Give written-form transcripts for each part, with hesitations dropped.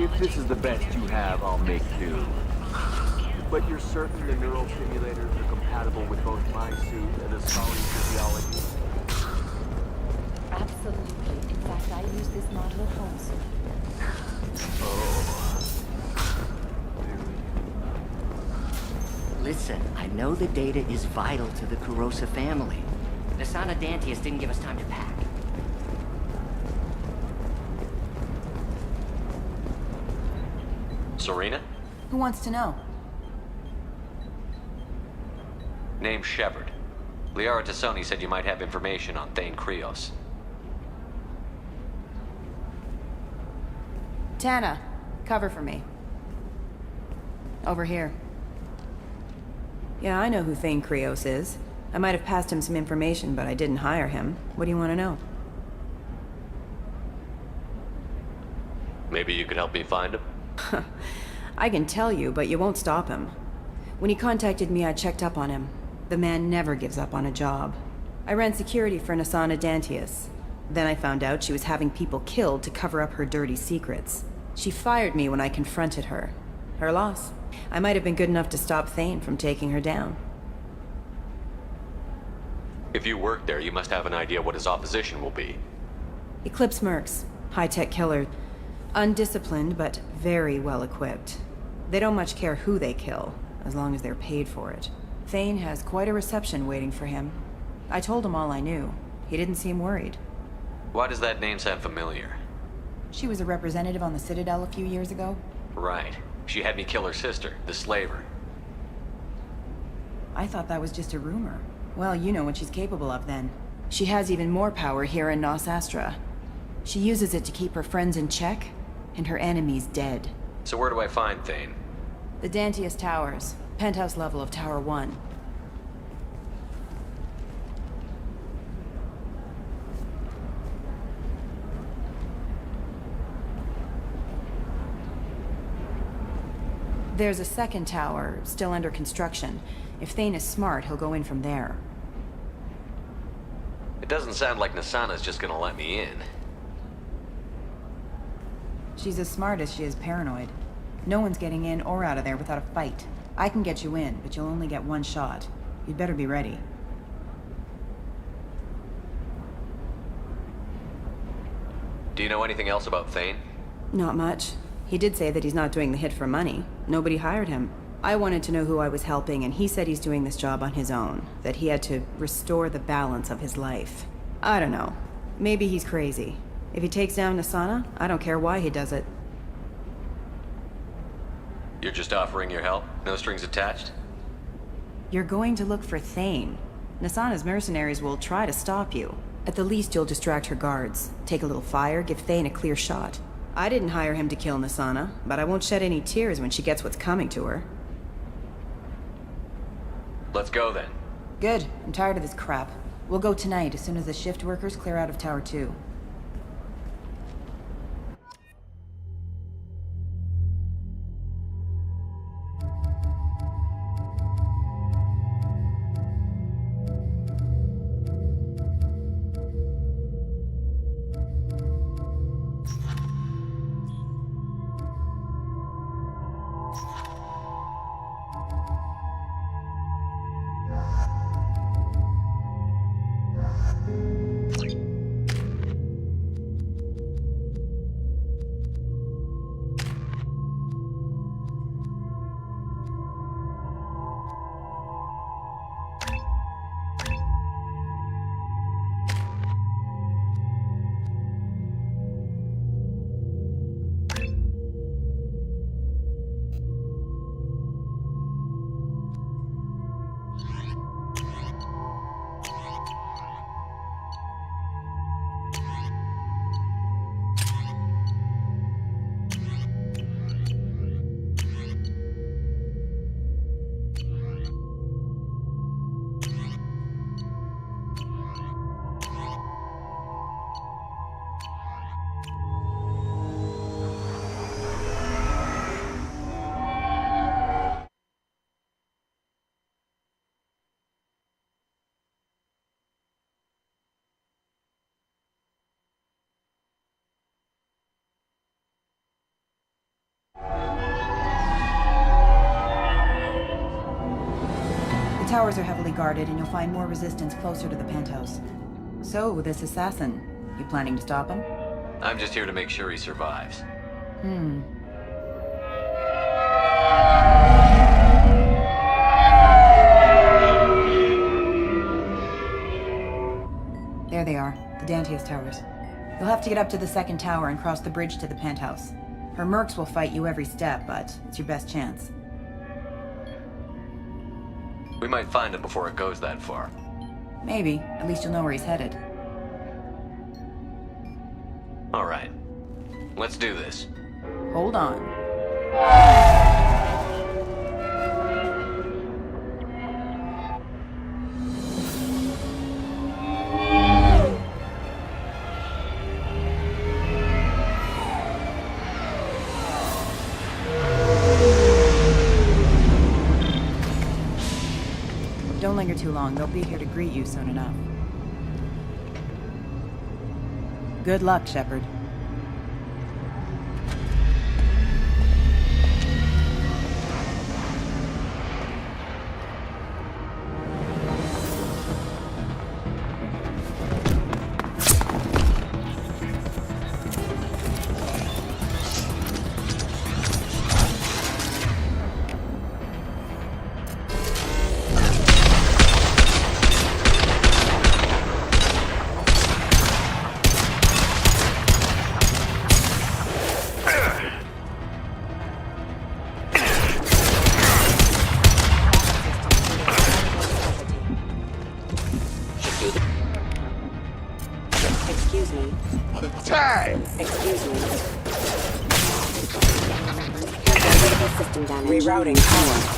If this is the best you have, I'll make do. But you're certain the neural simulators are compatible with both my suit and Asali's physiology? Absolutely. In fact, I use this model at home, sir. Oh. Listen, I know the data is vital to the Kurosa family. Nasana Dantius didn't give us time to pack. Serena? Who wants to know? Name Shepard. Liara Tassoni said you might have information on Thane Krios. Tana, cover for me. Over here. Yeah, I know who Thane Krios is. I might have passed him some information, but I didn't hire him. What do you want to know? Maybe you could help me find him? I can tell you, but you won't stop him. When he contacted me, I checked up on him. The man never gives up on a job. I ran security for Nasana Dantius. Then I found out she was having people killed to cover up her dirty secrets. She fired me when I confronted her. Her loss. I might have been good enough to stop Thane from taking her down. If you work there, you must have an idea what his opposition will be. Eclipse Mercs. High-tech killer. Undisciplined, but very well equipped. They don't much care who they kill, as long as they're paid for it. Thane has quite a reception waiting for him. I told him all I knew. He didn't seem worried. Why does that name sound familiar? She was a representative on the Citadel a few years ago. Right. She had me kill her sister, the slaver. I thought that was just a rumor. Well, you know what she's capable of then. She has even more power here in Nos Astra. She uses it to keep her friends in check, and her enemies dead. So where do I find Thane? The Dantius Towers. Penthouse level of Tower 1. There's a second tower, still under construction. If Thane is smart, he'll go in from there. It doesn't sound like Nasana's just gonna let me in. She's as smart as she is paranoid. No one's getting in or out of there without a fight. I can get you in, but you'll only get one shot. You'd better be ready. Do you know anything else about Thane? Not much. He did say that he's not doing the hit for money. Nobody hired him. I wanted to know who I was helping, and he said he's doing this job on his own. That he had to restore the balance of his life. I don't know. Maybe he's crazy. If he takes down Nasana, I don't care why he does it. You're just offering your help? No strings attached? You're going to look for Thane. Nasana's mercenaries will try to stop you. At the least, you'll distract her guards. Take a little fire, give Thane a clear shot. I didn't hire him to kill Nasana, but I won't shed any tears when she gets what's coming to her. Let's go then. Good. I'm tired of this crap. We'll go tonight as soon as the shift workers clear out of Tower 2. towers are heavily guarded, and you'll find more resistance closer to the penthouse. So, this assassin, you planning to stop him? I'm just here to make sure he survives. There they are, the Dantius towers. You'll have to get up to the second tower and cross the bridge to the penthouse. Her mercs will fight you every step, but it's your best chance. We might find him before it goes that far. Maybe. At least you'll know where he's headed. All right. Let's do this. Hold on. Don't linger too long. They'll be here to greet you soon enough. Good luck, Shepard. Excuse me. Time! Excuse me. System damage. Rerouting power.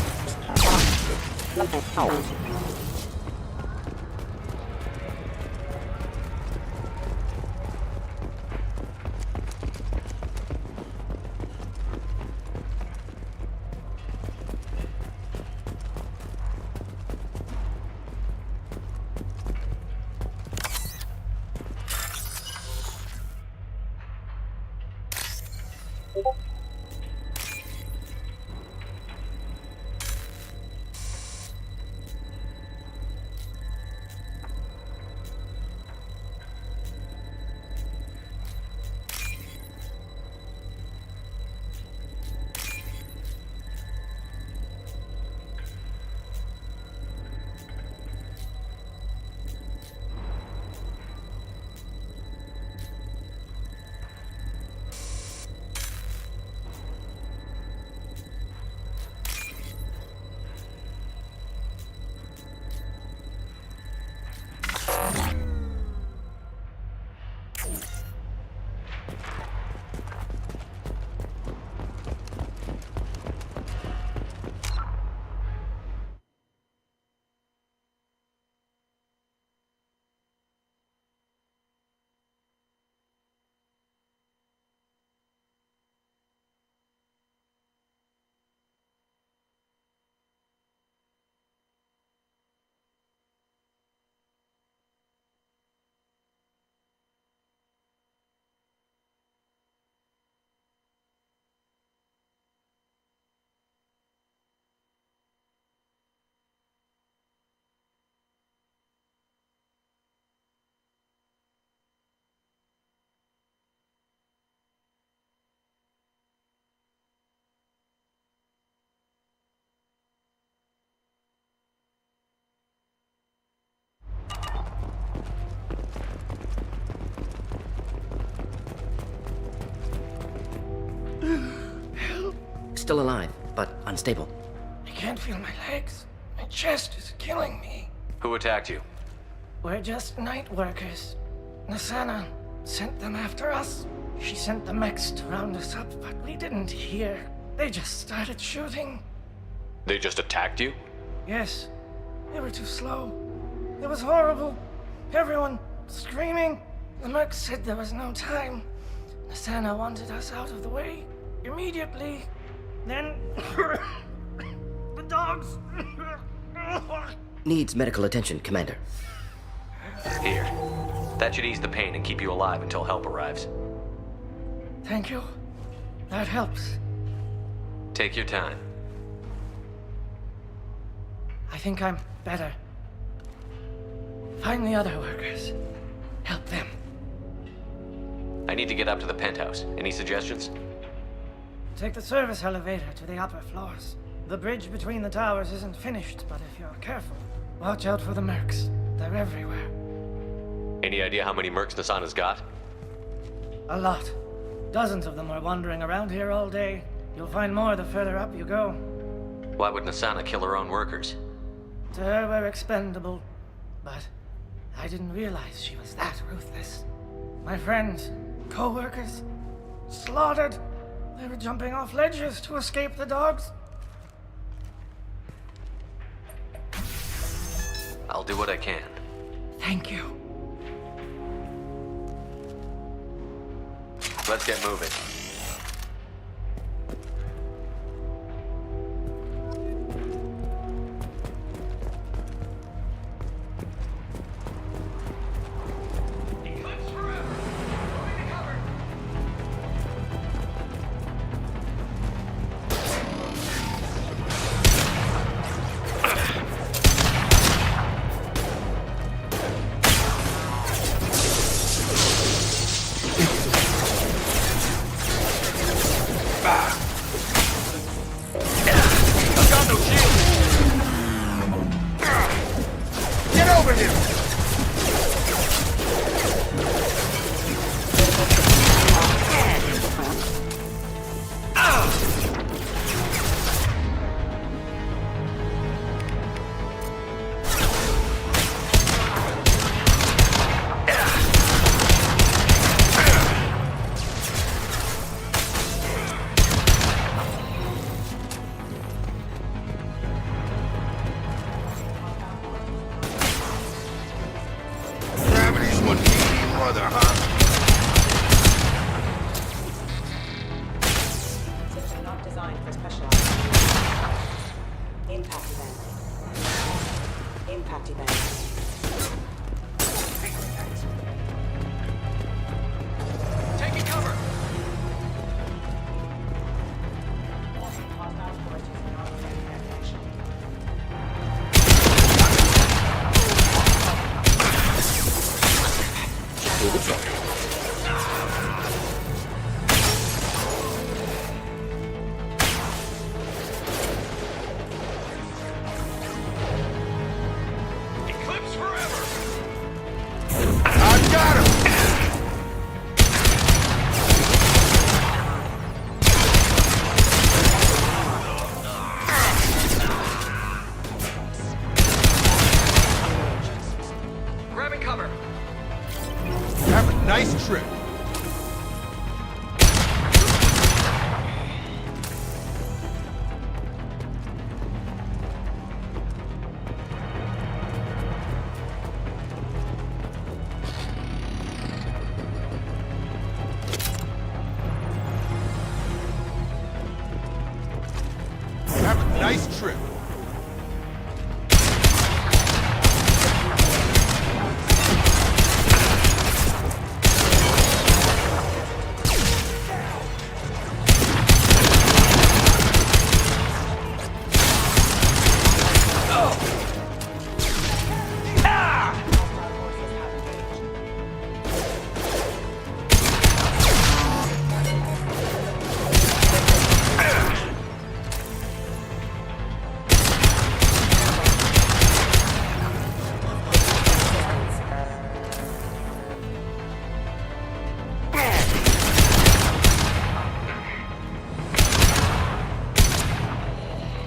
Still alive, but unstable. I can't feel my legs. My chest is killing me. Who attacked you? We're just night workers. Nasana sent them after us. She sent the mechs to round us up, but we didn't hear. They just started shooting. They just attacked you? Yes, they were too slow. It was horrible. Everyone screaming. The mechs said there was no time. Nasana wanted us out of the way immediately. Then the dogs. Needs medical attention, Commander. Here. That should ease the pain and keep you alive until help arrives. Thank you. That helps. Take your time. I think I'm better. Find the other workers. Help them. I need to get up to the penthouse. Any suggestions? Take the service elevator to the upper floors. The bridge between the towers isn't finished, but if you're careful, watch out for the mercs. They're everywhere. Any idea how many mercs Nasana's got? A lot. Dozens of them are wandering around here all day. You'll find more the further up you go. Why would Nasana kill her own workers? To her, we're expendable. But I didn't realize she was that ruthless. My friends, co-workers, slaughtered. They were jumping off ledges to escape the dogs. I'll do what I can. Thank you. Let's get moving. System not designed for specialized. Impact event. Impact event. Taking cover! Hostile forces not transmission. Eclipse forever! I got him! Grabbing cover! Have a nice trip. Have a nice trip.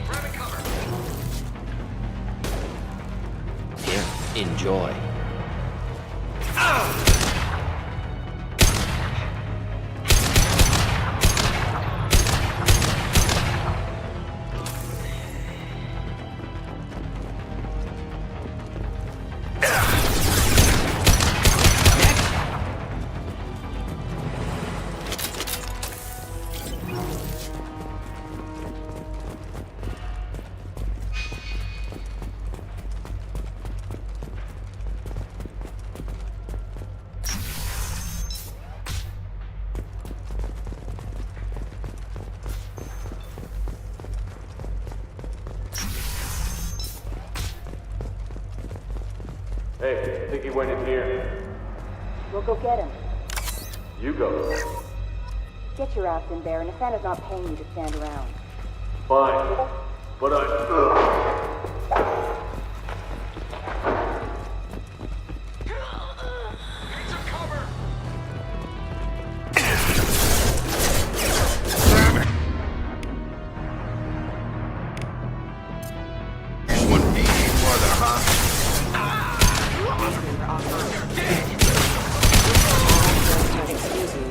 Grabbing cover! Here, enjoy. Hey, I think he went in here. We'll go get him. You go. Get your ass in there, and Asana's not paying you to stand around. Fine. But You want me, brother, huh? Excuse me.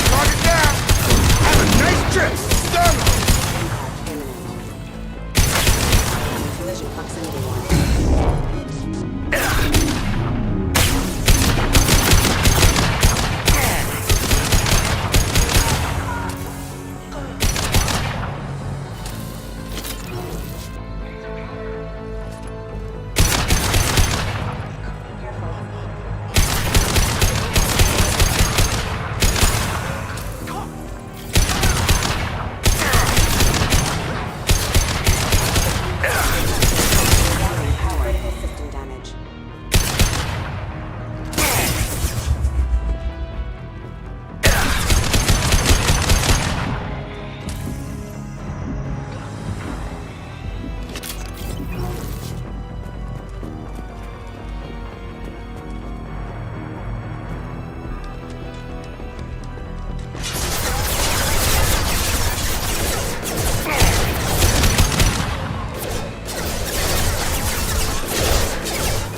Target down! Have a nice trip! Stun! Collision proximity. Critical system damage.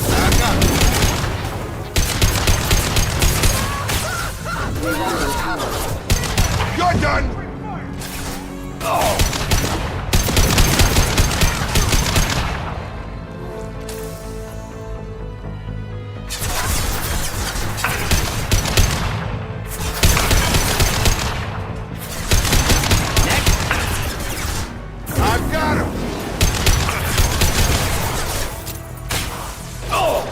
I got it. You're done! Oh! I got him! Oh!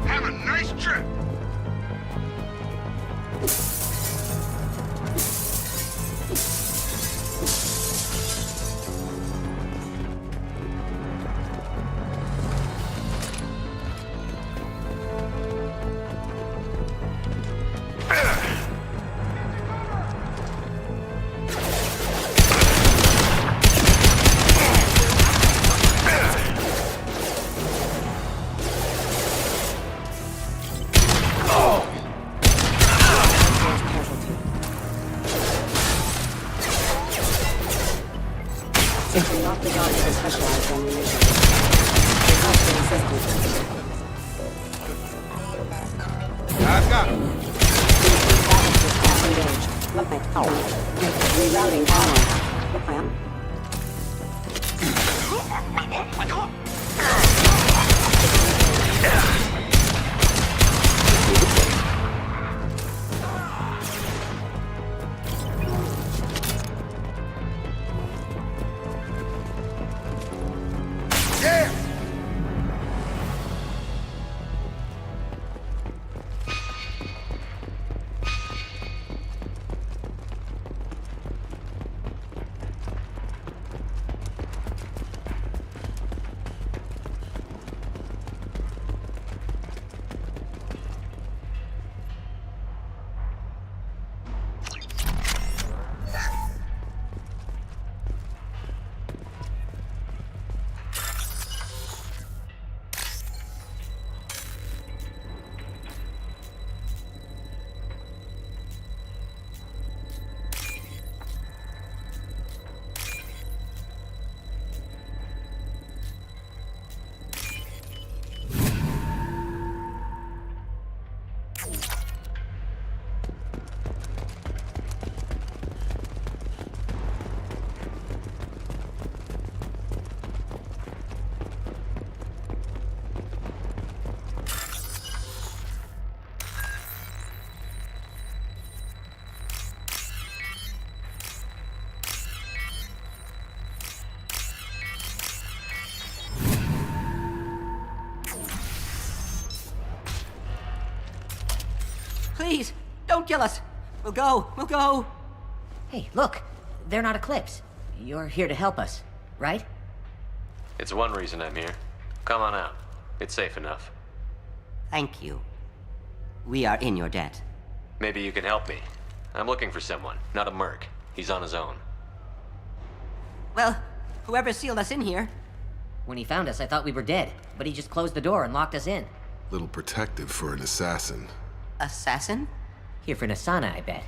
Have a nice trip! Please, don't kill us. We'll go. Hey, look. They're not Eclipse. You're here to help us, right? It's one reason I'm here. Come on out. It's safe enough. Thank you. We are in your debt. Maybe you can help me. I'm looking for someone, not a merc. He's on his own. Well, whoever sealed us in here. When he found us, I thought we were dead, but he just closed the door and locked us in. Little protective for an assassin. Assassin? Here for Nasana, I bet.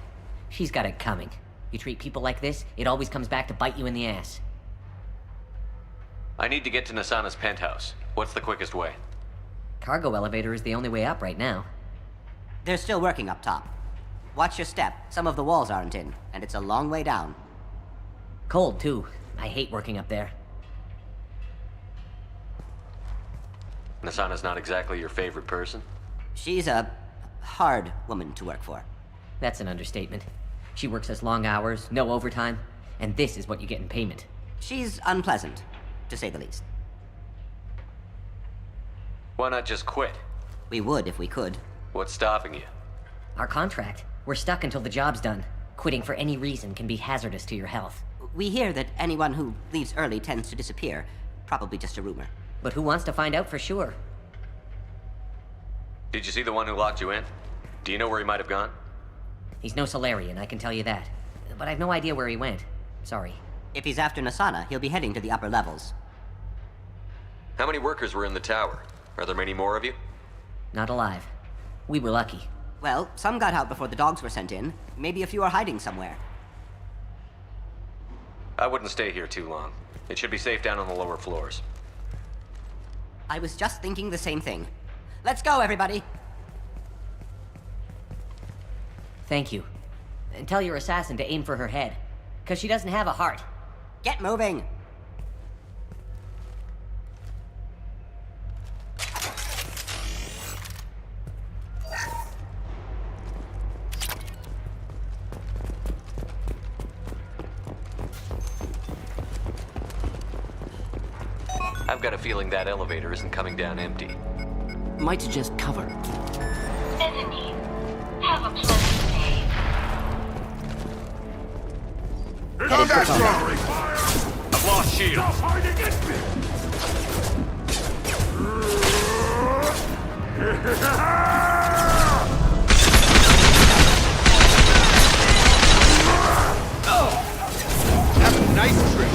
She's got it coming. You treat people like this, it always comes back to bite you in the ass. I need to get to Nasana's penthouse. What's the quickest way? Cargo elevator is the only way up right now. They're still working up top. Watch your step. Some of the walls aren't in, and it's a long way down. Cold, too. I hate working up there. Nasana's not exactly your favorite person? She's a hard woman to work for. That's an understatement. She works us long hours, no overtime, and this is what you get in payment. She's unpleasant, to say the least. Why not just quit? We would if we could. What's stopping you? Our contract. We're stuck until the job's done. Quitting for any reason can be hazardous to your health. We hear that anyone who leaves early tends to disappear. Probably just a rumor. But who wants to find out for sure? Did you see the one who locked you in? Do you know where he might have gone? He's no Solarian, I can tell you that. But I've no idea where he went. Sorry. If he's after Nasana, he'll be heading to the upper levels. How many workers were in the tower? Are there many more of you? Not alive. We were lucky. Well, some got out before the dogs were sent in. Maybe a few are hiding somewhere. I wouldn't stay here too long. It should be safe down on the lower floors. I was just thinking the same thing. Let's go, everybody! Thank you. And tell your assassin to aim for her head. 'Cause she doesn't have a heart. Get moving! I've got a feeling that elevator isn't coming down empty. Might suggest cover. Bethany, have a pleasant day. Come back strong! I've lost shield. Stop hiding in me! Have a nice trip.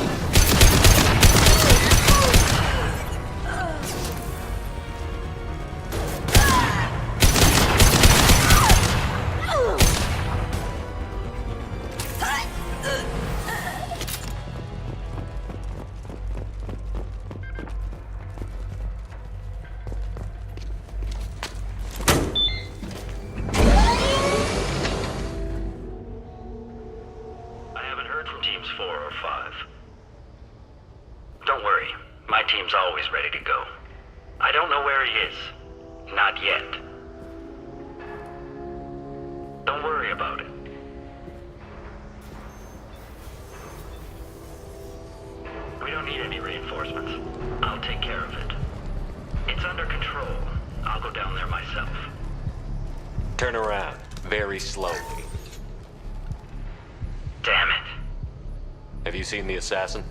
I haven't heard from teams 4 or 5. Don't worry, my team's always ready to go. I don't know where he is. Not yet. Don't worry about it. We don't need any reinforcements. I'll take care of it. It's under control. I'll go down there myself. Turn around, very slowly. Damn it. Have you seen the assassin?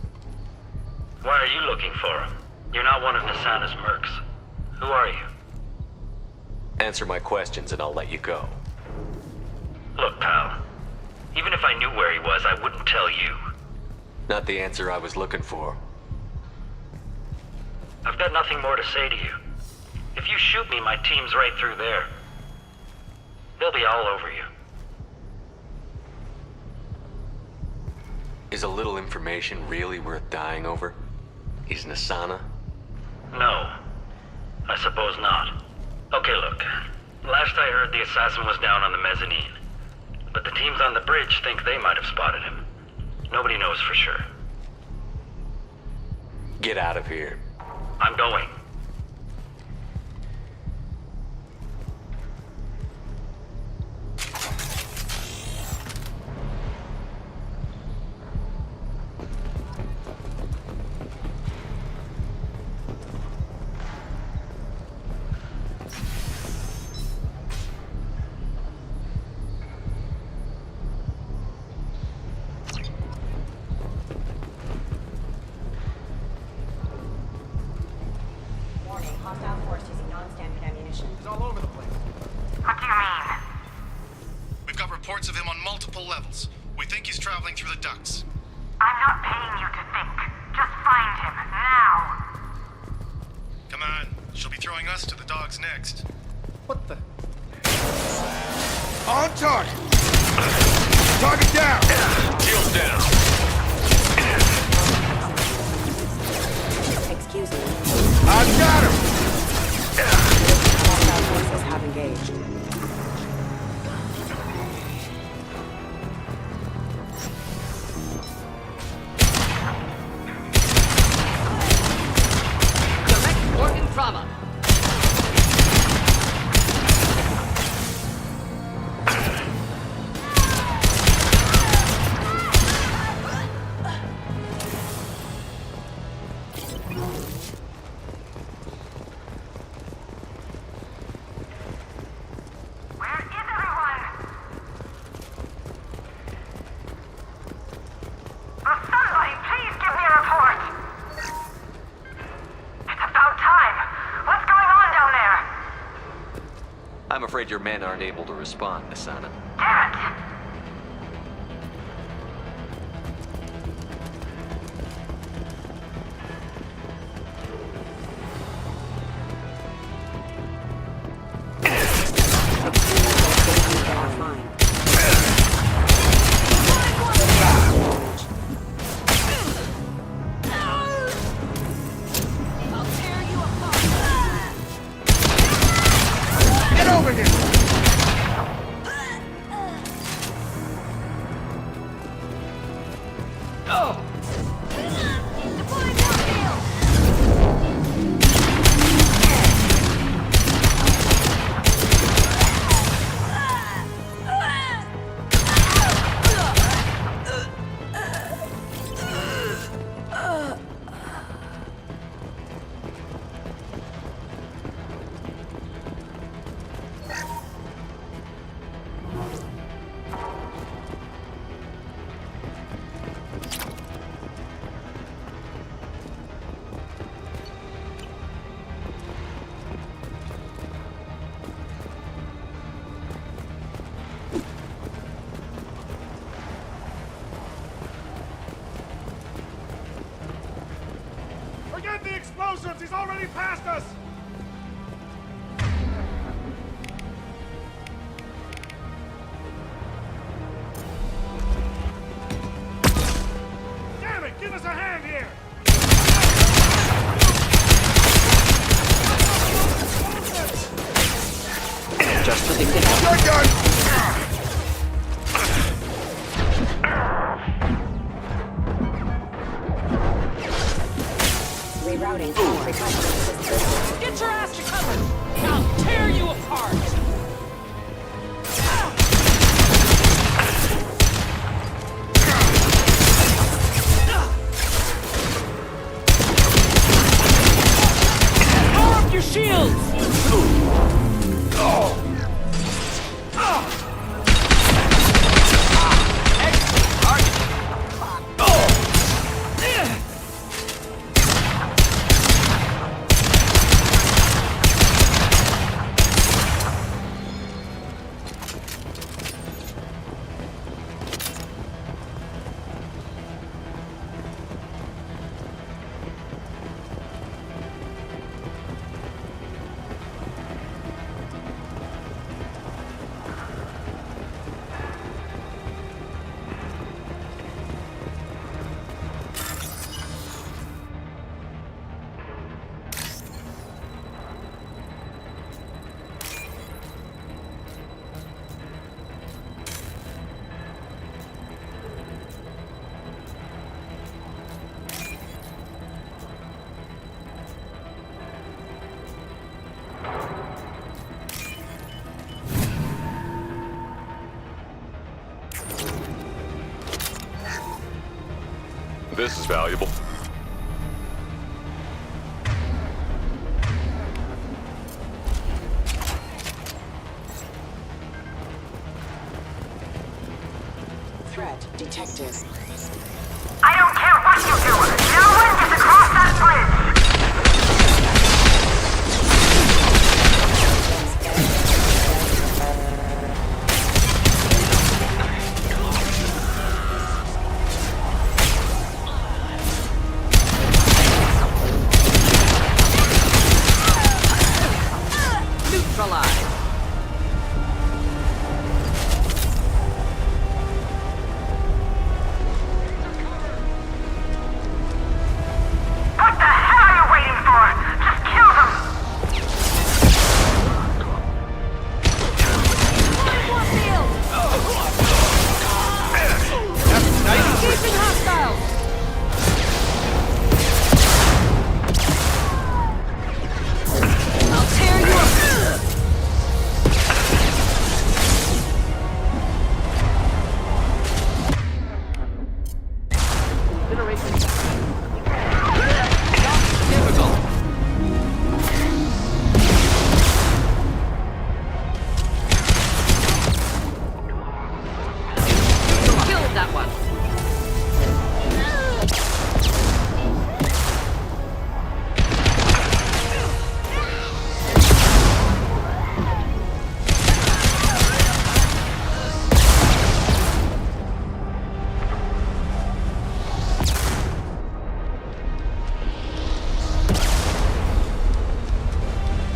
Why are you looking for him? You're not one of Nasana's mercs. Who are you? Answer my questions and I'll let you go. Look, pal. Even if I knew where he was, I wouldn't tell you. Not the answer I was looking for. I've got nothing more to say to you. If you shoot me, my team's right through there. They'll be all over you. Is a little information really worth dying over? Is Nasana? No. I suppose not. Okay, look. Last I heard, the assassin was down on the mezzanine. But the teams on the bridge think they might have spotted him. Nobody knows for sure. Get out of here. I'm going. traveling through the ducts. I'm not paying you to think. Just find him, now! Come on, she'll be throwing us to the dogs next. What the? On target! Target down! Shields down. Excuse me. I've got him! Hostile forces have engaged. Direct organ trauma. Where is everyone? Somebody, please give me a report! It's about time! What's going on down there? I'm afraid your men aren't able to respond, Asana. Damn it! Offline. Get over here! Forget the explosives! He's already past us! Damn it! Give us a hand here! Just what they did. You're done! Rerouting power. Requesting assistance. Get your ass to cover! I'll tear you apart! Power up your shields! This is valuable. Threat detected. I don't care what you do! No one gets across that bridge! neutralized. What the hell are you waiting for? Just kill them! Engaging hostiles! I'll tear you up! Killed that one.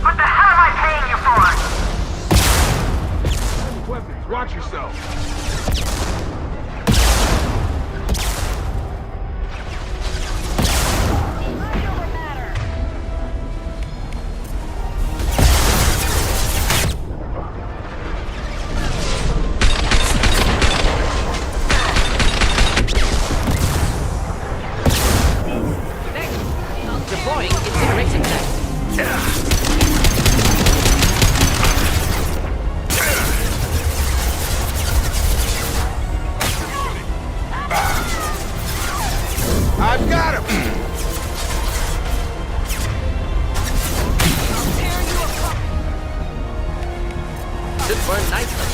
What the hell am I paying you for? Weapons, watch yourself. Deploying incineration tech. I've got him. Should burn nicely.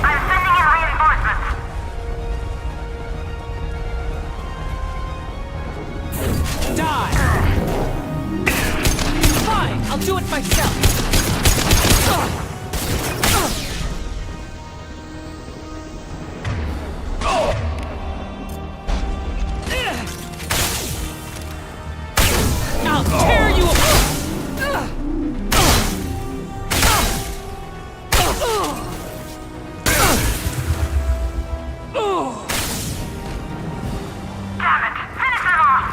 I'm sending in reinforcements. Die! Fine, I'll do it myself! I'll tear you Damn it! Finish them off!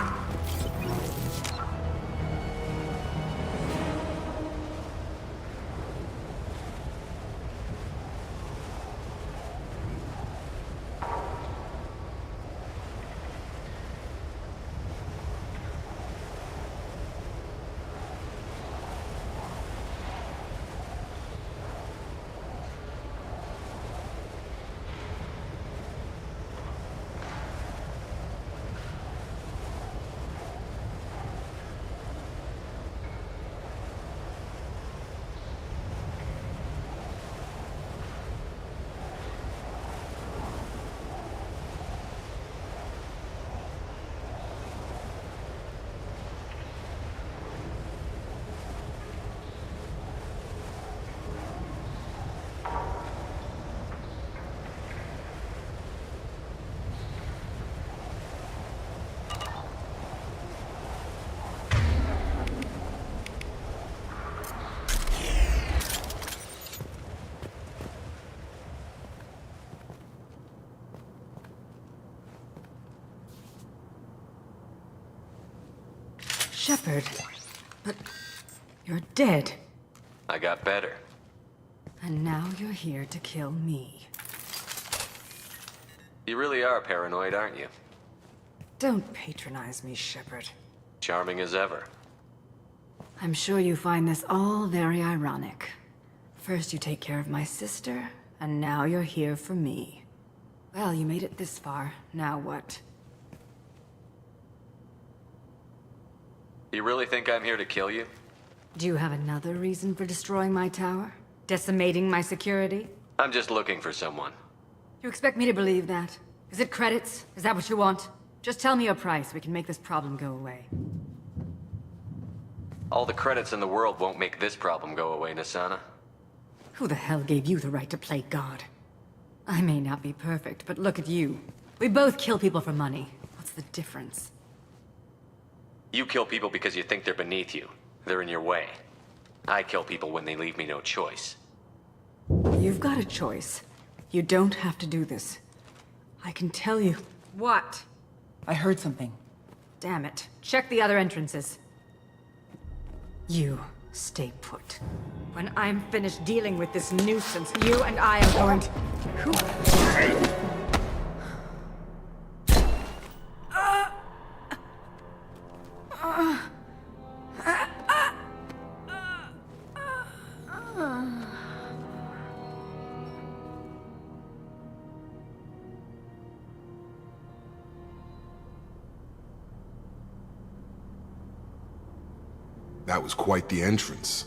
Shepard, but you're dead. I got better. And now you're here to kill me. You really are paranoid, aren't you? Don't patronize me, Shepard. Charming as ever. I'm sure you find this all very ironic. First you take care of my sister, and now you're here for me. Well, you made it this far. Now what? You really think I'm here to kill you? Do you have another reason for destroying my tower? Decimating my security? I'm just looking for someone. You expect me to believe that? Is it credits? Is that what you want? Just tell me a price. We can make this problem go away. All the credits in the world won't make this problem go away, Nasana. Who the hell gave you the right to play God? I may not be perfect, but look at you. We both kill people for money. What's the difference? You kill people because you think they're beneath you. They're in your way. I kill people when they leave me no choice. You've got a choice. You don't have to do this. I can tell you. What? I heard something. Damn it. Check the other entrances. You stay put. When I'm finished dealing with this nuisance, you and I are going to... That was quite the entrance.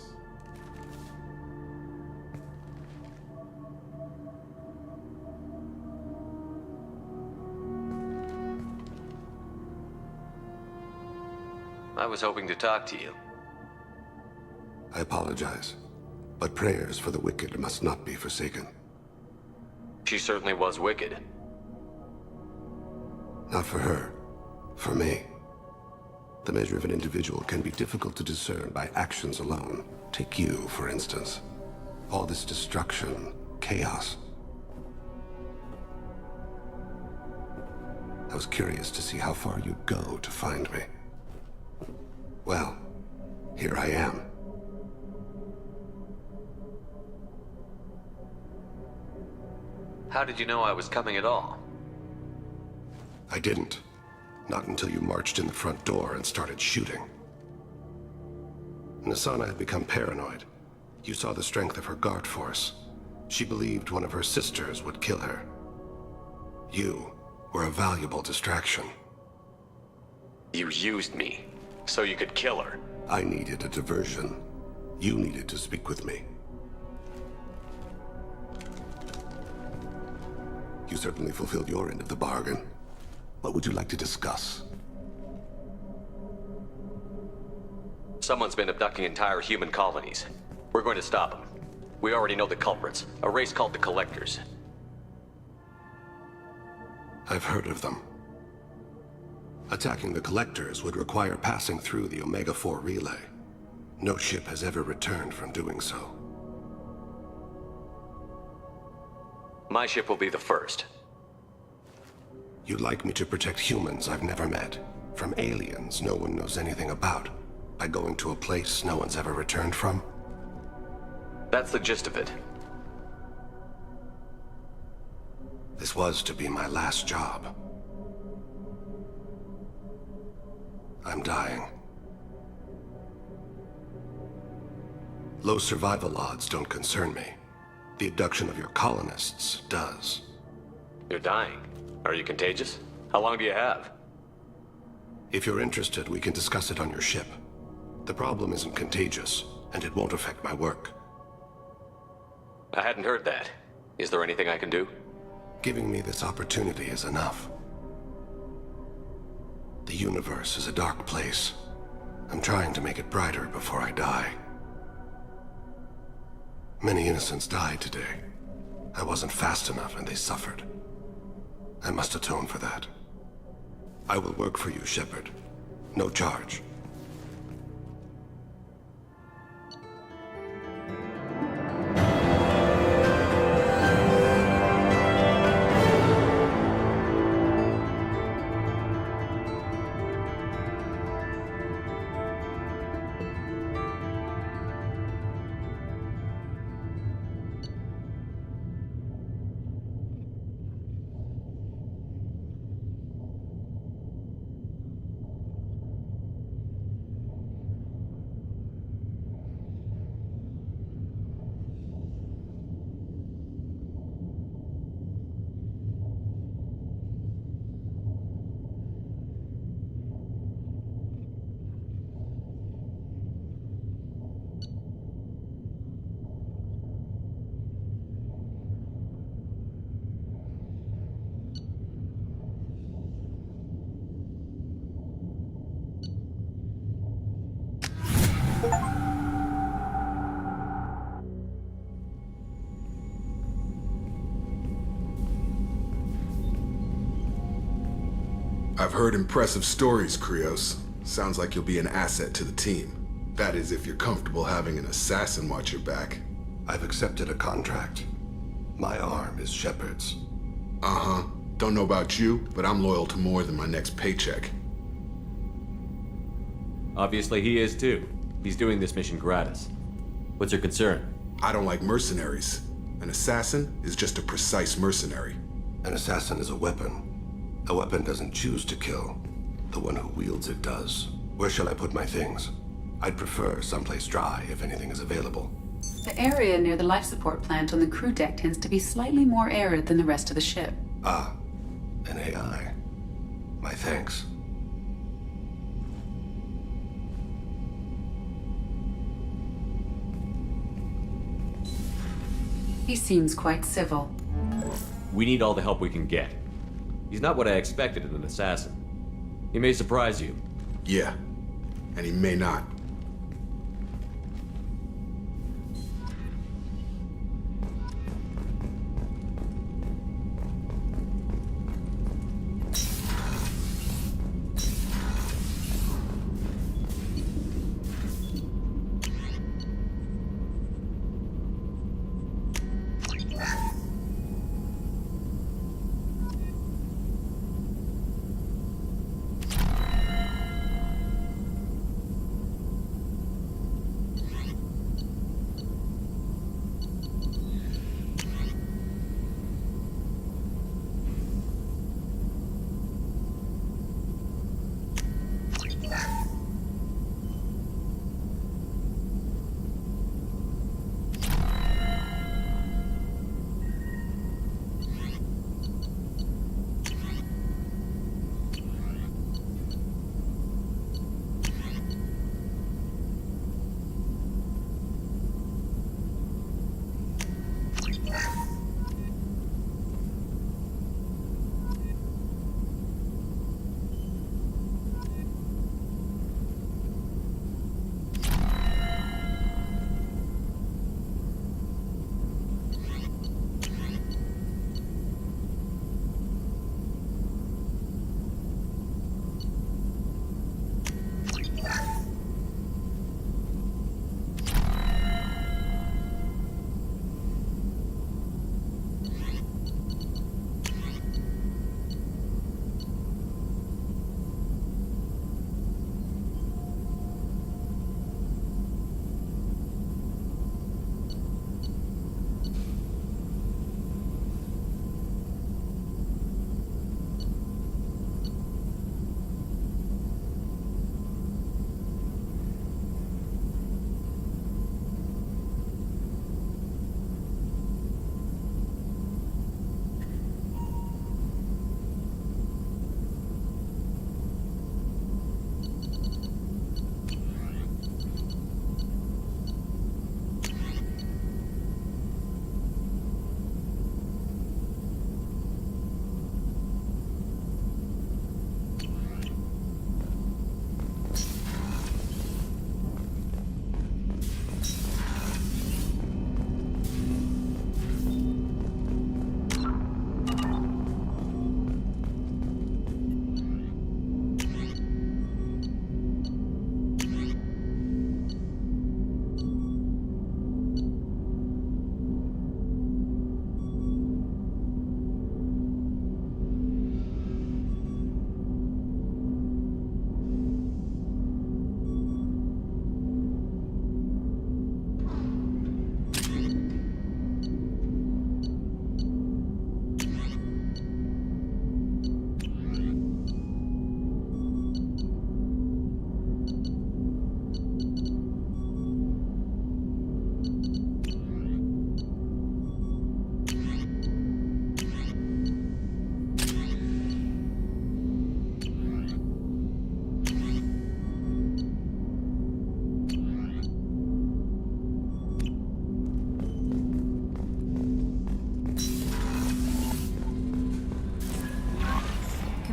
I was hoping to talk to you. I apologize, but prayers for the wicked must not be forsaken. She certainly was wicked. Not for her, for me. The measure of an individual can be difficult to discern by actions alone. Take you, for instance. All this destruction, chaos. I was curious to see how far you'd go to find me. Well, here I am. How did you know I was coming at all? I didn't. Not until you marched in the front door and started shooting. Nasana had become paranoid. You saw the strength of her guard force. She believed one of her sisters would kill her. You were a valuable distraction. You used me, so you could kill her. I needed a diversion. You needed to speak with me. You certainly fulfilled your end of the bargain. What would you like to discuss? Someone's been abducting entire human colonies. We're going to stop them. We already know the culprits, a race called the Collectors. I've heard of them. Attacking the Collectors would require passing through the Omega-4 relay. No ship has ever returned from doing so. My ship will be the first. You'd like me to protect humans I've never met, from aliens no one knows anything about, by going to a place no one's ever returned from? That's the gist of it. This was to be my last job. I'm dying. Low survival odds don't concern me. The abduction of your colonists does. You're dying. Are you contagious? How long do you have? If you're interested, we can discuss it on your ship. The problem isn't contagious, and it won't affect my work. I hadn't heard that. Is there anything I can do? Giving me this opportunity is enough. The universe is a dark place. I'm trying to make it brighter before I die. Many innocents died today. I wasn't fast enough and they suffered. I must atone for that. I will work for you, Shepard. No charge. I've heard impressive stories, Krios. Sounds like you'll be an asset to the team. That is, if you're comfortable having an assassin watch your back. I've accepted a contract. My arm is Shepard's. Uh-huh. Don't know about you, but I'm loyal to more than my next paycheck. Obviously he is too. He's doing this mission gratis. What's your concern? I don't like mercenaries. An assassin is just a precise mercenary. An assassin is a weapon. A weapon doesn't choose to kill. The one who wields it does. Where shall I put my things? I'd prefer someplace dry if anything is available. The area near the life support plant on the crew deck tends to be slightly more arid than the rest of the ship. Ah, an AI. My thanks. He seems quite civil. We need all the help we can get. He's not what I expected in an assassin. He may surprise you. Yeah, and he may not.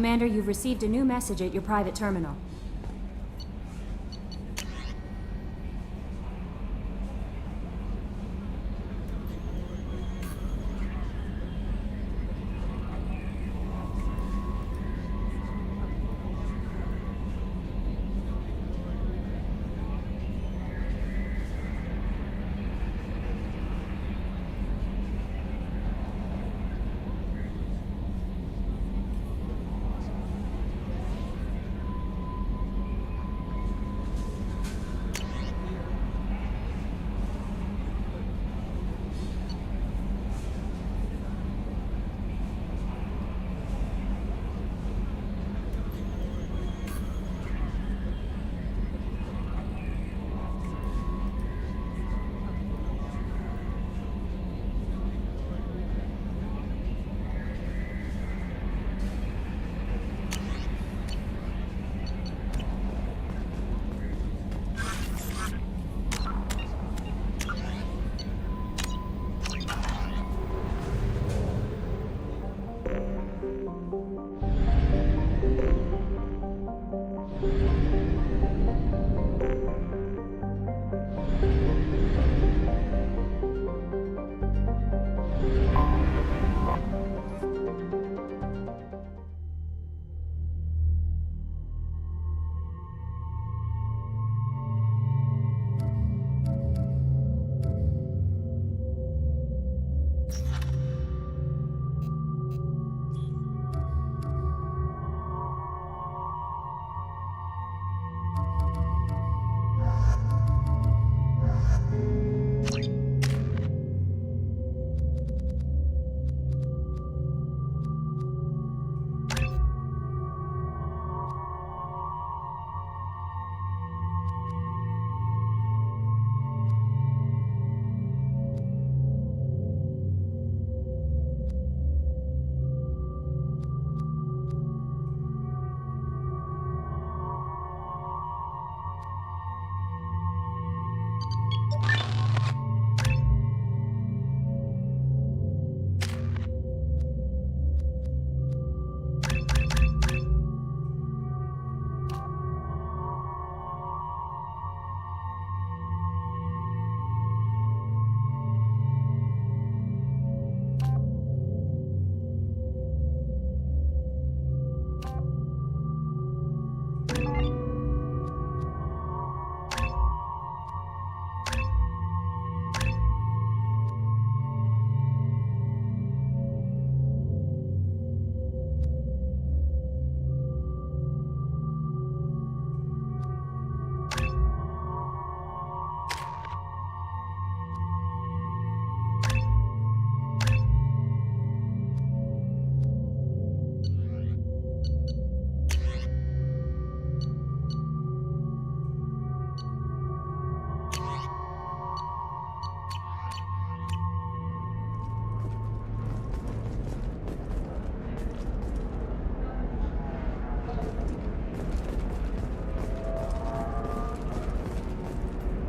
Commander, you've received a new message at your private terminal.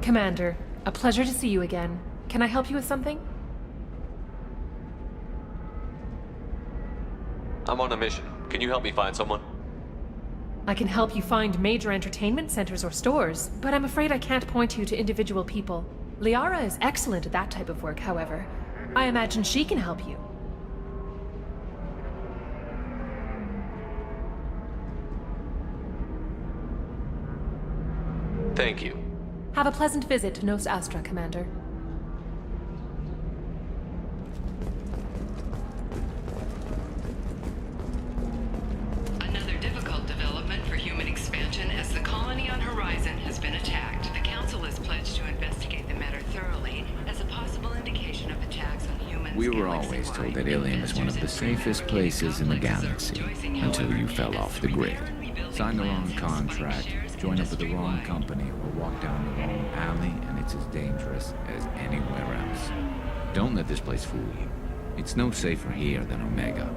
Commander, a pleasure to see you again. Can I help you with something? I'm on a mission. Can you help me find someone? I can help you find major entertainment centers or stores, but I'm afraid I can't point you to individual people. Liara is excellent at that type of work, however. I imagine she can help you. Thank you. Have a pleasant visit to Nos Astra, Commander. Another difficult development for human expansion as the colony on Horizon has been attacked. The Council has pledged to investigate the matter thoroughly as a possible indication of attacks on humans. We were always told that Ilium is one of the safest places in the galaxy, until you fell off the grid. Sign the wrong contract, join up with the wrong company, or walk down the wrong alley, and it's as dangerous as anywhere else. Don't let this place fool you. It's no safer here than Omega.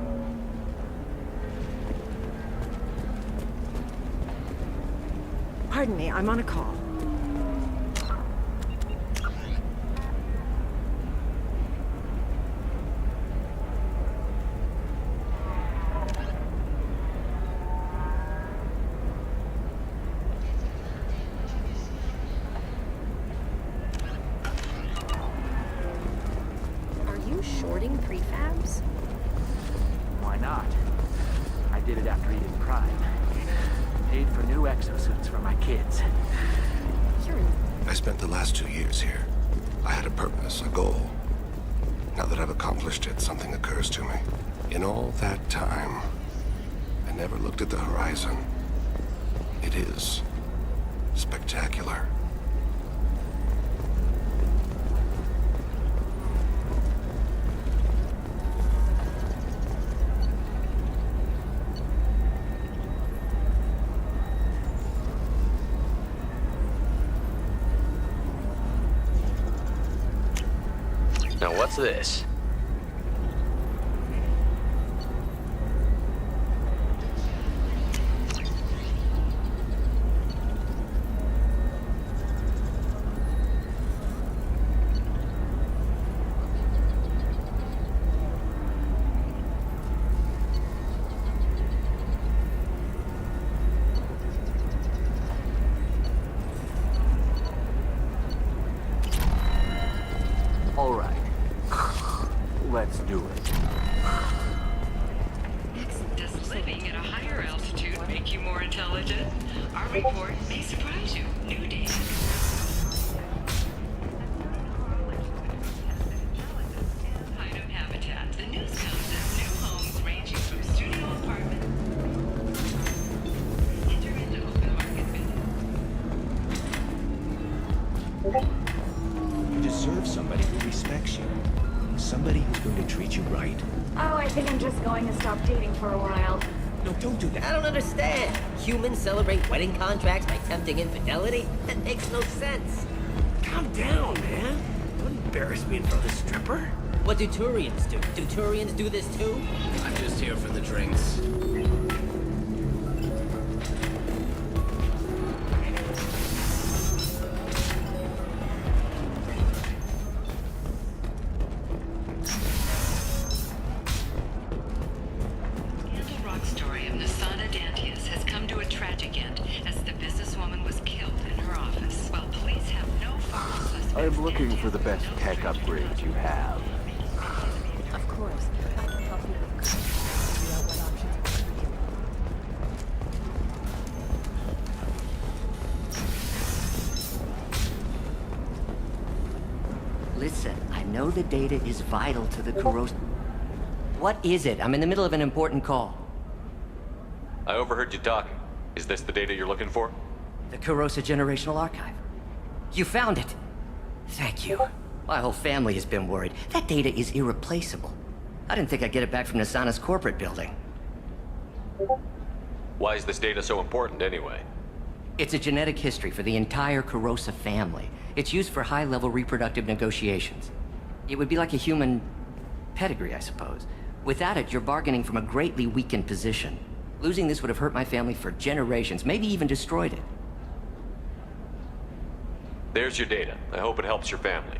Pardon me, I'm on a call. Are you shorting prefabs? Why not? I did it after eating Prime. Paid for new exosuits for my kids. I spent the last 2 years here. I had a purpose, a goal. Now that I've accomplished it, something occurs to me. In all that time, I never looked at the horizon. It is spectacular. Now what's this? All right. Let's do it. Does living at a higher altitude make you more intelligent? Our report may surprise you. New data. Hideout habitat. The news comes as new homes ranging from studio apartment. Enter into open market bidding. You deserve somebody who respects you. Somebody who's going to treat you right. Oh, I think I'm just going to stop dating for a while. No, don't do that. I don't understand. Humans celebrate wedding contracts by tempting infidelity? That makes no sense. Calm down, man. Don't embarrass me in front of the stripper. What do Turians do? Do Turians do this too? I'm just here for the drinks. I'm looking for the best tech upgrades you have. Of course. I can help you with figure out what options are for you. Listen, I know the data is vital to the corrosive. What is it? I'm in the middle of an important call. I overheard you talking. Is this the data you're looking for? The Corrosa Generational Archive. You found it! Thank you. My whole family has been worried. That data is irreplaceable. I didn't think I'd get it back from Nasana's corporate building. Why is this data so important anyway? It's a genetic history for the entire Corrosa family. It's used for high-level reproductive negotiations. It would be like a human pedigree, I suppose. Without it, you're bargaining from a greatly weakened position. Losing this would have hurt my family for generations, maybe even destroyed it. There's your data. I hope it helps your family.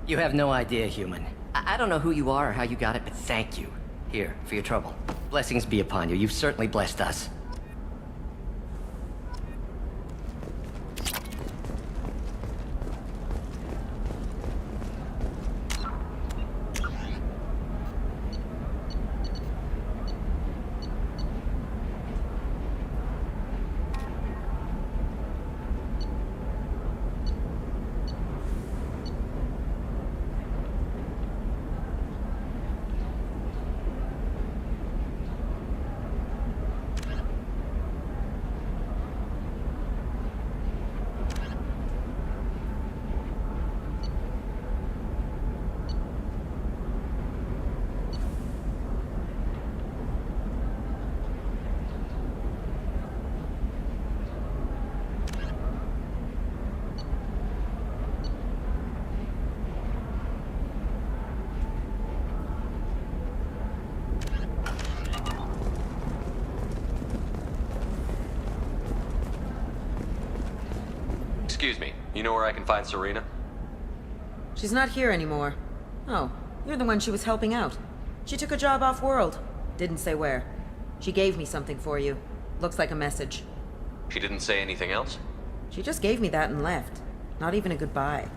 You have no idea, human. I don't know who you are or how you got it, but thank you. Here, for your trouble. Blessings be upon you. You've certainly blessed us. Excuse me, you know where I can find Serena? She's not here anymore. Oh, you're the one she was helping out. She took a job off-world. Didn't say where. She gave me something for you. Looks like a message. She didn't say anything else? She just gave me that and left. Not even a goodbye.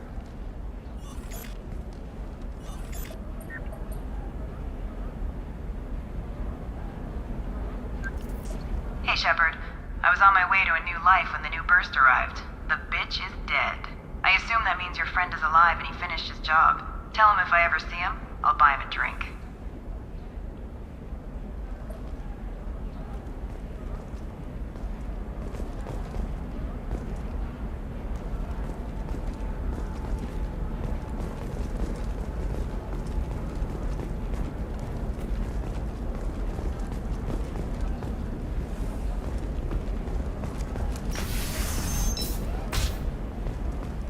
Hey, Shepard. I was on my way to a new life when the new burst arrived. The bitch is dead. I assume that means your friend is alive and he finished his job. Tell him if I ever see him, I'll buy him a drink.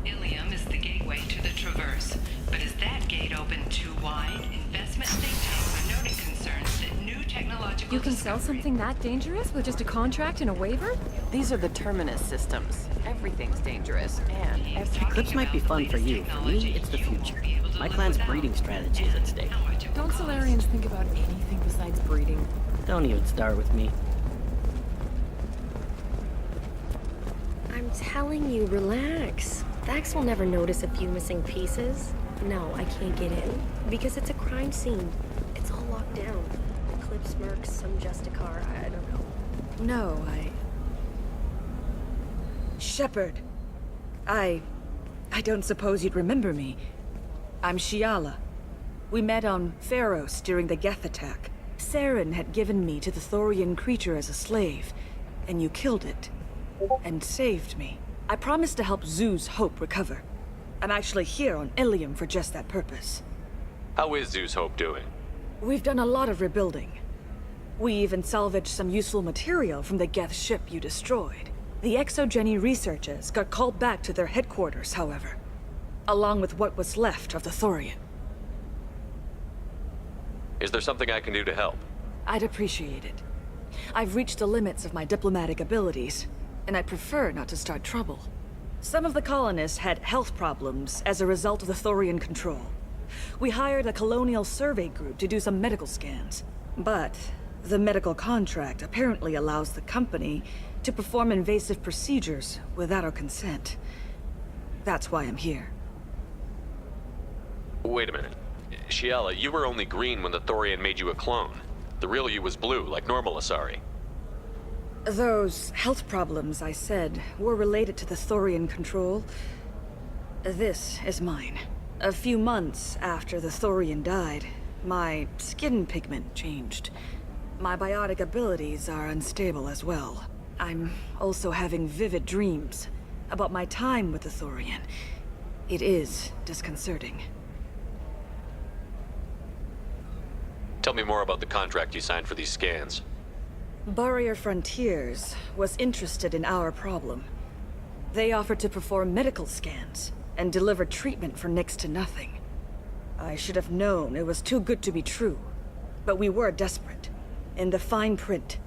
Ilium is the gateway to the Traverse, but is that gate open too wide? Investment think tanks are noting concerns that new technological You can sell something that dangerous with just a contract and a waiver? These are the terminus systems. Everything's dangerous, and Eclipse might be fun for you. For me, it's the future. My clan's breeding strategy is at stake. Don't Solarians think about anything besides breeding? Don't even start with me. I'm telling you, relax. Vax will never notice a few missing pieces. No, I can't get in, because it's a crime scene. It's all locked down. Eclipse mercs, some Justicar, I don't know. No, Shepard. I don't suppose you'd remember me. I'm Shiala. We met on Pharos during the Geth attack. Saren had given me to the Thorian creature as a slave, and you killed it. And saved me. I promised to help Zoo's Hope recover. I'm actually here on Ilium for just that purpose. How is Zeus Hope doing? We've done a lot of rebuilding. We even salvaged some useful material from the Geth ship you destroyed. The Exogeny researchers got called back to their headquarters, however, along with what was left of the Thorian. Is there something I can do to help? I'd appreciate it. I've reached the limits of my diplomatic abilities, and I prefer not to start trouble. Some of the colonists had health problems as a result of the Thorian control. We hired a colonial survey group to do some medical scans. But the medical contract apparently allows the company to perform invasive procedures without our consent. That's why I'm here. Wait a minute. Shiala, you were only green when the Thorian made you a clone. The real you was blue, like normal Asari. Those health problems I said were related to the Thorian control. This is mine. A few months after the Thorian died, my skin pigment changed. My biotic abilities are unstable as well. I'm also having vivid dreams about my time with the Thorian. It is disconcerting. Tell me more about the contract you signed for these scans. Barrier Frontiers was interested in our problem. They offered to perform medical scans and deliver treatment for next to nothing. I should have known it was too good to be true, but we were desperate. In the fine print,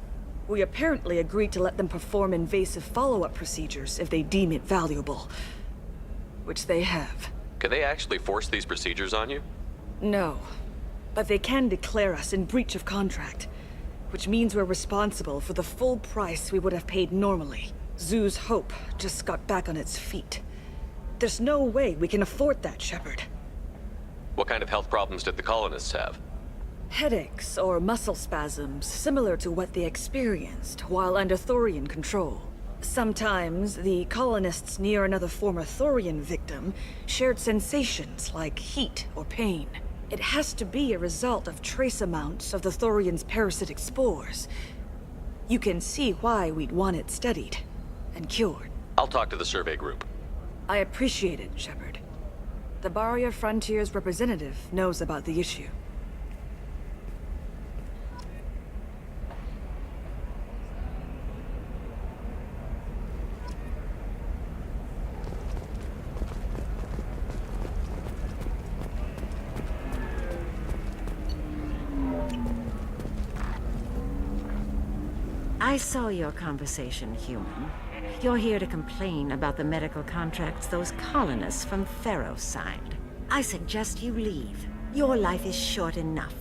we apparently agreed to let them perform invasive follow-up procedures if they deem it valuable. which they have. Can they actually force these procedures on you? No, but they can declare us in breach of contract, which means we're responsible for the full price we would have paid normally. Zoo's Hope just got back on its feet. There's no way we can afford that, Shepard. What kind of health problems did the colonists have? Headaches or muscle spasms similar to what they experienced while under Thorian control. Sometimes the colonists near another former Thorian victim shared sensations like heat or pain. It has to be a result of trace amounts of the Thorian's parasitic spores. You can see why we'd want it studied and cured. I'll talk to the survey group. I appreciate it, Shepard. The Barrier Frontiers representative knows about the issue. I saw your conversation, human. You're here to complain about the medical contracts those colonists from Pharaoh signed. I suggest you leave. Your life is short enough.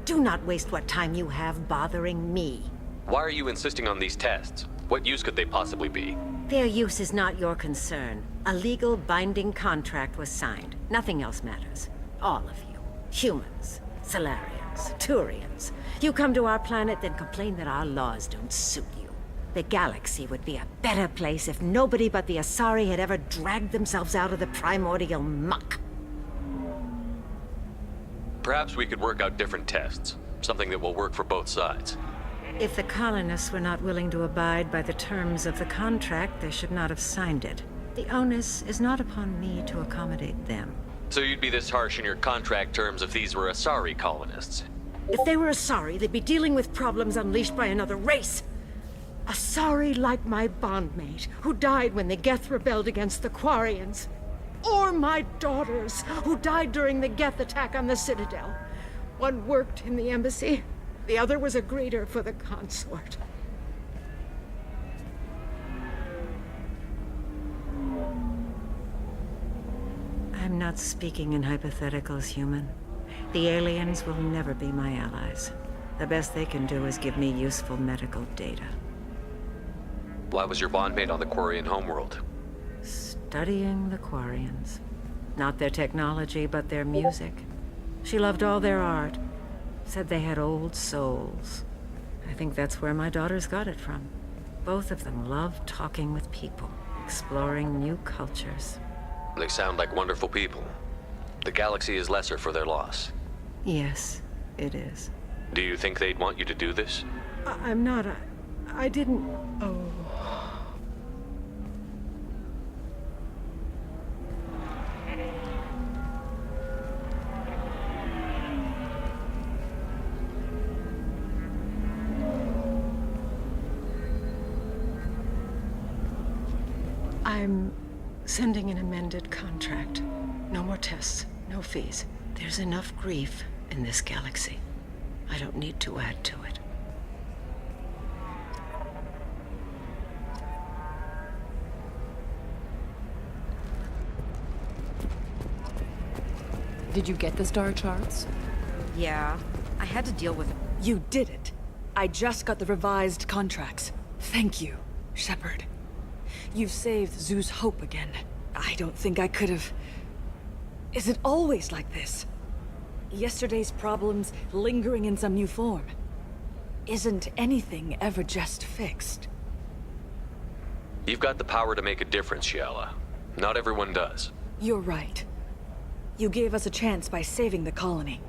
Do not waste what time you have bothering me. Why are you insisting on these tests? What use could they possibly be? Their use is not your concern. A legal binding contract was signed. Nothing else matters. All of you. Humans, Solarians, Turians. You come to our planet, then complain that our laws don't suit you. The galaxy would be a better place if nobody but the Asari had ever dragged themselves out of the primordial muck. Perhaps we could work out different tests. Something that will work for both sides. If the colonists were not willing to abide by the terms of the contract, they should not have signed it. The onus is not upon me to accommodate them. So you'd be this harsh in your contract terms if these were Asari colonists? If they were Asari, they'd be dealing with problems unleashed by another race. Asari like my bondmate, who died when the Geth rebelled against the Quarians. Or my daughters, who died during the Geth attack on the Citadel. One worked in the embassy, the other was a greeter for the consort. I'm not speaking in hypotheticals, human. The aliens will never be my allies. The best they can do is give me useful medical data. Why was your bondmate on the Quarian homeworld? Studying the Quarians. Not their technology, but their music. She loved all their art. Said they had old souls. I think that's where my daughters got it from. Both of them loved talking with people, exploring new cultures. They sound like wonderful people. The galaxy is lesser for their loss. Yes, it is. Do you think they'd want you to do this? I'm not. I didn't. Oh. I'm sending an amended contract. No more tests, no fees. There's enough grief in this galaxy. I don't need to add to it. Did you get the star charts? Yeah, I had to deal with it. You did it. I just got the revised contracts. Thank you, Shepard. You've saved Zoo's hope again. I don't think I could have... Is it always like this? Yesterday's problems lingering in some new form. Isn't anything ever just fixed? You've got the power to make a difference, Shiala. Not everyone does. You're right. You gave us a chance by saving the colony.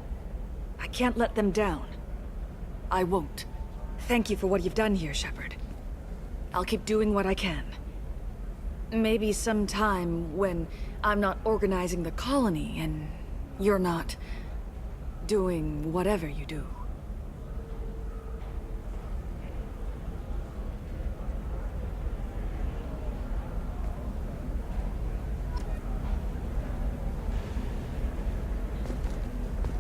I can't let them down. I won't. Thank you for what you've done here, Shepard. I'll keep doing what I can. Maybe sometime when I'm not organizing the colony and you're not doing whatever you do.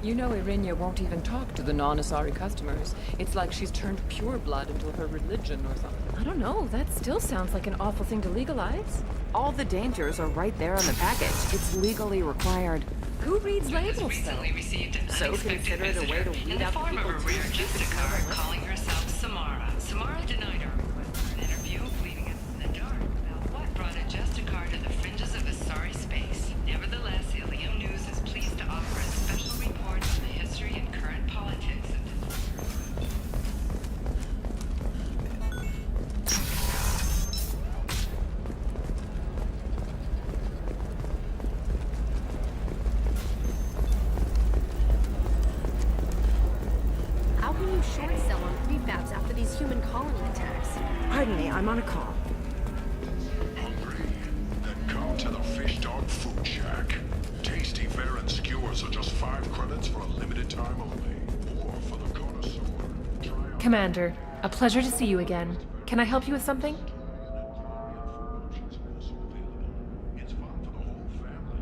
You know Irinya won't even talk to the non-Asari customers. It's like she's turned pure blood into her religion or something. I don't know, that still sounds like an awful thing to legalize. All the dangers are right there on the package. It's legally required. Who reads labels, though? So consider it a way to weed out the form people of a rare Justicar calling herself Samara. Samara denied our request for an interview, leaving us in the dark about what brought a Justicar to the fringes of Asari space. Nevertheless, Ilium News is pleased to offer a special report on the history and current politics of How can you short sell on prefabs after these human colony attacks? Pardon me, I'm on a call. Then come to the Fish Dog Food Shack. Tasty fare and skewers are just 5 credits for a limited time only. Or for the connoisseur. Commander, a pleasure to see you again. Can I help you with something?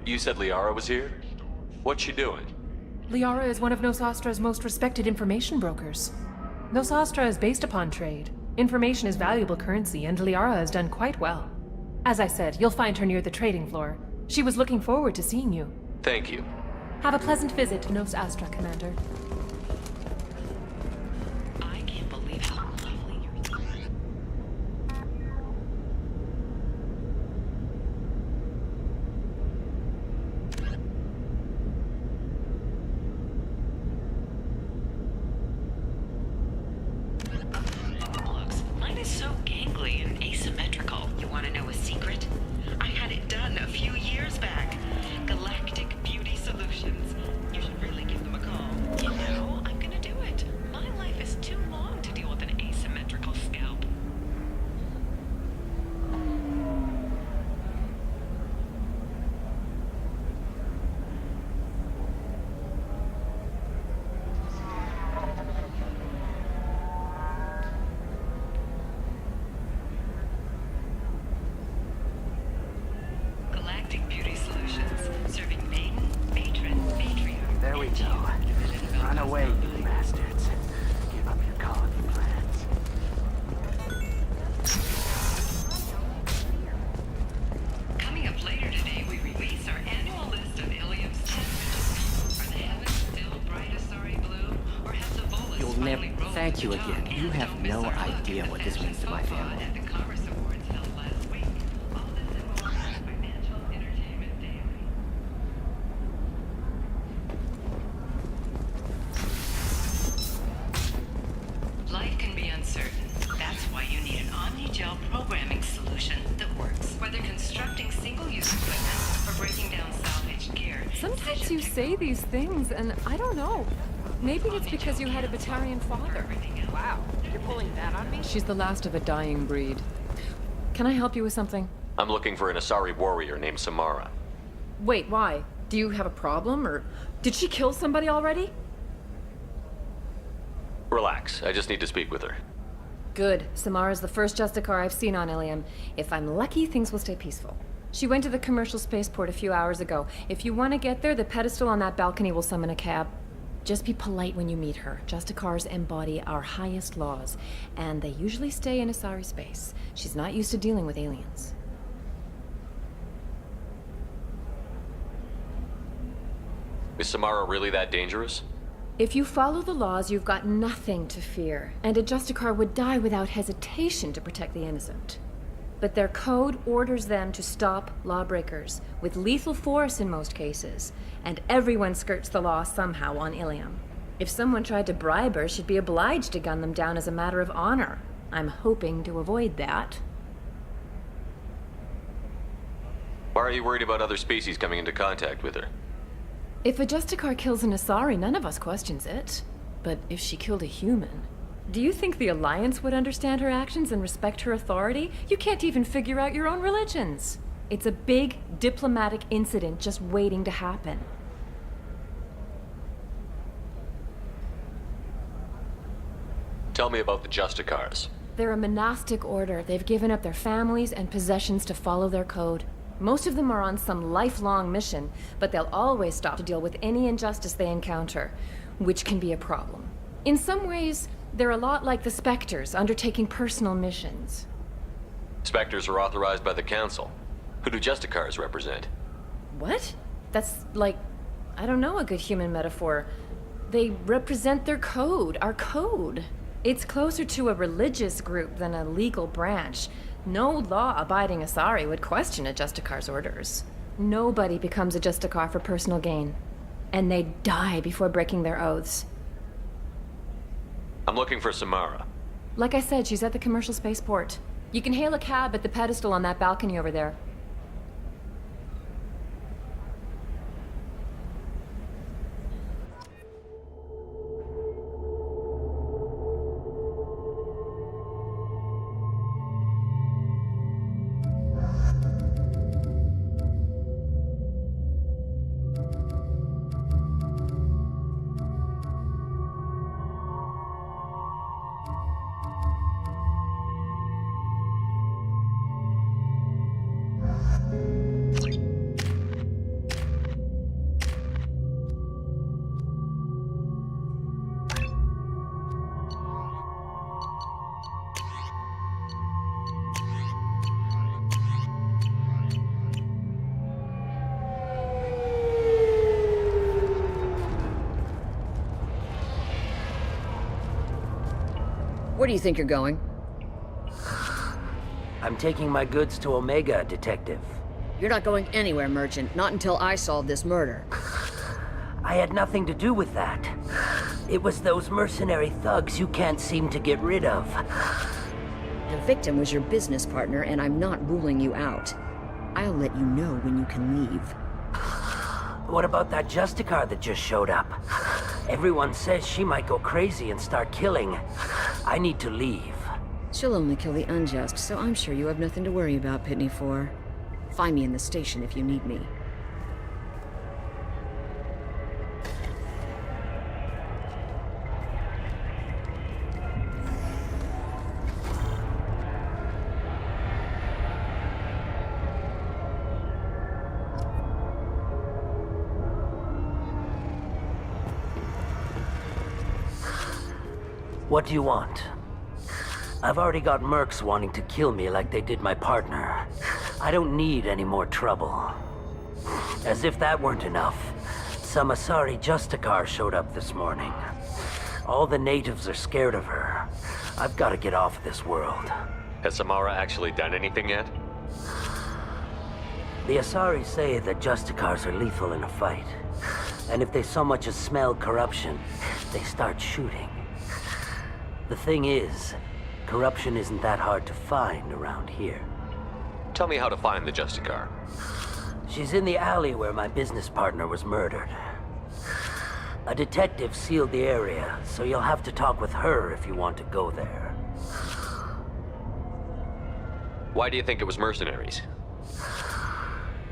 You said Liara was here? What's she doing? Liara is one of Nosastra's most respected information brokers. Nosastra is based upon trade. Information is valuable currency, and Liara has done quite well. As I said, you'll find her near the trading floor. She was looking forward to seeing you. Thank you. Have a pleasant visit to Nos Astra, Commander. I can't believe how lovely you're looks. Mine is so gangly and asymmetrical. You want to know a secret? I had it done a few years back. Galactic Beauty Solutions. You should really give them a call. You know, I'm gonna do it. My life is too long to deal with an asymmetrical scalp. Galactic Beauty Solutions, serving maiden, matron, matriarch. There we go. Run away, you bastards. Give up your colony plans. Coming up later today, we release our annual list of Ilium's 10 richest people. Are the heavens still bright Asari blue, or have the Volus You'll never... finally rolled Thank you the chalk? again. You And have don't miss no our idea what this means to my family. at the Commerce Awards held last week. All this and more on Financial Entertainment Daily. Life can be uncertain. That's why you need an Omni-Gel programming solution that works. Whether constructing single-use equipment or breaking down salvaged gear. Sometimes you say these things, and I don't know. Maybe it's because you had a Batarian father. Wow, you're pulling that on me? She's the last of a dying breed. Can I help you with something? I'm looking for an Asari warrior named Samara. Wait, why? Do you have a problem, or did she kill somebody already? Relax, I just need to speak with her. Good. Samara's the first Justicar I've seen on Ilium. If I'm lucky, things will stay peaceful. She went to the commercial spaceport a few hours ago. If you want to get there, the pedestal on that balcony will summon a cab. Just be polite when you meet her. Justicars embody our highest laws, and they usually stay in Asari space. She's not used to dealing with aliens. Is Samara really that dangerous? If you follow the laws, you've got nothing to fear, and a Justicar would die without hesitation to protect the innocent. But their code orders them to stop lawbreakers, with lethal force in most cases, and everyone skirts the law somehow on Ilium. If someone tried to bribe her, she'd be obliged to gun them down as a matter of honor. I'm hoping to avoid that. Why are you worried about other species coming into contact with her? If a Justicar kills an Asari, none of us questions it. But if she killed a human... Do you think the Alliance would understand her actions and respect her authority? You can't even figure out your own religions. It's a big diplomatic incident just waiting to happen. Tell me about the Justicars. They're a monastic order. They've given up their families and possessions to follow their code. Most of them are on some lifelong mission, but they'll always stop to deal with any injustice they encounter, which can be a problem. In some ways, they're a lot like the Spectres, undertaking personal missions. Spectres are authorized by the Council. Who do Justicars represent? What? That's like, I don't know, a good human metaphor. They represent their code, our code. It's closer to a religious group than a legal branch. No law-abiding Asari would question a Justicar's orders. Nobody becomes a Justicar for personal gain. And they die before breaking their oaths. I'm looking for Samara. Like I said, she's at the commercial spaceport. You can hail a cab at the pedestal on that balcony over there. Where do you think you're going? I'm taking my goods to Omega, Detective. You're not going anywhere, Merchant. Not until I solve this murder. I had nothing to do with that. It was those mercenary thugs you can't seem to get rid of. The victim was your business partner, and I'm not ruling you out. I'll let you know when you can leave. What about that Justicar that just showed up? Everyone says she might go crazy and start killing. I need to leave. She'll only kill the unjust, so I'm sure you have nothing to worry about, Pitney 4. Find me in the station if you need me. What do you want? I've already got mercs wanting to kill me like they did my partner. I don't need any more trouble. As if that weren't enough, some Asari Justicar showed up this morning. All the natives are scared of her. I've got to get off this world. Has Samara actually done anything yet? The Asari say that Justicars are lethal in a fight. And if they so much as smell corruption, they start shooting. The thing is, corruption isn't that hard to find around here. Tell me how to find the Justicar. She's in the alley where my business partner was murdered. A detective sealed the area, so you'll have to talk with her if you want to go there. Why do you think it was mercenaries?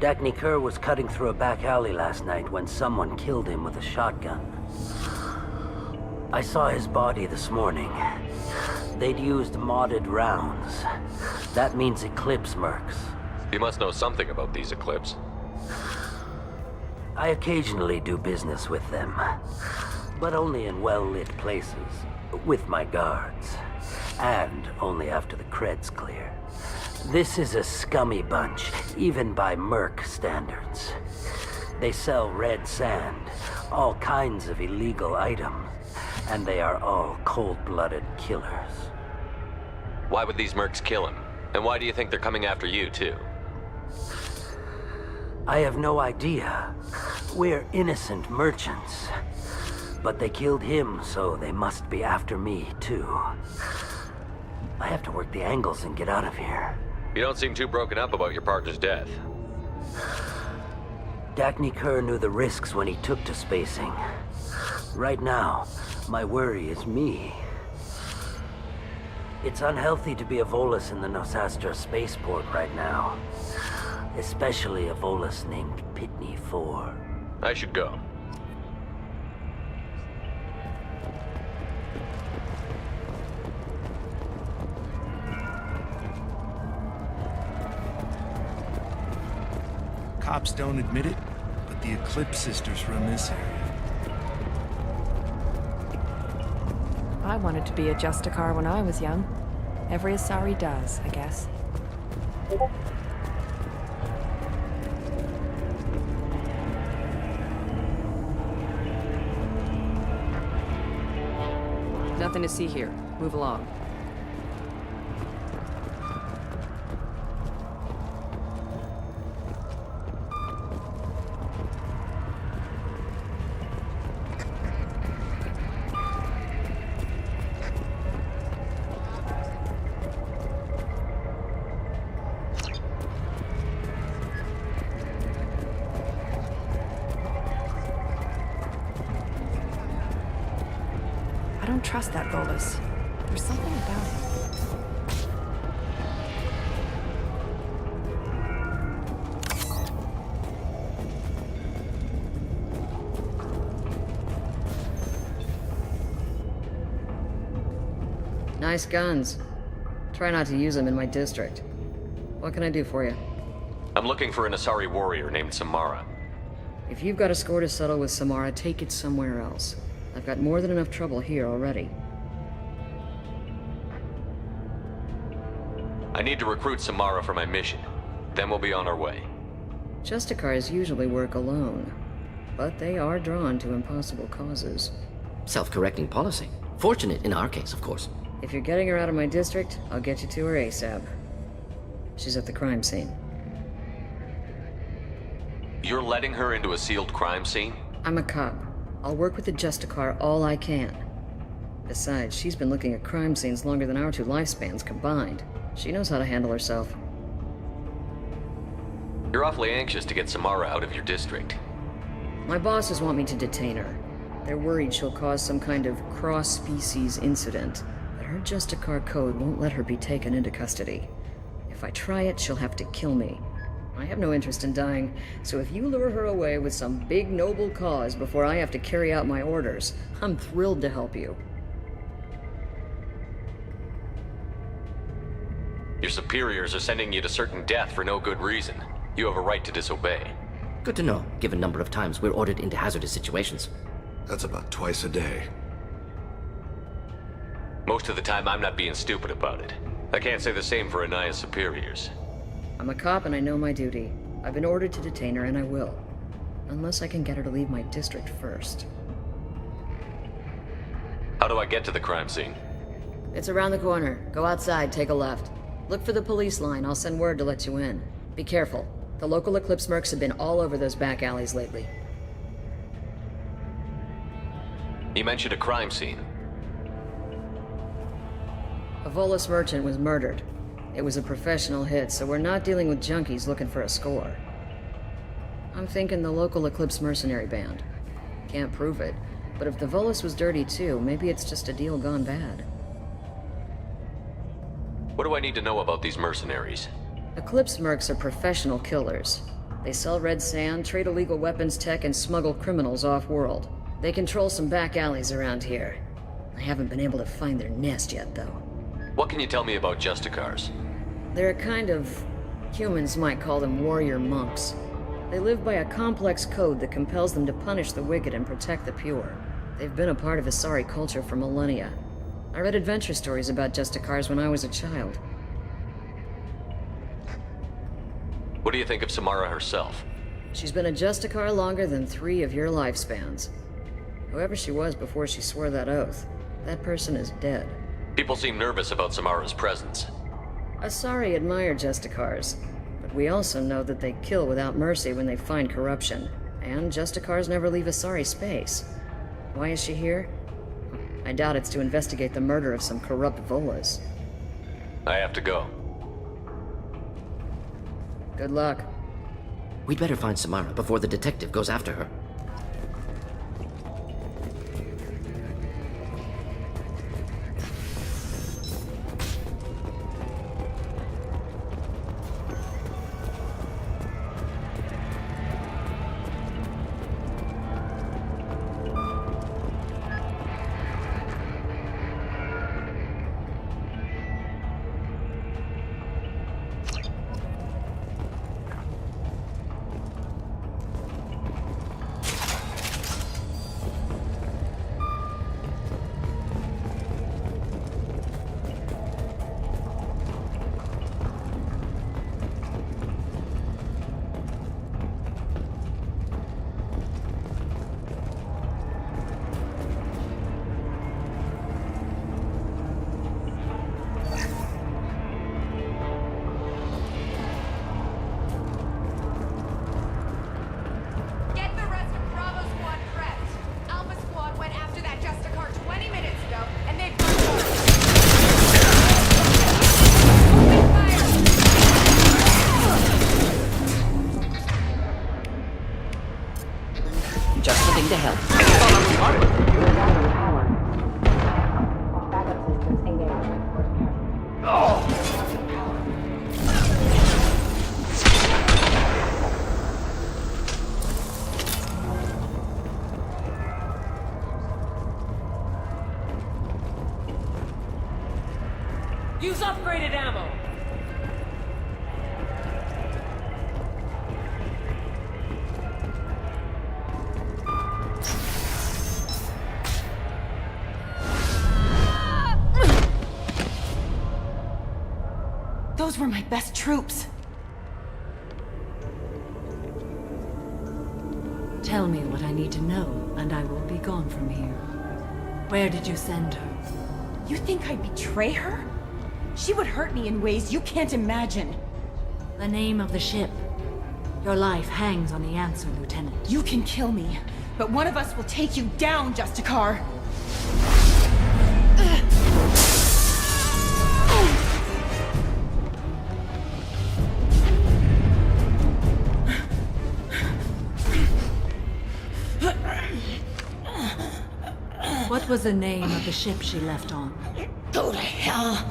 Dagny Kerr was cutting through a back alley last night when someone killed him with a shotgun. I saw his body this morning. They'd used modded rounds. That means Eclipse mercs. You must know something about these Eclipse. I occasionally do business with them, but only in well-lit places, with my guards, and only after the creds clear. This is a scummy bunch, even by merc standards. They sell red sand, all kinds of illegal items, and they are all cold-blooded killers. Why would these mercs kill him? And why do you think they're coming after you, too? I have no idea. We're innocent merchants. But they killed him, so they must be after me, too. I have to work the angles and get out of here. You don't seem too broken up about your partner's death. Dagny Kerr knew the risks when he took to spacing. Right now, my worry is me. It's unhealthy to be a Volus in the Nosastra spaceport right now. Especially a Volus named Pitney 4. I should go. cops don't admit it, but the Eclipse sisters run this area. I wanted to be a Justicar when I was young. Every Asari does, I guess. Nothing to see here. Move along. I don't trust that Volus. There's something about him. Nice guns. Try not to use them in my district. What can I do for you? I'm looking for an Asari warrior named Samara. If you've got a score to settle with Samara, take it somewhere else. I've got more than enough trouble here already. I need to recruit Samara for my mission. Then we'll be on our way. Justicars usually work alone, but they are drawn to impossible causes. Self-correcting policy. Fortunate in our case, of course. If you're getting her out of my district, I'll get you to her ASAP. She's at the crime scene. You're letting her into a sealed crime scene? I'm a cop. I'll work with the Justicar all I can. Besides, she's been looking at crime scenes longer than our two lifespans combined. She knows how to handle herself. You're awfully anxious to get Samara out of your district. My bosses want me to detain her. They're worried she'll cause some kind of cross-species incident, but her Justicar code won't let her be taken into custody. If I try it, she'll have to kill me. I have no interest in dying, so if you lure her away with some big noble cause before I have to carry out my orders, I'm thrilled to help you. Your superiors are sending you to certain death for no good reason. You have a right to disobey. Good to know, given number of times we're ordered into hazardous situations. That's about twice a day. Most of the time, I'm not being stupid about it. I can't say the same for Anaya's superiors. I'm a cop and I know my duty. I've been ordered to detain her and I will. Unless I can get her to leave my district first. How do I get to the crime scene? It's around the corner. Go outside, take a left. Look for the police line. I'll send word to let you in. Be careful. The local Eclipse mercs have been all over those back alleys lately. You mentioned a crime scene. A Volus merchant was murdered. It was a professional hit, so we're not dealing with junkies looking for a score. I'm thinking the local Eclipse mercenary band. Can't prove it, but if the Volus was dirty too, maybe it's just a deal gone bad. What do I need to know about these mercenaries? Eclipse mercs are professional killers. They sell red sand, trade illegal weapons tech, and smuggle criminals off-world. They control some back alleys around here. I haven't been able to find their nest yet, though. What can you tell me about Justicars? They're a kind of... humans might call them warrior monks. They live by a complex code that compels them to punish the wicked and protect the pure. They've been a part of Asari culture for millennia. I read adventure stories about Justicars when I was a child. What do you think of Samara herself? She's been a Justicar longer than 3 of your lifespans. Whoever she was before she swore that oath, that person is dead. People seem nervous about Samara's presence. Asari admire Justicars, but we also know that they kill without mercy when they find corruption, and Justicars never leave Asari space. Why is she here? I doubt it's to investigate the murder of some corrupt Volas. I have to go. Good luck. We'd better find Samara before the detective goes after her. Upgraded ammo! Those were my best troops. Tell me what I need to know, and I will be gone from here. Where did you send her? You think I'd betray her? She would hurt me in ways you can't imagine. The name of the ship. Your life hangs on the answer, Lieutenant. You can kill me, but one of us will take you down, Justicar. What was the name of the ship she left on? Go to hell.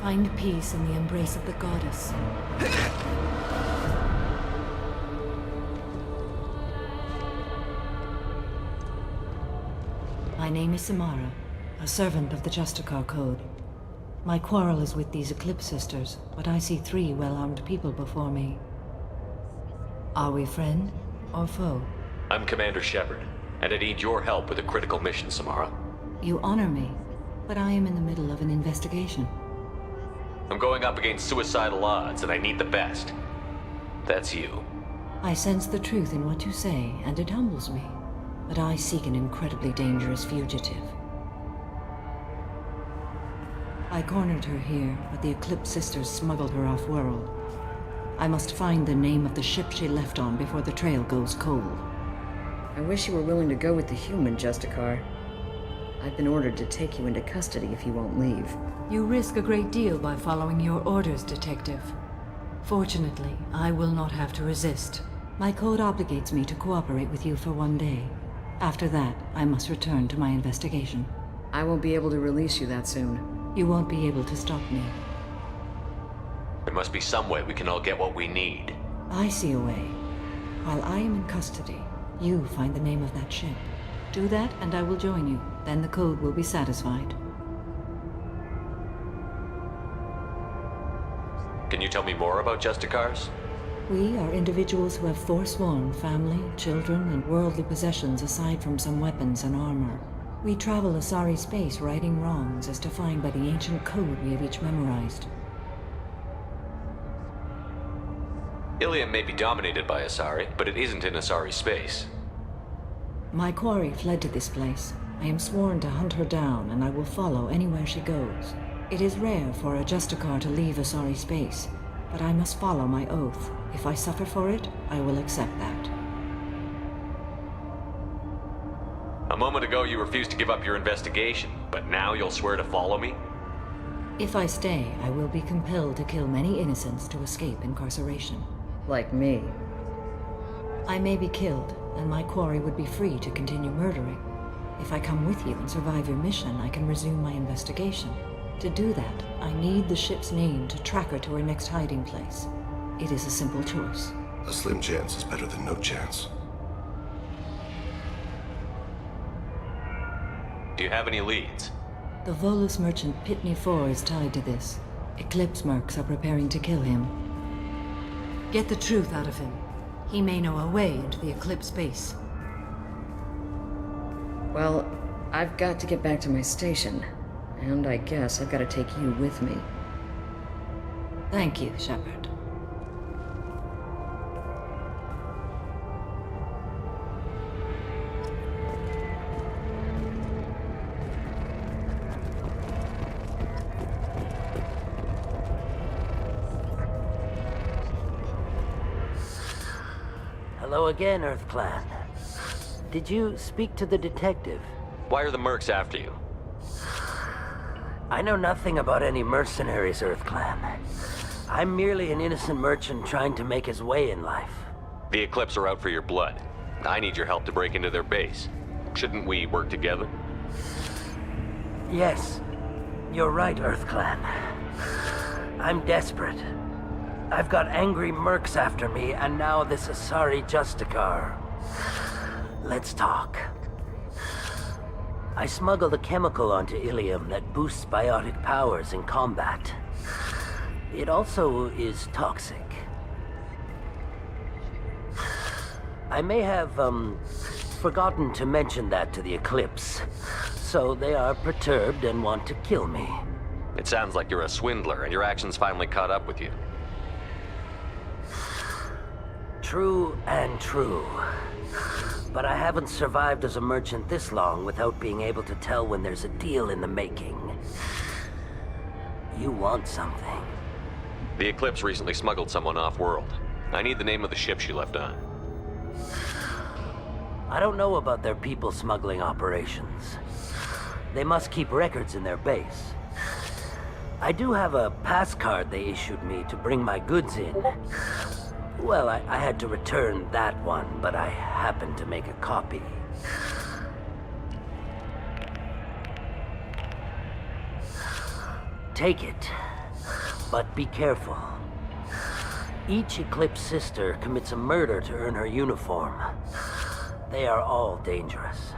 Find peace in the embrace of the goddess. My name is Samara, a servant of the Justicar Code. My quarrel is with these Eclipse Sisters, but I see 3 well-armed people before me. Are we friend or foe? I'm Commander Shepard, and I need your help with a critical mission, Samara. You honor me, but I am in the middle of an investigation. I'm going up against suicidal odds, and I need the best. That's you. I sense the truth in what you say, and it humbles me. But I seek an incredibly dangerous fugitive. I cornered her here, but the Eclipse Sisters smuggled her off-world. I must find the name of the ship she left on before the trail goes cold. I wish you were willing to go with the human, Justicar. I've been ordered to take you into custody if you won't leave. You risk a great deal by following your orders, Detective. Fortunately, I will not have to resist. My code obligates me to cooperate with you for 1 day. After that, I must return to my investigation. I won't be able to release you that soon. You won't be able to stop me. There must be some way we can all get what we need. I see a way. While I am in custody, you find the name of that ship. Do that, and I will join you. Then the code will be satisfied. Can you tell me more about Justicars? We are individuals who have forsworn family, children, and worldly possessions aside from some weapons and armor. We travel Asari space righting wrongs as defined by the ancient code we have each memorized. Ilium may be dominated by Asari, but it isn't in Asari space. My quarry fled to this place. I am sworn to hunt her down, and I will follow anywhere she goes. It is rare for a Justicar to leave Asari space, but I must follow my oath. If I suffer for it, I will accept that. A moment ago you refused to give up your investigation, but now you'll swear to follow me? If I stay, I will be compelled to kill many innocents to escape incarceration. Like me. I may be killed, and my quarry would be free to continue murdering. If I come with you and survive your mission, I can resume my investigation. To do that, I need the ship's name to track her to her next hiding place. It is a simple choice. A slim chance is better than no chance. Do you have any leads? The Volus merchant Pitney 4 is tied to this. Eclipse mercs are preparing to kill him. Get the truth out of him. He may know a way into the Eclipse base. Well, I've got to get back to my station. And I guess I've got to take you with me. Thank you, Shepard. Hello again, Earth Clan. Did you speak to the detective? Why are the mercs after you? I know nothing about any mercenaries, Earth Clan. I'm merely an innocent merchant trying to make his way in life. The Eclipse are out for your blood. I need your help to break into their base. Shouldn't we work together? Yes, you're right, Earth Clan. I'm desperate. I've got angry mercs after me, and now this Asari Justicar. Let's talk. I smuggled a chemical onto Ilium that boosts biotic powers in combat. It also is toxic. I may have, forgotten to mention that to the Eclipse. So they are perturbed and want to kill me. It sounds like you're a swindler and your actions finally caught up with you. True and true. But I haven't survived as a merchant this long without being able to tell when there's a deal in the making. You want something. The Eclipse recently smuggled someone off-world. I need the name of the ship she left on. I don't know about their people smuggling operations. They must keep records in their base. I do have a pass card they issued me to bring my goods in. Well, I had to return that one, but I happened to make a copy. Take it, but be careful. Each Eclipse sister commits a murder to earn her uniform. They are all dangerous.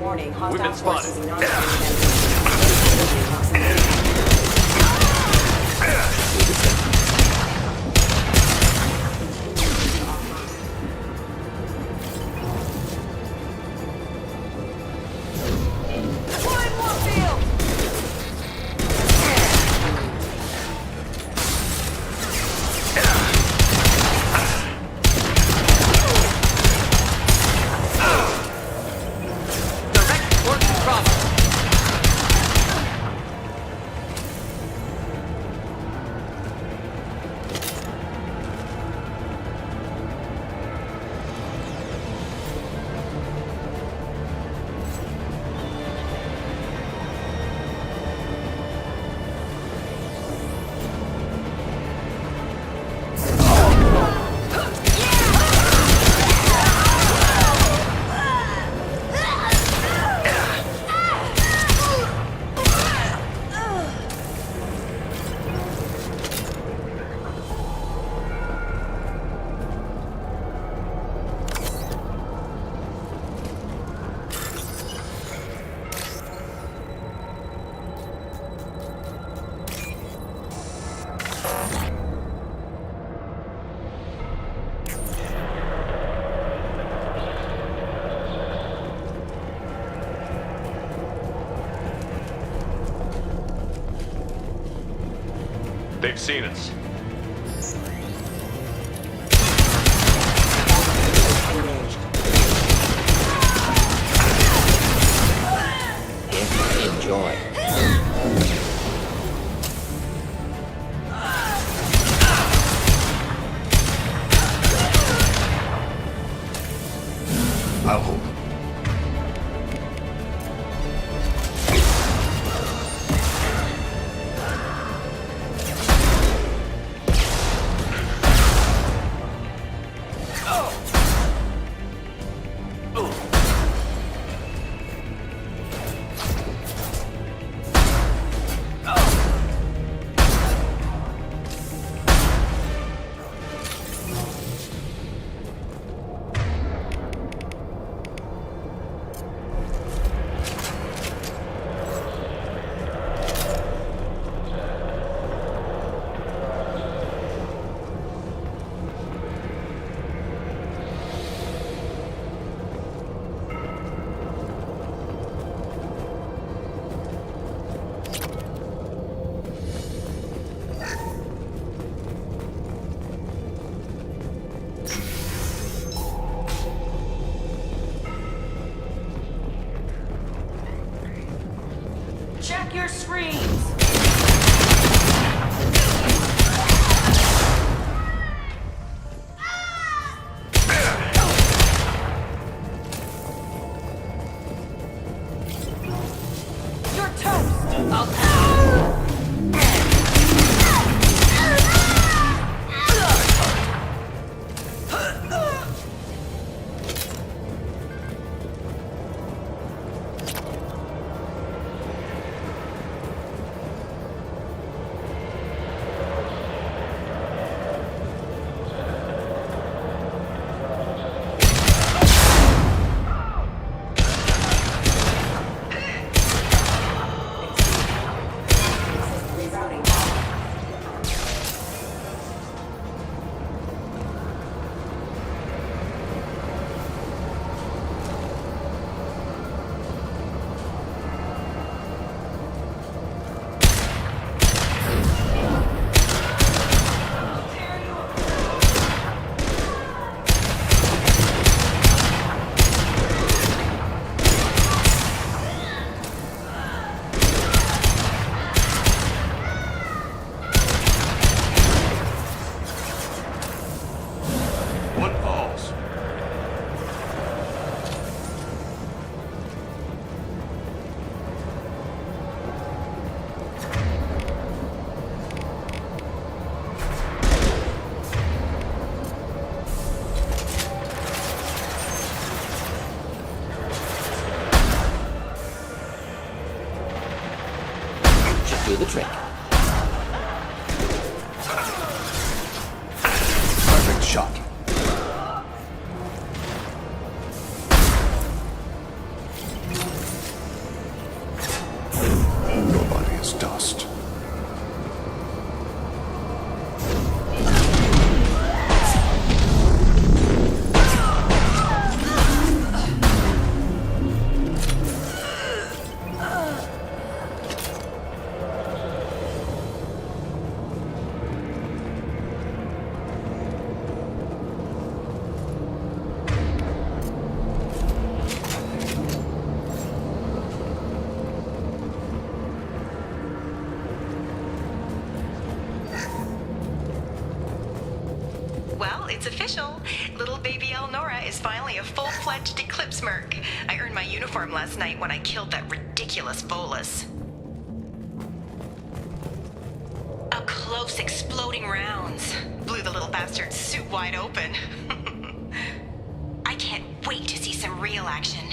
Warning, We've been hostile spotted. forces in They've seen us. Enjoy. I'll hold. Check your screens! You're toast! One falls. Should do the trick. Perfect shot. Your body is dust. Well, it's official. Little baby Elnora is finally a full-fledged Eclipse merc. I earned my uniform last night when I killed that ridiculous Volus. Up close, exploding rounds. Blew the little bastard's suit wide open. I can't wait to see some real action.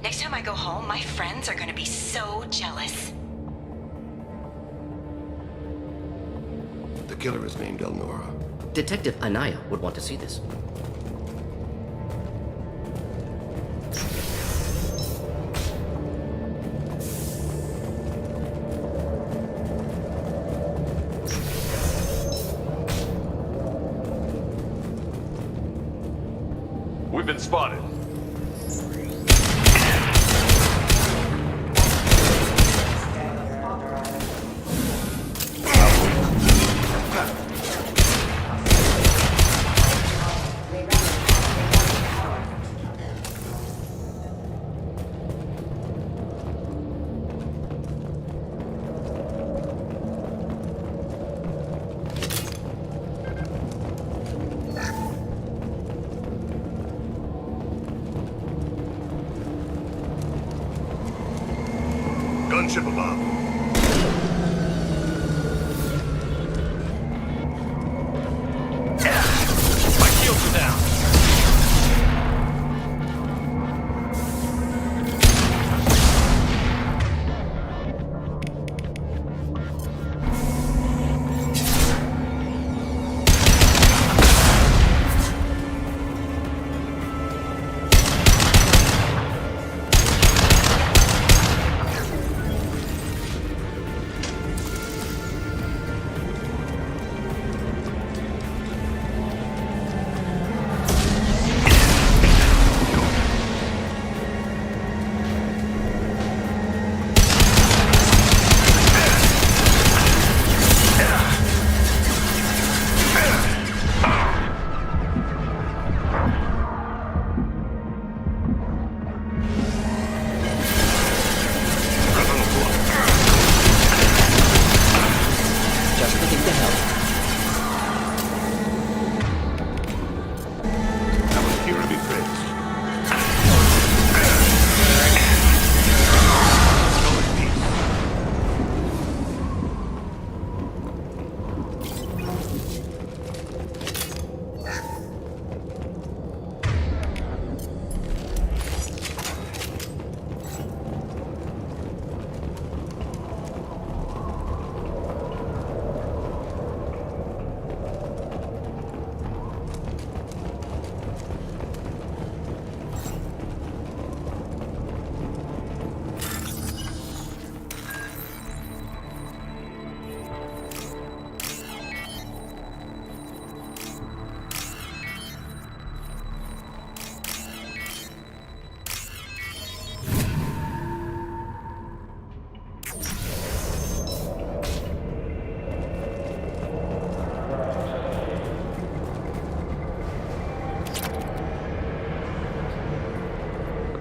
Next time I go home, my friends are gonna be so jealous. The killer is named Elnora. Detective Anaya would want to see this. We've been spotted. gunship above. My shields are down.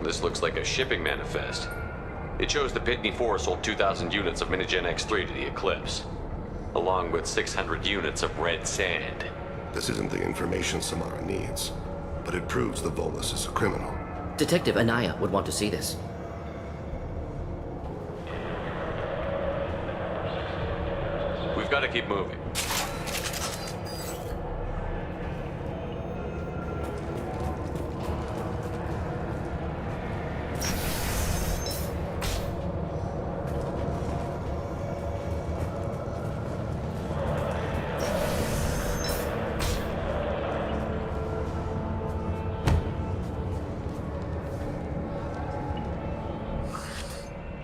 This looks like a shipping manifest. It shows the Pitney 4 sold 2,000 units of Minigen X3 to the Eclipse, along with 600 units of red sand. This isn't the information Samara needs, but it proves the Volus is a criminal. Detective Anaya would want to see this. We've got to keep moving.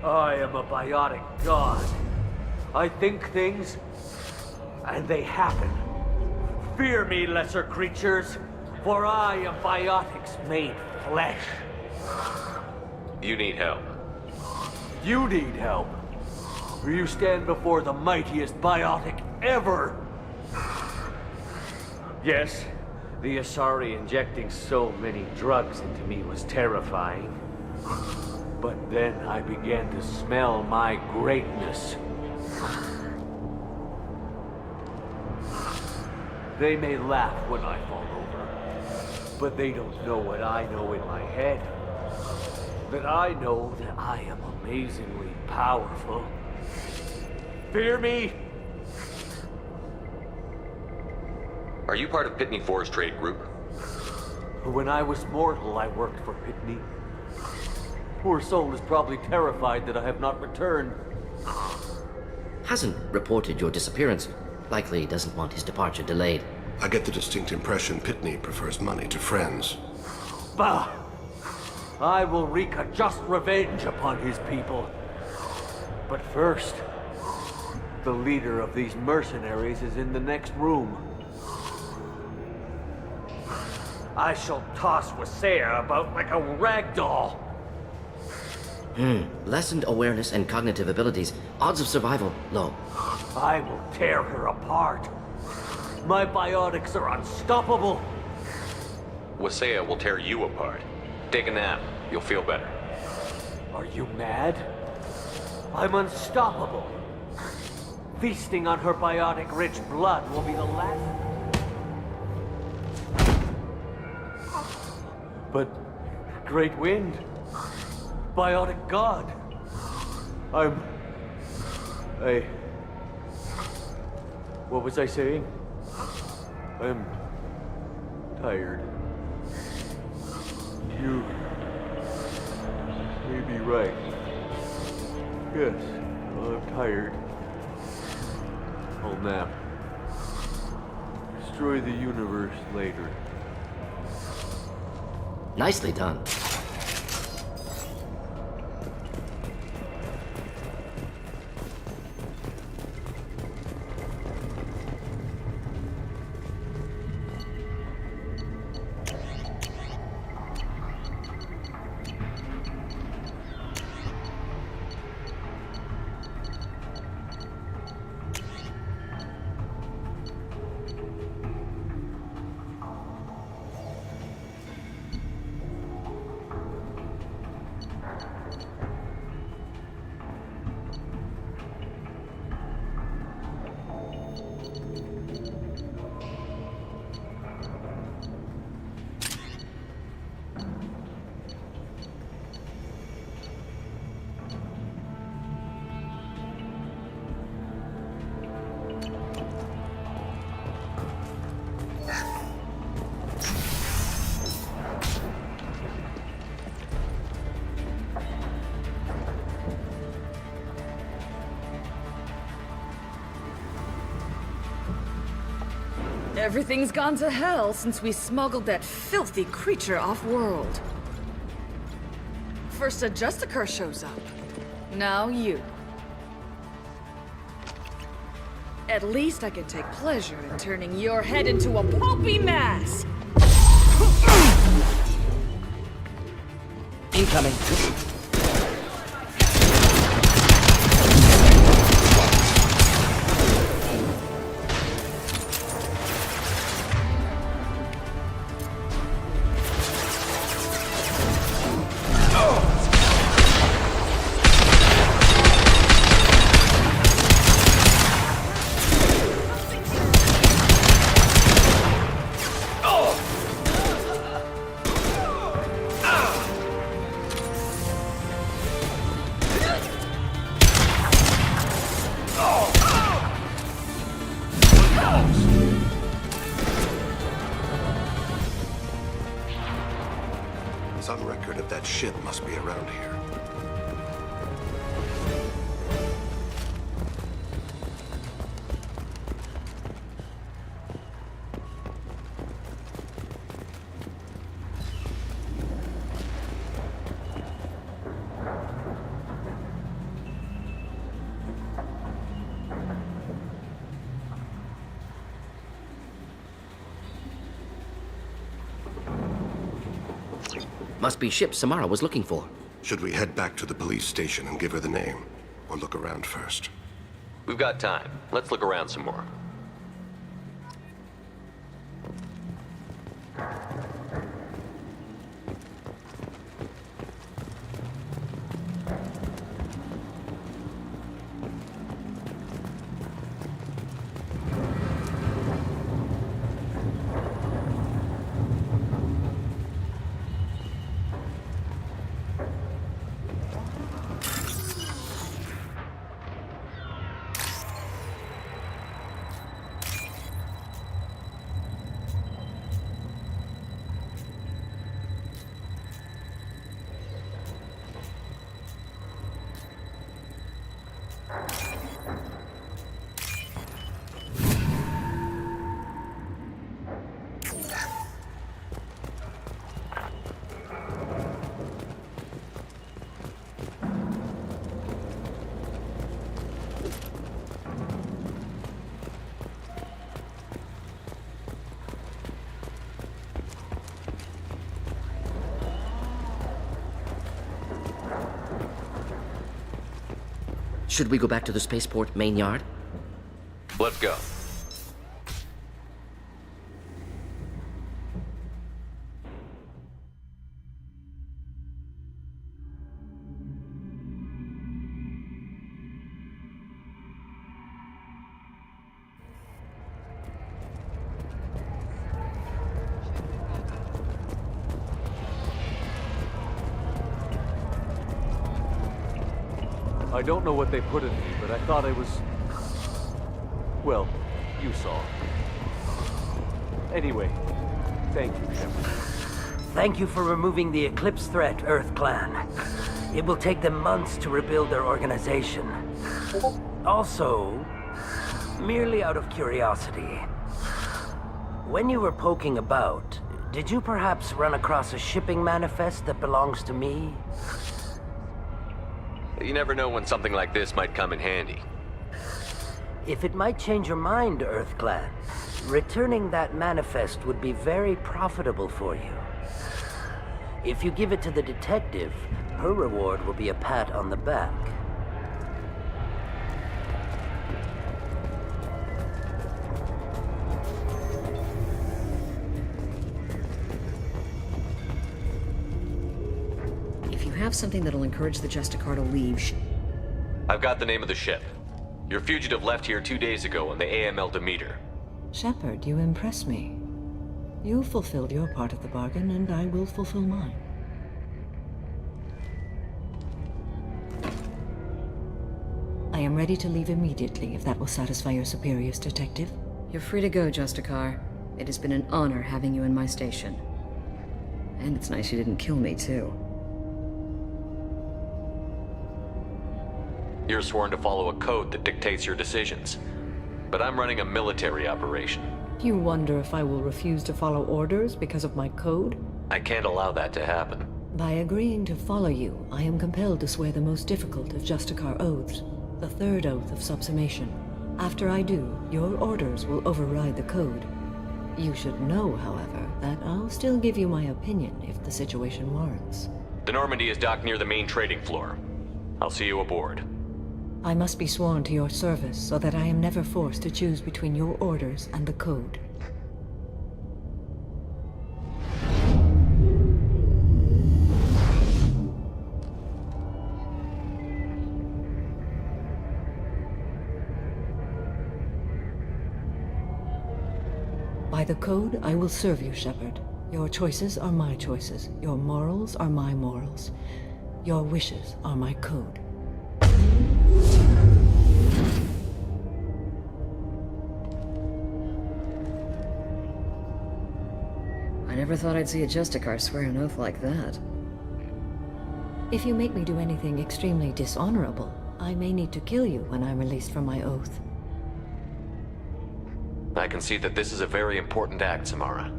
I am a biotic god. I think things, and they happen. Fear me, lesser creatures, for I am biotics made flesh. You need help. You need help, for you stand before the mightiest biotic ever. Yes, the Asari injecting so many drugs into me was terrifying. But then I began to smell my greatness. They may laugh when I fall over, but they don't know what I know in my head. That I know that I am amazingly powerful. Fear me? Are you part of Pitney 4's trade group? When I was mortal, I worked for Pitney. Poor soul is probably terrified that I have not returned. Hasn't reported your disappearance. Likely doesn't want his departure delayed. I get the distinct impression Pitney prefers money to friends. Bah! I will wreak a just revenge upon his people. But first, the leader of these mercenaries is in the next room. I shall toss Wasea about like a rag doll. Lessened awareness and cognitive abilities. Odds of survival, low. I will tear her apart. My biotics are unstoppable. Wasea will tear you apart. Take a nap. You'll feel better. Are you mad? I'm unstoppable. Feasting on her biotic-rich blood will be the last... But... Great Wind... Biotic God... I'm What was I saying? I'm tired. You may be right. Yes, I'm tired. I'll nap. Destroy the universe later. Nicely done. Everything's gone to hell since we smuggled that filthy creature off-world. First a Justicar shows up. Now you. At least I can take pleasure in turning your head into a pulpy mass! Incoming. Some record of that ship must be around here. Must be ship Samara was looking for. Should we head back to the police station and give her the name? Or look around first? We've got time. Let's look around some more. Should we go back to the spaceport main yard? Let's go. I don't know what they put in me, but I thought I was... Well, you saw. Anyway, thank you, Shepard. Thank you for removing the Eclipse threat, Earth Clan. It will take them months to rebuild their organization. Also, merely out of curiosity, when you were poking about, did you perhaps run across a shipping manifest that belongs to me? You never know when something like this might come in handy. If it might change your mind, Earth Clan, returning that manifest would be very profitable for you. If you give it to the detective, her reward will be a pat on the back. If you have something that'll encourage the Justicar to leave, I've got the name of the ship. Your fugitive left here 2 days ago on the AML Demeter. Shepard, you impress me. You fulfilled your part of the bargain, and I will fulfill mine. I am ready to leave immediately, if that will satisfy your superiors, Detective. You're free to go, Justicar. It has been an honor having you in my station. And it's nice you didn't kill me, too. You're sworn to follow a code that dictates your decisions. But I'm running a military operation. You wonder if I will refuse to follow orders because of my code? I can't allow that to happen. By agreeing to follow you, I am compelled to swear the most difficult of Justicar oaths, the third oath of subsumation. After I do, your orders will override the code. You should know, however, that I'll still give you my opinion if the situation warrants. The Normandy is docked near the main trading floor. I'll see you aboard. I must be sworn to your service so that I am never forced to choose between your orders and the code. By the code, I will serve you, Shepard. Your choices are my choices. Your morals are my morals. Your wishes are my code. I never thought I'd see a Justicar swear an oath like that. If you make me do anything extremely dishonorable, I may need to kill you when I'm released from my oath. I can see that this is a very important act, Samara.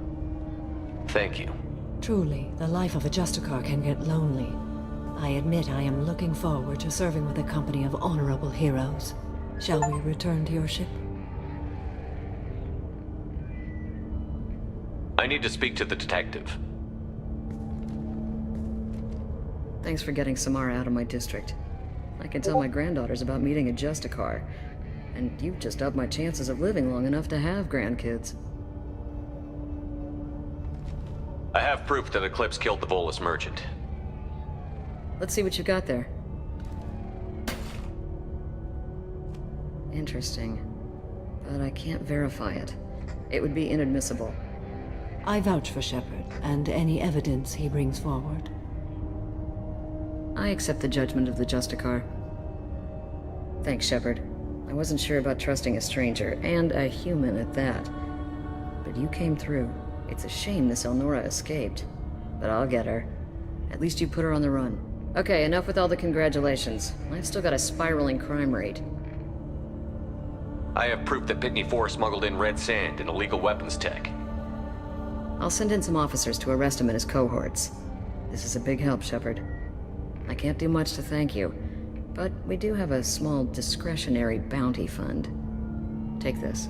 Thank you. Truly, the life of a Justicar can get lonely. I admit I am looking forward to serving with a company of honorable heroes. Shall we return to your ship? I need to speak to the detective. Thanks for getting Samara out of my district. I can tell my granddaughters about meeting a Justicar, and you've just upped my chances of living long enough to have grandkids. I have proof that Eclipse killed the Volus merchant. Let's see what you got there. Interesting. But I can't verify it. It would be inadmissible. I vouch for Shepard, and any evidence he brings forward. I accept the judgment of the Justicar. Thanks, Shepard. I wasn't sure about trusting a stranger, and a human at that. But you came through. It's a shame this Elnora escaped. But I'll get her. At least you put her on the run. Okay, enough with all the congratulations. I've still got a spiraling crime rate. I have proof that Pitney 4 smuggled in red sand and illegal weapons tech. I'll send in some officers to arrest him and his cohorts. This is a big help, Shepard. I can't do much to thank you, but we do have a small discretionary bounty fund. Take this.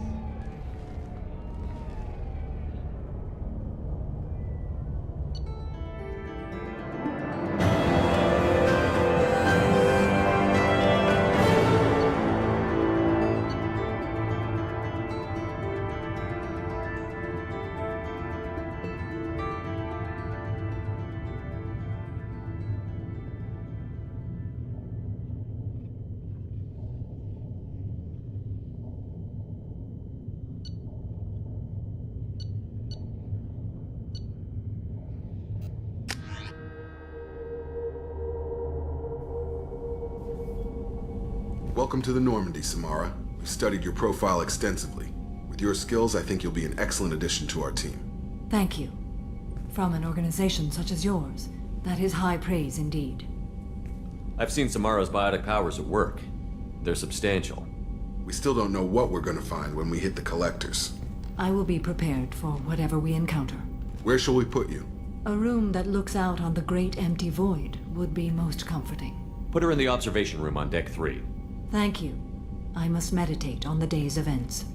Welcome to the Normandy, Samara. We've studied your profile extensively. With your skills, I think you'll be an excellent addition to our team. Thank you. From an organization such as yours, that is high praise indeed. I've seen Samara's biotic powers at work. They're substantial. We still don't know what we're gonna find when we hit the collectors. I will be prepared for whatever we encounter. Where shall we put you? A room that looks out on the great empty void would be most comforting. Put her in the observation room on Deck 3. Thank you. I must meditate on the day's events.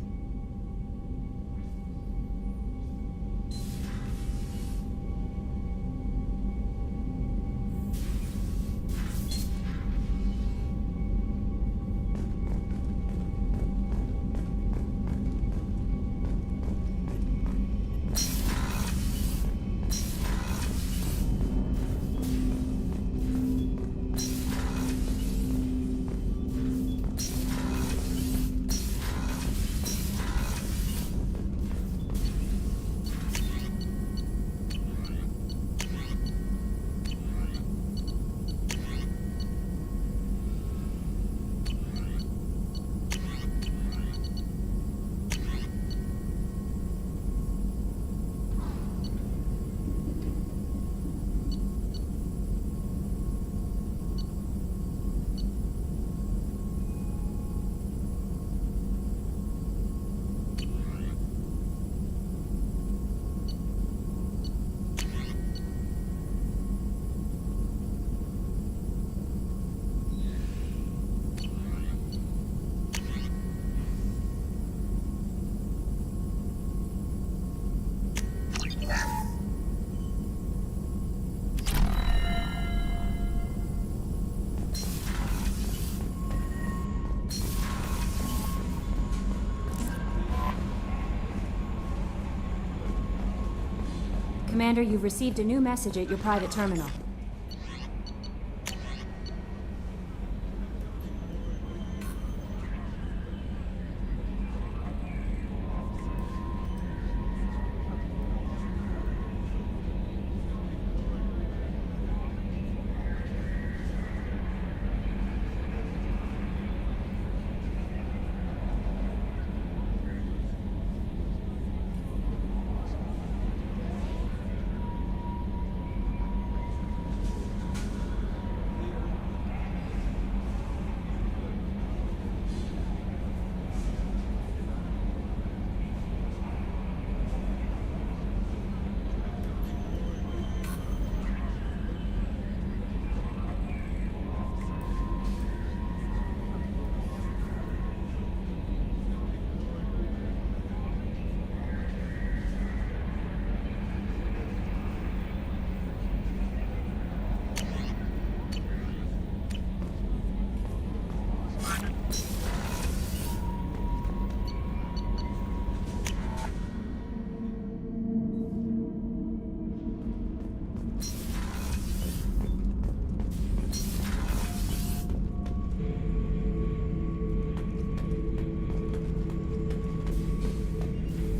Commander, you've received a new message at your private terminal.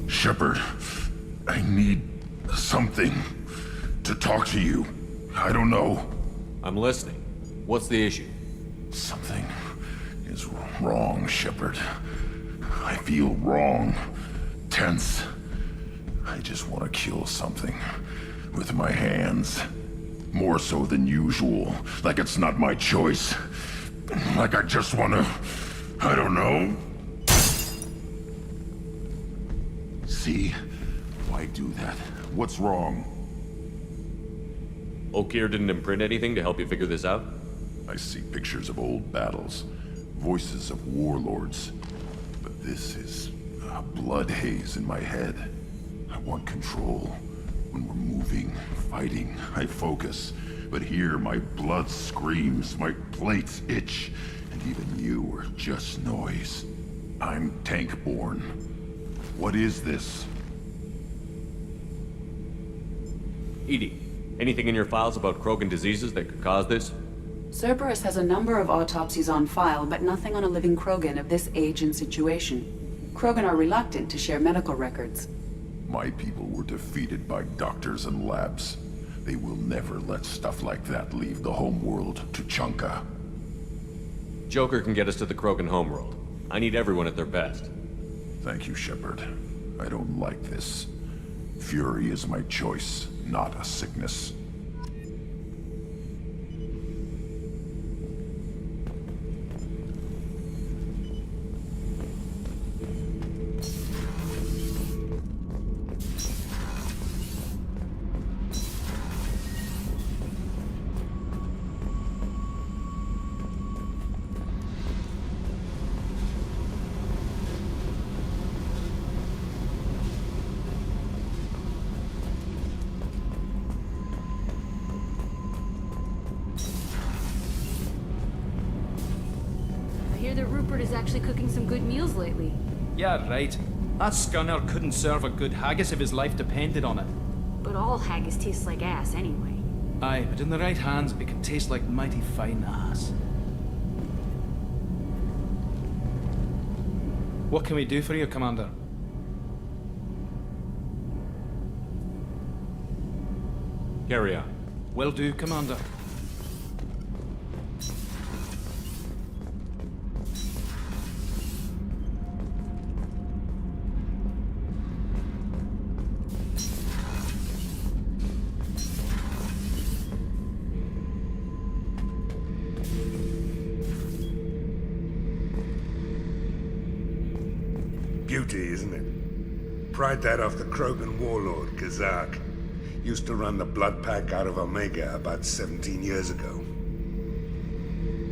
Shepard, I need something to talk to you. I don't know. I'm listening. What's the issue? Something is wrong, Shepard. I feel wrong. Tense. I just want to kill something with my hands. More so than usual. Like it's not my choice. Like I just want to... I don't know. See? Why do that? What's wrong? Okeer didn't imprint anything to help you figure this out? I see pictures of old battles, voices of warlords. But this is a blood haze in my head. I want control. When we're moving, fighting, I focus. But here, my blood screams, my plates itch, and even you are just noise. I'm tank-born. What is this? EDI, anything in your files about Krogan diseases that could cause this? Cerberus has a number of autopsies on file, but nothing on a living Krogan of this age and situation. Krogan are reluctant to share medical records. My people were defeated by doctors and labs. They will never let stuff like that leave the homeworld to Chunka. Joker can get us to the Krogan homeworld. I need everyone at their best. Thank you, Shepard. I don't like this. Fury is my choice, not a sickness. I hear that Rupert is actually cooking some good meals lately. Yeah, right. That scunner couldn't serve a good haggis if his life depended on it. But all haggis tastes like ass anyway. Aye, but in the right hands, it can taste like mighty fine ass. What can we do for you, Commander? Carry on. Will do, Commander. Beauty, isn't it? Pried that off the Krogan warlord, Kazak. Used to run the blood pack out of Omega about 17 years ago.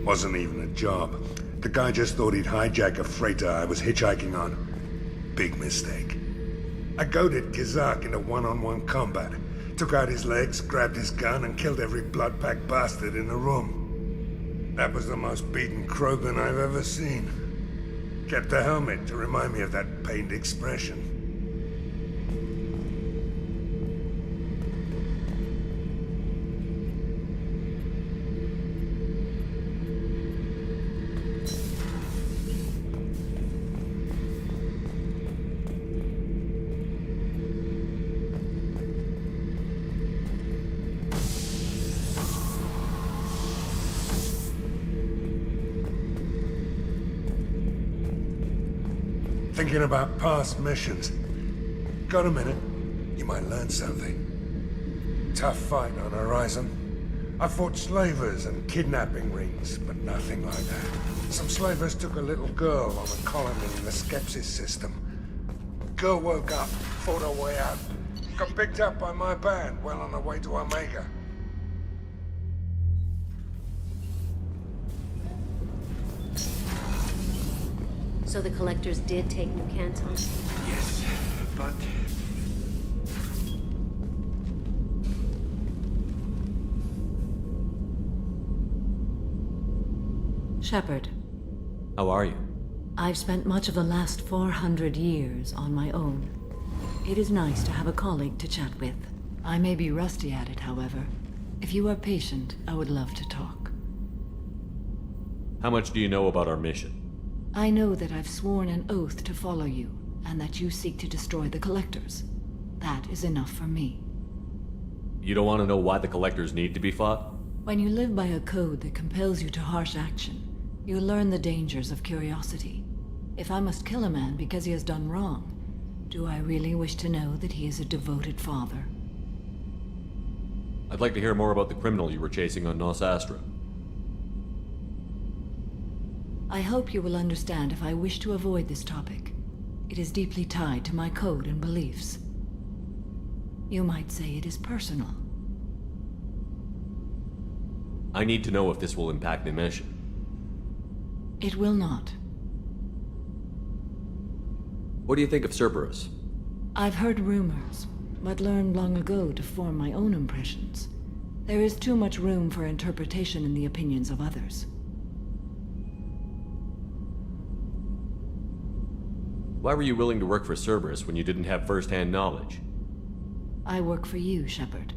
Wasn't even a job. The guy just thought he'd hijack a freighter I was hitchhiking on. Big mistake. I goaded Kazak into one-on-one combat. Took out his legs, grabbed his gun, and killed every blood pack bastard in the room. That was the most beaten Krogan I've ever seen. Kept the helmet to remind me of that pained expression. Thinking about past missions. Got a minute? You might learn something. Tough fight on Horizon. I fought slavers and kidnapping rings, but nothing like that. Some slavers took a little girl on a colony in the Skepsis system. Girl woke up, fought her way out. Got picked up by my band, well on her way to Omega. So the Collectors did take New Canton? Yes, but... Shepard, How are you? I've spent much of the last 400 years on my own. It is nice to have a colleague to chat with. I may be rusty at it, however. If you are patient, I would love to talk. How much do you know about our mission? I know that I've sworn an oath to follow you, and that you seek to destroy the Collectors. That is enough for me. You don't want to know why the Collectors need to be fought? When you live by a code that compels you to harsh action, you learn the dangers of curiosity. If I must kill a man because he has done wrong, do I really wish to know that he is a devoted father? I'd like to hear more about the criminal you were chasing on Nos Astra. I hope you will understand if I wish to avoid this topic. It is deeply tied to my code and beliefs. You might say it is personal. I need to know if this will impact the mission. It will not. What do you think of Cerberus? I've heard rumors, but learned long ago to form my own impressions. There is too much room for interpretation in the opinions of others. Why were you willing to work for Cerberus when you didn't have first-hand knowledge? I work for you, Shepard.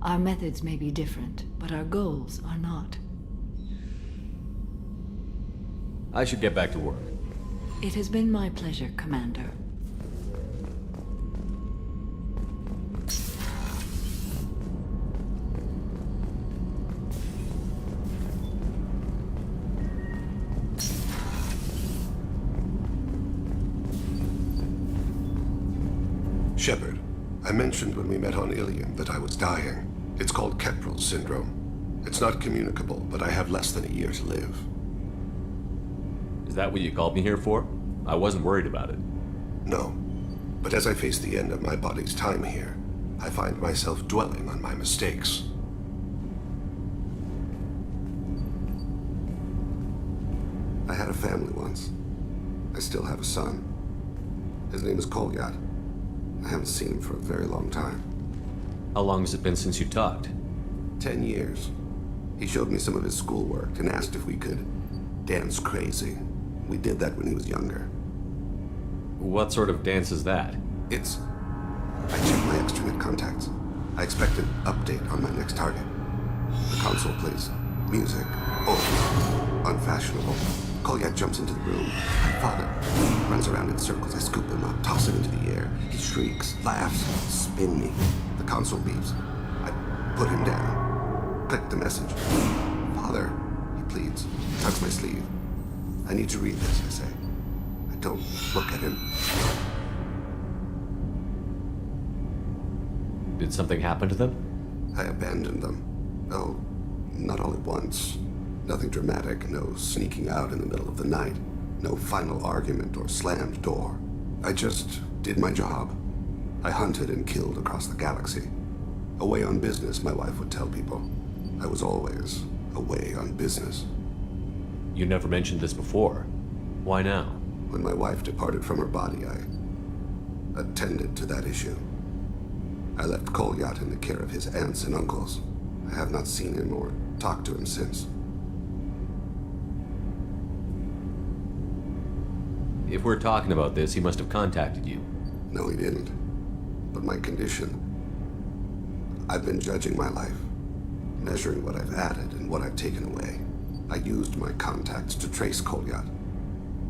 Our methods may be different, but our goals are not. I should get back to work. It has been my pleasure, Commander. I mentioned when we met on Ilium that I was dying. It's called Keprel syndrome. It's not communicable, but I have less than a year to live. Is that what you called me here for? I wasn't worried about it. No. But as I face the end of my body's time here, I find myself dwelling on my mistakes. I had a family once. I still have a son. His name is Kolyat. I haven't seen him for a very long time. How long has it been since you talked? 10 years. He showed me some of his schoolwork and asked if we could dance crazy. We did that when he was younger. What sort of dance is that? I check my extranet contacts. I expect an update on my next target. The console plays music, old, unfashionable. Kolyat jumps into the room. My father runs around in circles. I scoop him up, toss him into the air. He shrieks, laughs, spin me. The console beeps. I put him down. Click the message. Father, he pleads. Tugs my sleeve. I need to read this, I say. I don't look at him. Did something happen to them? I abandoned them. Oh, not all at once. Nothing dramatic, no sneaking out in the middle of the night, no final argument or slammed door. I just did my job. I hunted and killed across the galaxy. Away on business, my wife would tell people. I was always away on business. You never mentioned this before. Why now? When my wife departed from her body, I attended to that issue. I left Kolyat in the care of his aunts and uncles. I have not seen him or talked to him since. If we're talking about this, he must have contacted you. No, he didn't. But my condition... I've been judging my life, measuring what I've added and what I've taken away. I used my contacts to trace Kolyat.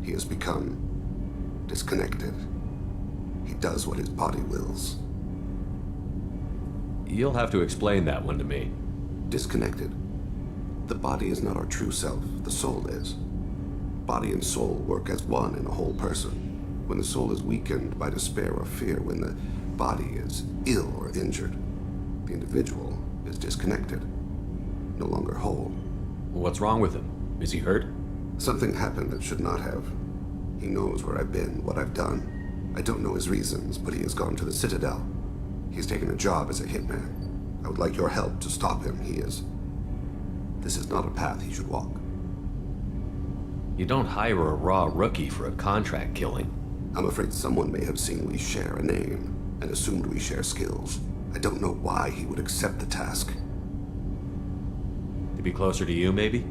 He has become disconnected. He does what his body wills. You'll have to explain that one to me. Disconnected. The body is not our true self, the soul is. Body and soul work as one in a whole person. When the soul is weakened by despair or fear, when the body is ill or injured, the individual is disconnected, no longer whole. What's wrong with him? Is he hurt? Something happened that should not have. He knows where I've been, what I've done. I don't know his reasons, but he has gone to the Citadel. He's taken a job as a hitman. I would like your help to stop him. This is not a path he should walk. You don't hire a raw rookie for a contract killing. I'm afraid someone may have seen we share a name and assumed we share skills. I don't know why he would accept the task. To be closer to you, maybe?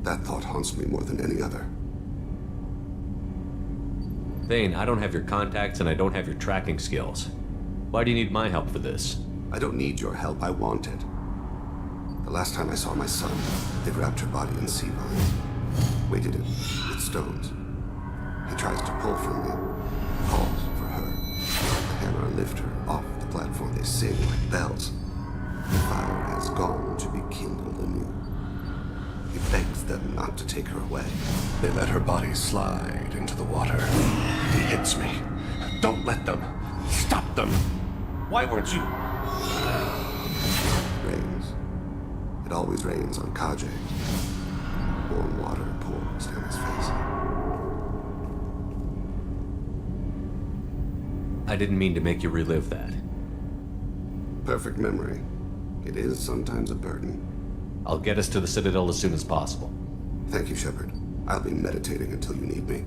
That thought haunts me more than any other. Thane, I don't have your contacts and I don't have your tracking skills. Why do you need my help for this? I don't need your help, I want it. The last time I saw my son, they wrapped her body in sea vines, weighted it with stones. He tries to pull from me, calls for her. The hammer lift her off the platform. They sing like bells. The fire has gone to be kindled anew. He begs them not to take her away. They let her body slide into the water. He hits me. Don't let them. Stop them. Why weren't you... Rains. It always rains on Kaje. Warm water pours down his face. I didn't mean to make you relive that. Perfect memory. It is sometimes a burden. I'll get us to the Citadel as soon as possible. Thank you, Shepard. I'll be meditating until you need me.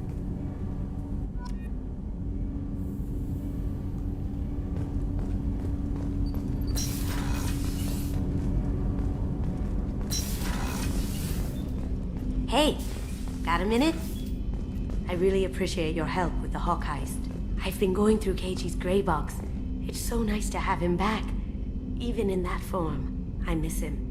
Hey, got a minute? I really appreciate your help with the Hawk heist. I've been going through Keiichi's gray box. It's so nice to have him back. Even in that form, I miss him.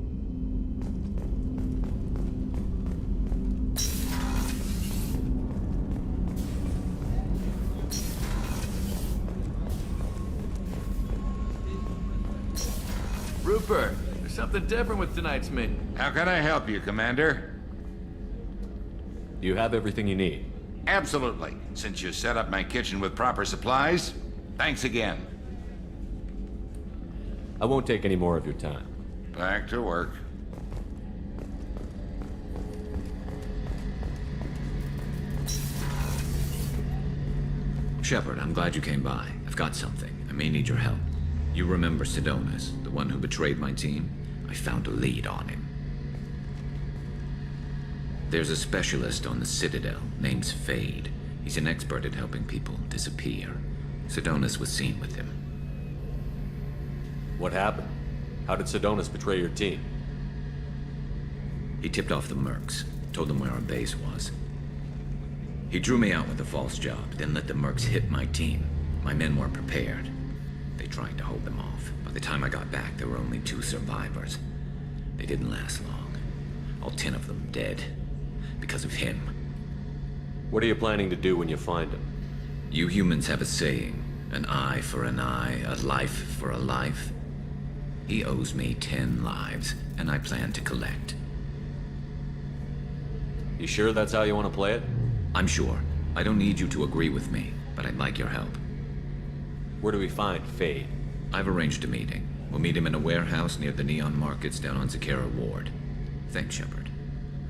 Rupert, there's something different with tonight's meeting. How can I help you, Commander? You have everything you need. Absolutely. Since you set up my kitchen with proper supplies, thanks again. I won't take any more of your time. Back to work. Shepard, I'm glad you came by. I've got something. I may need your help. You remember Sidonis, the one who betrayed my team? I found a lead on him. There's a specialist on the Citadel, name's Fade. He's an expert at helping people disappear. Sidonis was seen with him. What happened? How did Sidonis betray your team? He tipped off the mercs, told them where our base was. He drew me out with a false job, then let the mercs hit my team. My men weren't prepared. They tried to hold them off. By the time I got back, there were only 2 survivors. They didn't last long. All 10 of them dead. Because of him. What are you planning to do when you find him? You humans have a saying, an eye for an eye, a life for a life. He owes me 10 lives, and I plan to collect. You sure that's how you want to play it? I'm sure. I don't need you to agree with me, but I'd like your help. Where do we find Fade? I've arranged a meeting. We'll meet him in a warehouse near the Neon Markets down on Zakera Ward. Thanks, Shepard.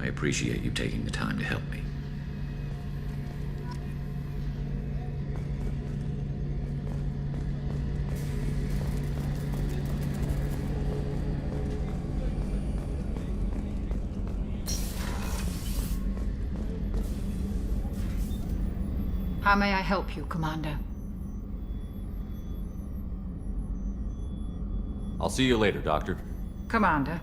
I appreciate you taking the time to help me. How may I help you, Commander? I'll see you later, Doctor. Commander.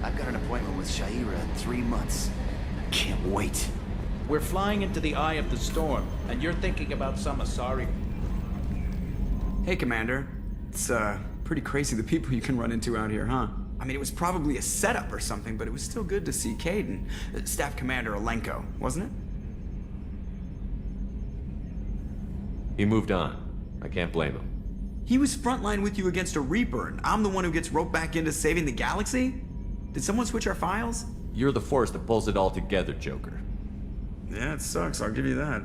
I've got an appointment with Shaira in 3 months. Can't wait. We're flying into the eye of the storm, and you're thinking about some Asari. Hey, Commander. It's, pretty crazy the people you can run into out here, huh? I mean, it was probably a setup or something, but it was still good to see Caden. Staff Commander Alenko, wasn't it? He moved on. I can't blame him. He was frontline with you against a Reaper, and I'm the one who gets roped back into saving the galaxy? Did someone switch our files? You're the force that pulls it all together, Joker. Yeah, it sucks, I'll give you that.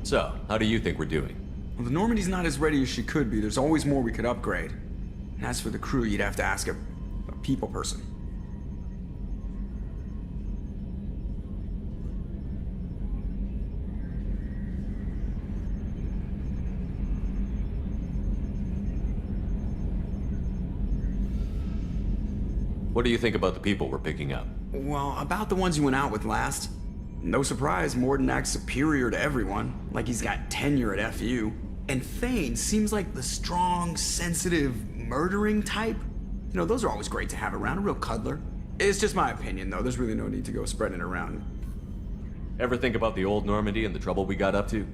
So, how do you think we're doing? Well, the Normandy's not as ready as she could be. There's always more we could upgrade. And as for the crew, you'd have to ask a people person. What do you think about the people we're picking up? Well, about the ones you went out with last. No surprise, Morden acts superior to everyone, like he's got tenure at FU. And Thane seems like the strong, sensitive, murdering type. You know, those are always great to have around, a real cuddler. It's just my opinion, though. There's really no need to go spreading it around. Ever think about the old Normandy and the trouble we got up to?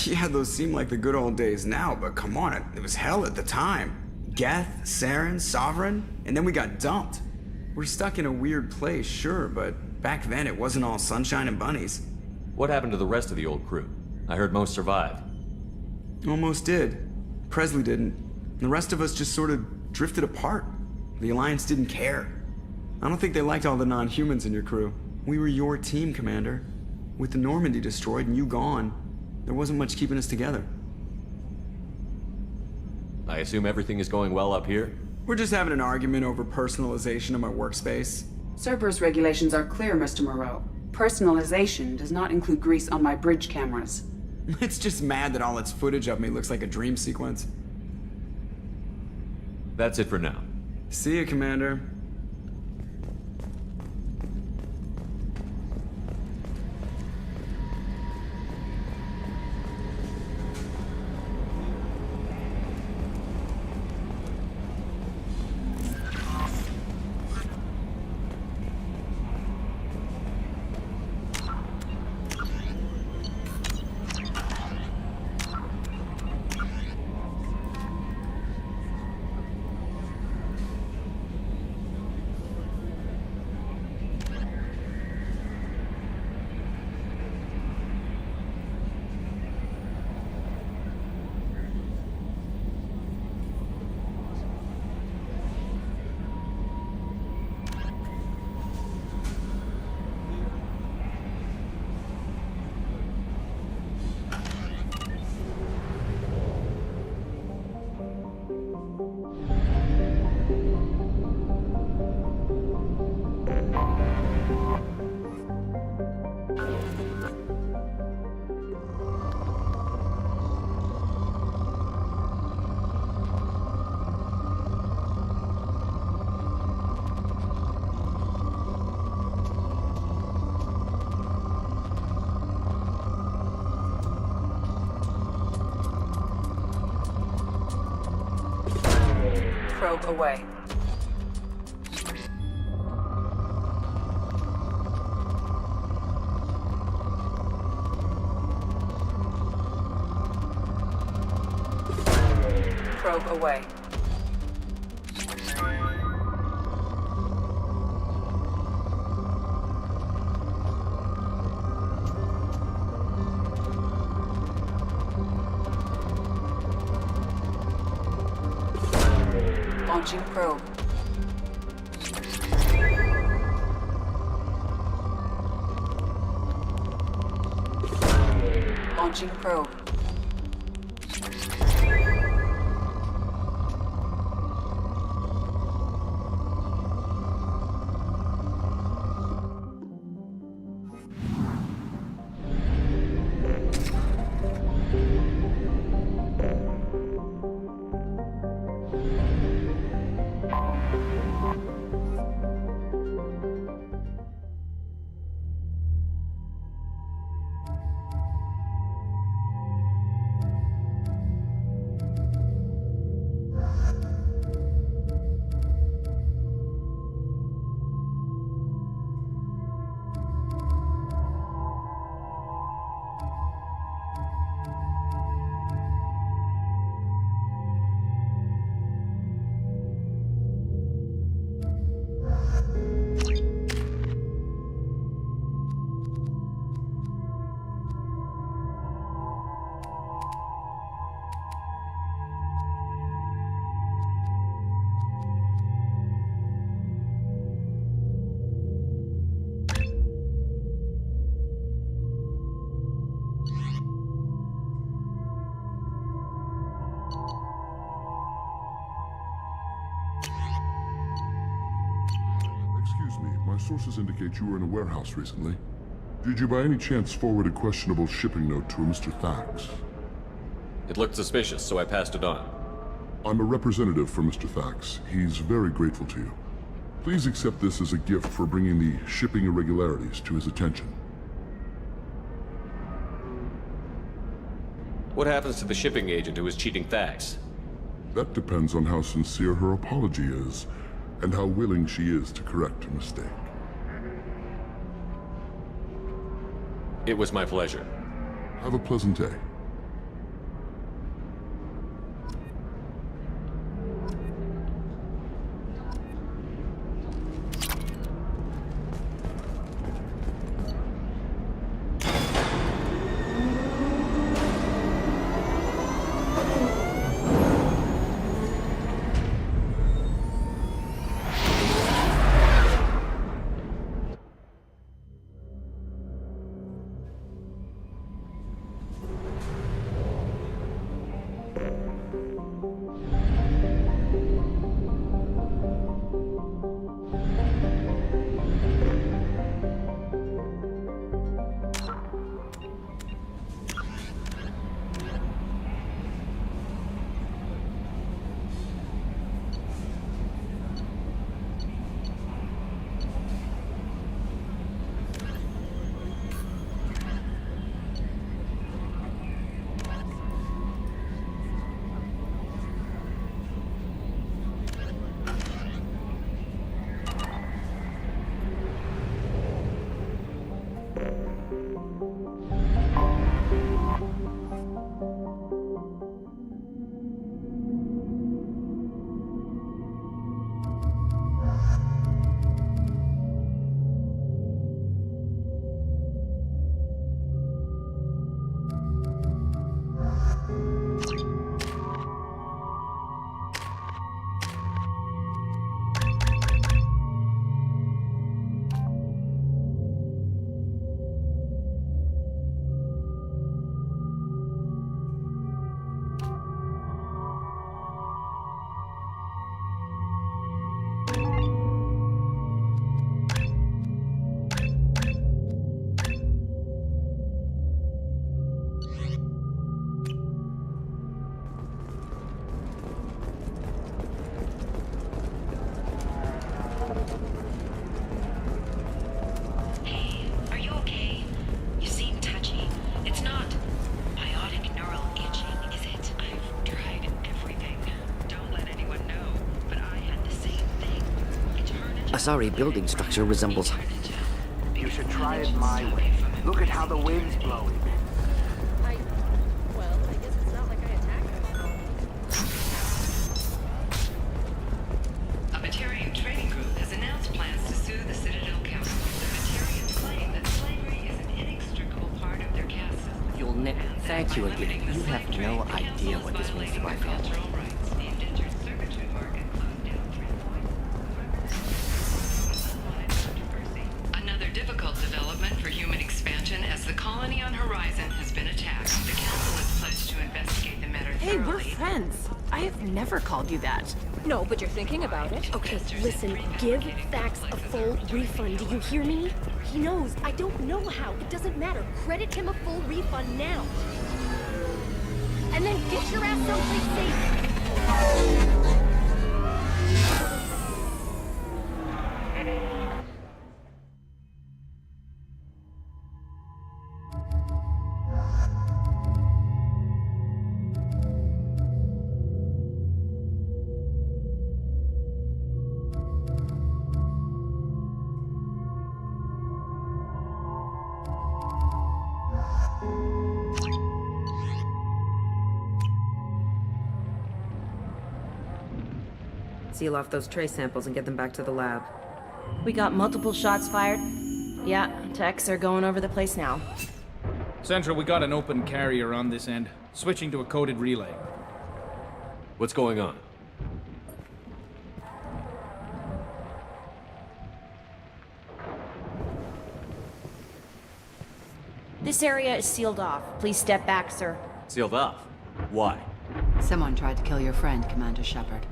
Yeah, those seem like the good old days now, but come on, it was hell at the time. Geth, Saren, Sovereign, and then we got dumped. We're stuck in a weird place, sure, but back then it wasn't all sunshine and bunnies. What happened to the rest of the old crew? I heard most survived. Almost did. Presley didn't. The rest of us just sort of drifted apart. The Alliance didn't care. I don't think they liked all the non-humans in your crew. We were your team, Commander. With the Normandy destroyed and you gone, there wasn't much keeping us together. I assume everything is going well up here? We're just having an argument over personalization of my workspace. Cerberus regulations are clear, Mr. Moreau. Personalization does not include grease on my bridge cameras. It's just mad that all its footage of me looks like a dream sequence. That's it for now. See you, Commander. Probe away. Probe away. Launching probe. Launching probe. My sources indicate you were in a warehouse recently. Did you by any chance forward a questionable shipping note to a Mr. Thax? It looked suspicious, so I passed it on. I'm a representative for Mr. Thax. He's very grateful to you. Please accept this as a gift for bringing the shipping irregularities to his attention. What happens to the shipping agent who was cheating Thax? That depends on how sincere her apology is, and how willing she is to correct a mistake. It was my pleasure. Have a pleasant day. Sorry, building structure resembles... You should try it my way. Look at how the wind's blowing. Well, I guess it's not like I attacked them. A Batarian training group has announced plans to sue the Citadel Council. The Batarians claim that slavery is an inextricable part of their caste system. You'll thank you again. You have no idea what this means to my family. As the colony on Horizon has been attacked, the Council is pledged to investigate the matter thoroughly. Hey, we're friends. I have never called you that. No, but you're thinking about it. Okay, listen, give Thax a full refund. Do you hear me? He knows. I don't know how. It doesn't matter. Credit him a full refund now. And then get your ass someplace safe. Seal off those trace samples and get them back to the lab. We got multiple shots fired. Yeah, techs are going over the place now. Central, we got an open carrier on this end. Switching to a coded relay. What's going on? This area is sealed off. Please step back, sir. Sealed off? Why? Someone tried to kill your friend, Commander Shepard.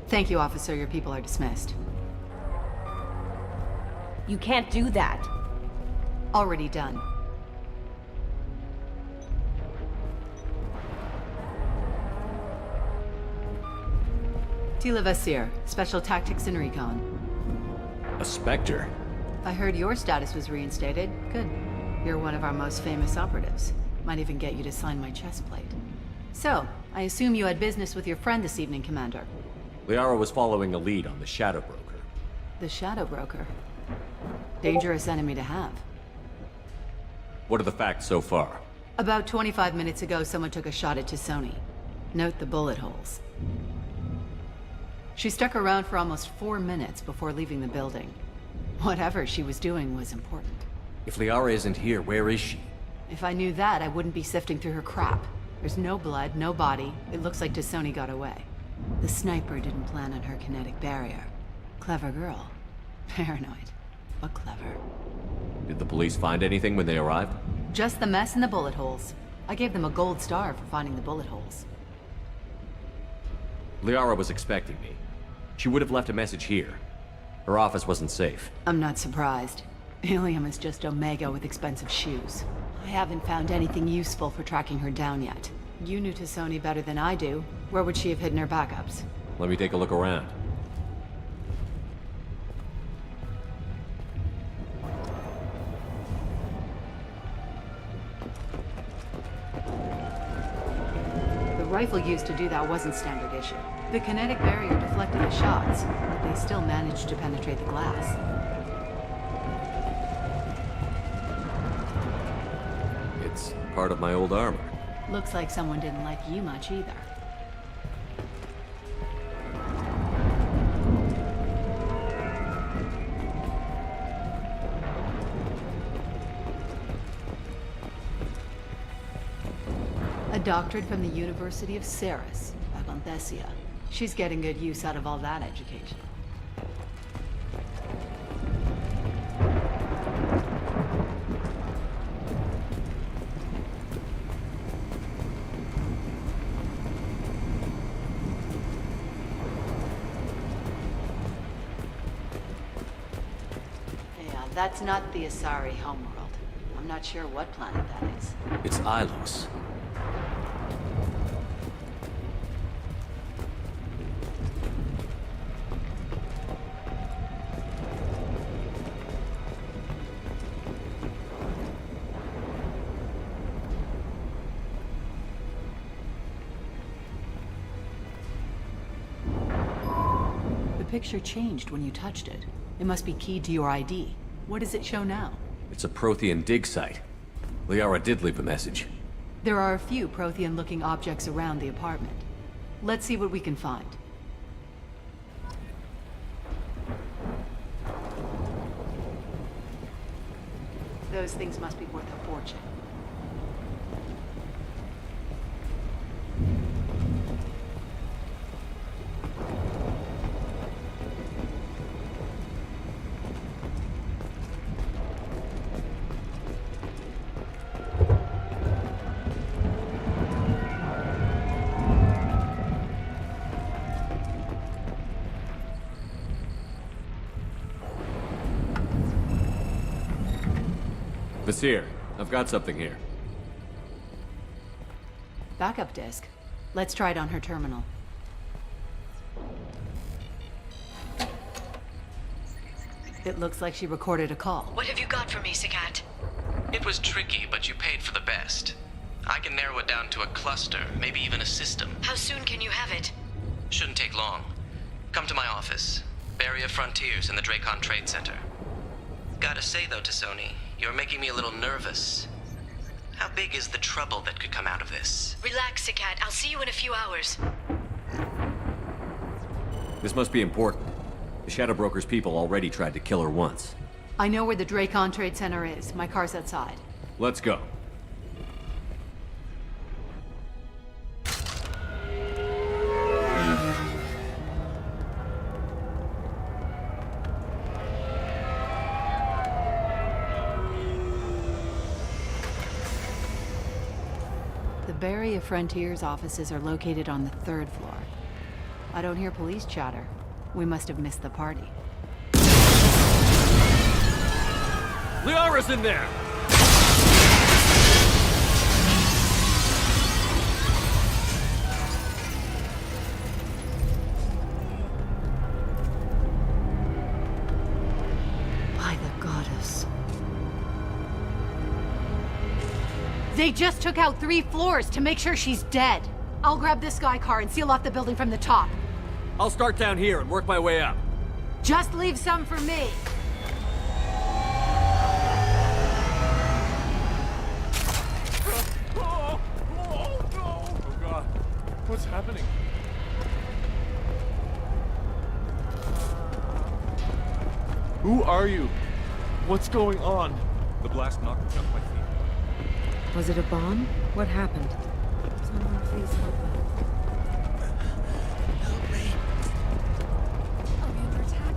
Thank you, officer. Your people are dismissed. You can't do that. Already done. Tila Vasir, Special Tactics and Recon. A Spectre? I heard your status was reinstated. Good. You're one of our most famous operatives. Might even get you to sign my chest plate. So, I assume you had business with your friend this evening, Commander. Liara was following a lead on the Shadow Broker. The Shadow Broker. Dangerous enemy to have. What are the facts so far? About 25 minutes ago, someone took a shot at T'Soni. Note the bullet holes. She stuck around for almost 4 minutes before leaving the building. Whatever she was doing was important. If Liara isn't here, where is she? If I knew that, I wouldn't be sifting through her crap. There's no blood, no body. It looks like T'Soni got away. The sniper didn't plan on her kinetic barrier. Clever girl. Paranoid, but clever. Did the police find anything when they arrived? Just the mess and the bullet holes. I gave them a gold star for finding the bullet holes. Liara was expecting me. She would have left a message here. Her office wasn't safe. I'm not surprised. Ilium is just Omega with expensive shoes. I haven't found anything useful for tracking her down yet. You knew T'Soni better than I do. Where would she have hidden her backups? Let me take a look around. The rifle used to do that wasn't standard issue. The kinetic barrier deflected the shots, but they still managed to penetrate the glass. It's part of my old armor. Looks like someone didn't like you much either. A doctorate from the University of Ceres, Avanthesia. She's getting good use out of all that education. Yeah, that's not the Asari homeworld. I'm not sure what planet that is. It's Ilos. The picture changed when you touched it. It must be keyed to your ID. What does it show now? It's a Prothean dig site. Liara did leave a message. There are a few Prothean-looking objects around the apartment. Let's see what we can find. Those things must be worth a fortune. Vasir, I've got something here. Backup disk. Let's try it on her terminal. It looks like she recorded a call. What have you got for me, Sagat? It was tricky, but you paid for the best. I can narrow it down to a cluster, maybe even a system. How soon can you have it? Shouldn't take long. Come to my office. Barrier Frontiers in the Dracon Trade Center. Gotta say though, T'Soni, you're making me a little nervous. How big is the trouble that could come out of this? Relax, Sagat. I'll see you in a few hours. This must be important. The Shadow Broker's people already tried to kill her once. I know where the Dracon Trade Center is. My car's outside. Let's go. The Barrier Frontiers offices are located on the 3rd floor. I don't hear police chatter. We must have missed the party. Liara's in there! By the goddess. They just took out 3 floors to make sure she's dead. I'll grab this guy car and seal off the building from the top. I'll start down here and work my way up. Just leave some for me. Oh god, what's happening? Who are you? What's going on? The blast knocked me off my feet. Was it a bomb? What happened? Someone please help me. Help me. Are we under attack?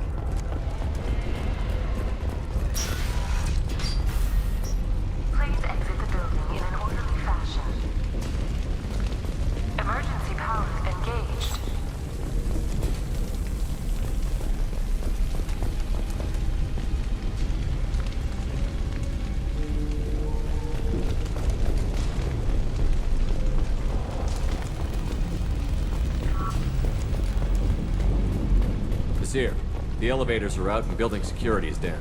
Please exit the building in an orderly fashion. Emergency power engaged. Here. The elevators are out and building security is down.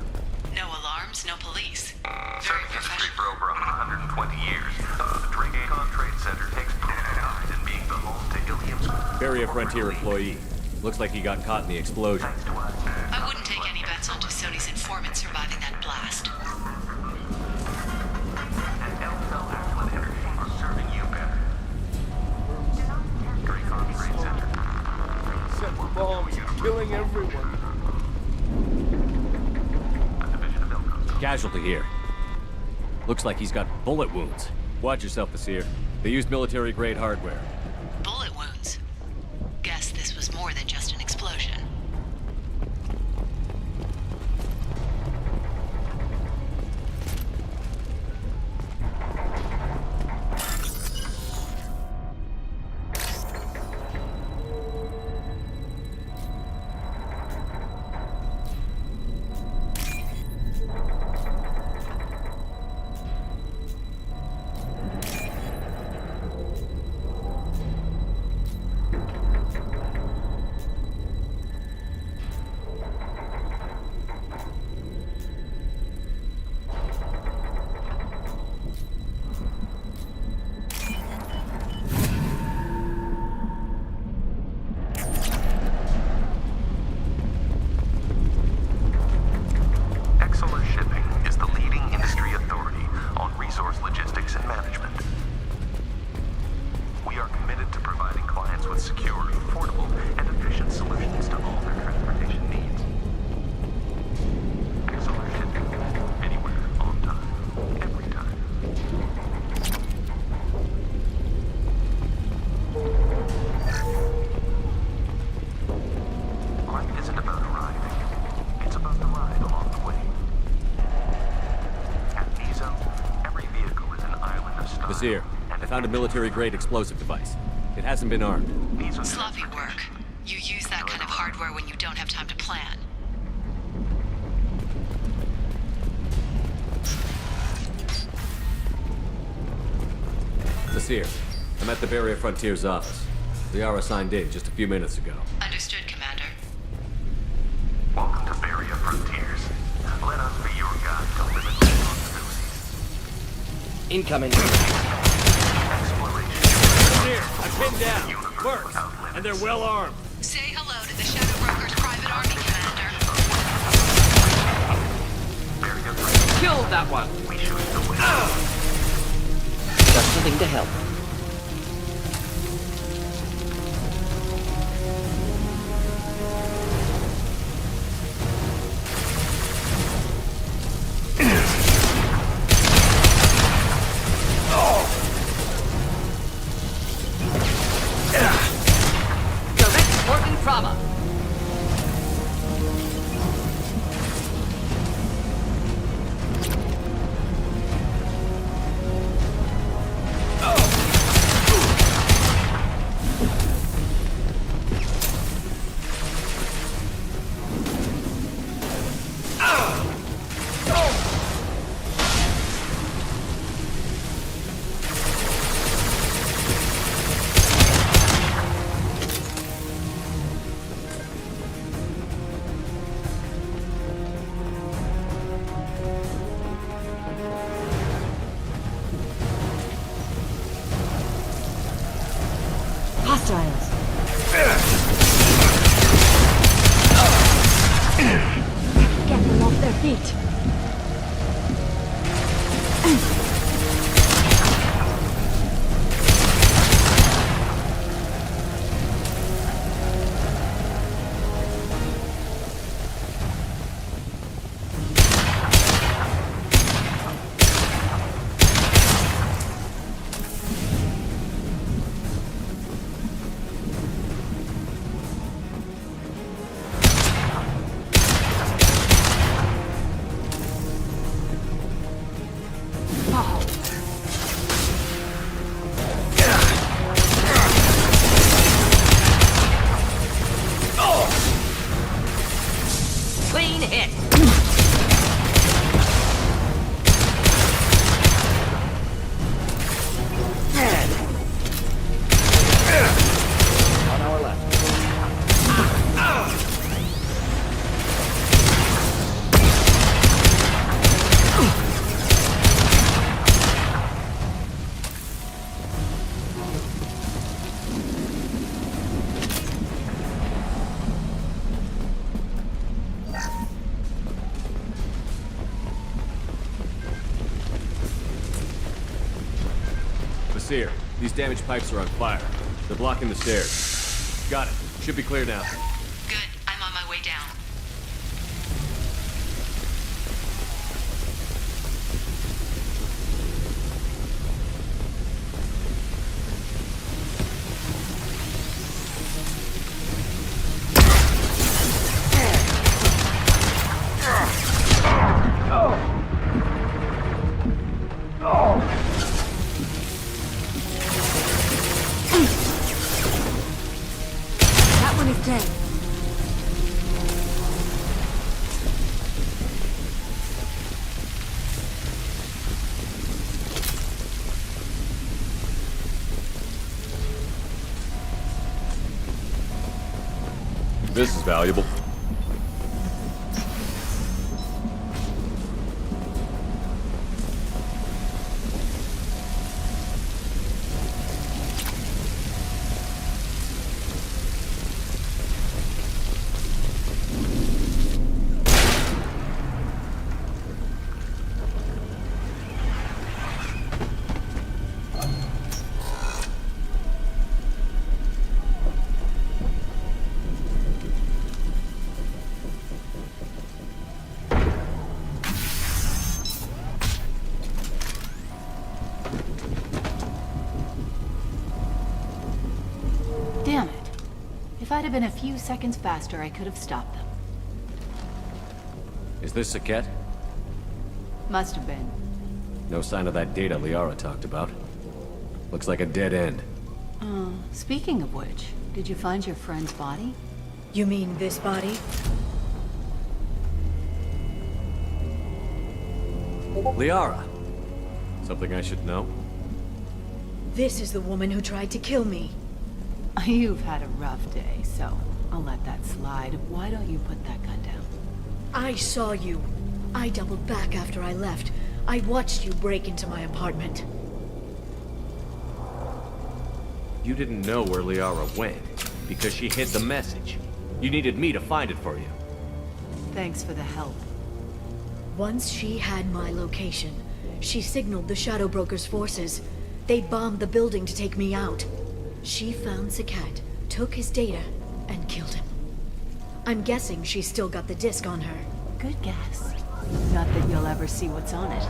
No alarms, no police. Very professional. For over 120 years, the Drake Trade Center takes pride in being the home to Ilium's Barrier Frontier employee. Looks like he got caught in the explosion. I wouldn't take any bets on Sony's informant surviving that blast. and Elfell Ashland Energy are serving you better. Drake Trade Center. Set bombs, killing everyone. Casualty here. Looks like he's got bullet wounds. Watch yourself, Basir. They used military-grade hardware. Bullet wounds. Guess this was more than just an explosion. Basir, I found a military-grade explosive device. It hasn't been armed. Sloppy work. You use that kind of hardware when you don't have time to plan. Basir, I'm at the Barrier Frontier's office. Liara signed in just a few minutes ago. Understood, Commander. Welcome to Barrier Frontiers. Let us be your guide to limited possibilities. Incoming. Here, I'm pinned down. Mercs, and they're well armed. Say hello to the Shadow Broker's private army, Commander. Killed that one. We should still win. Just something to help. Direct organ trauma. Hostiles. Get them off their feet. Clean hit. On our left. Seer, these damaged pipes are on fire. They're blocking the stairs. Got it. Should be clear now. Good. I'm on my way down. That one is dead. This is valuable. Damn it. If I'd have been a few seconds faster, I could have stopped them. Is this Saket? Must have been. No sign of that data Liara talked about. Looks like a dead end. Speaking of which, did you find your friend's body? You mean this body? Liara! Something I should know? This is the woman who tried to kill me. You've had a rough day, so I'll let that slide. Why don't you put that gun down? I saw you. I doubled back after I left. I watched you break into my apartment. You didn't know where Liara went, because she hid the message. You needed me to find it for you. Thanks for the help. Once she had my location, she signaled the Shadow Broker's forces. They bombed the building to take me out. She found Saket, took his data, and killed him. I'm guessing she's still got the disc on her. Good guess. Not that you'll ever see what's on it.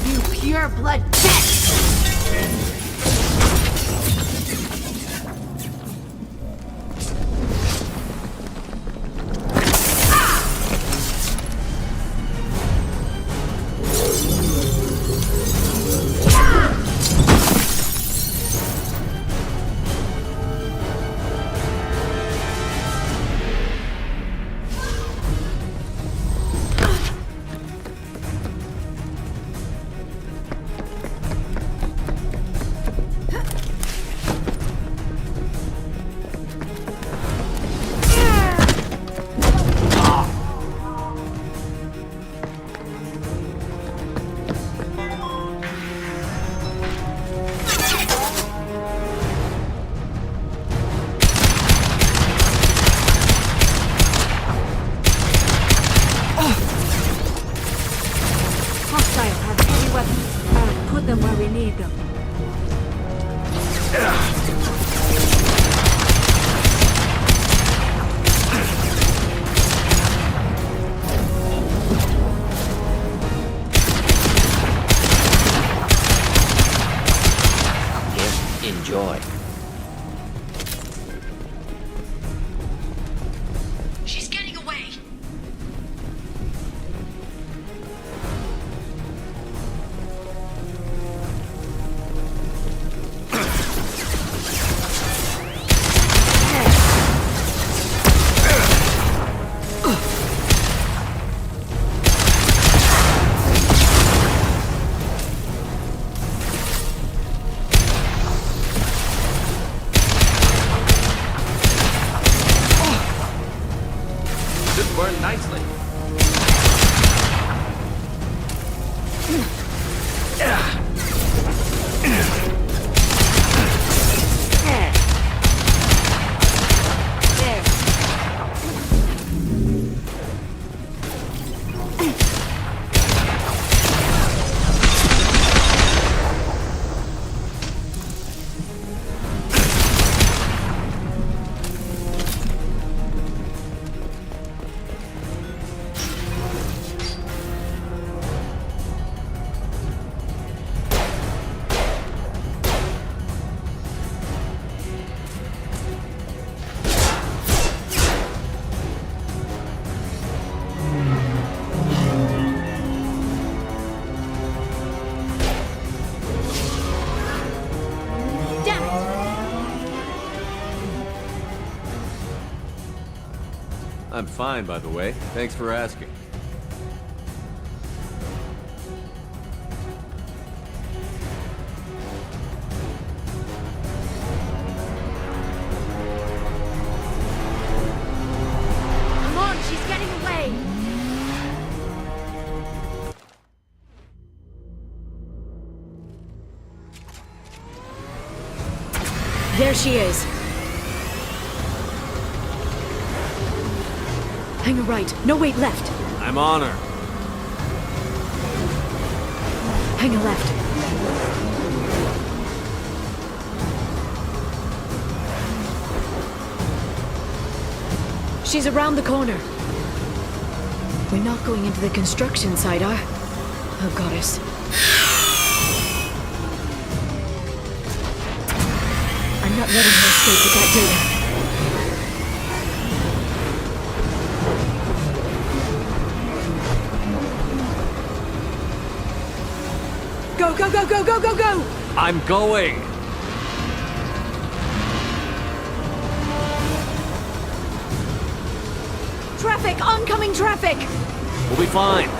You pure blood bitch! Enjoy. She's getting away. This burned nicely. I'm fine, by the way. Thanks for asking. Come on, she's getting away. There she is. Hang a right. No, wait, left. I'm on her. Hang a left. She's around the corner. We're not going into the construction site, are? Oh, goddess. I'm not letting her escape with that data. Go, go, go, go, go, go, go! I'm going! Traffic! Oncoming traffic! We'll be fine.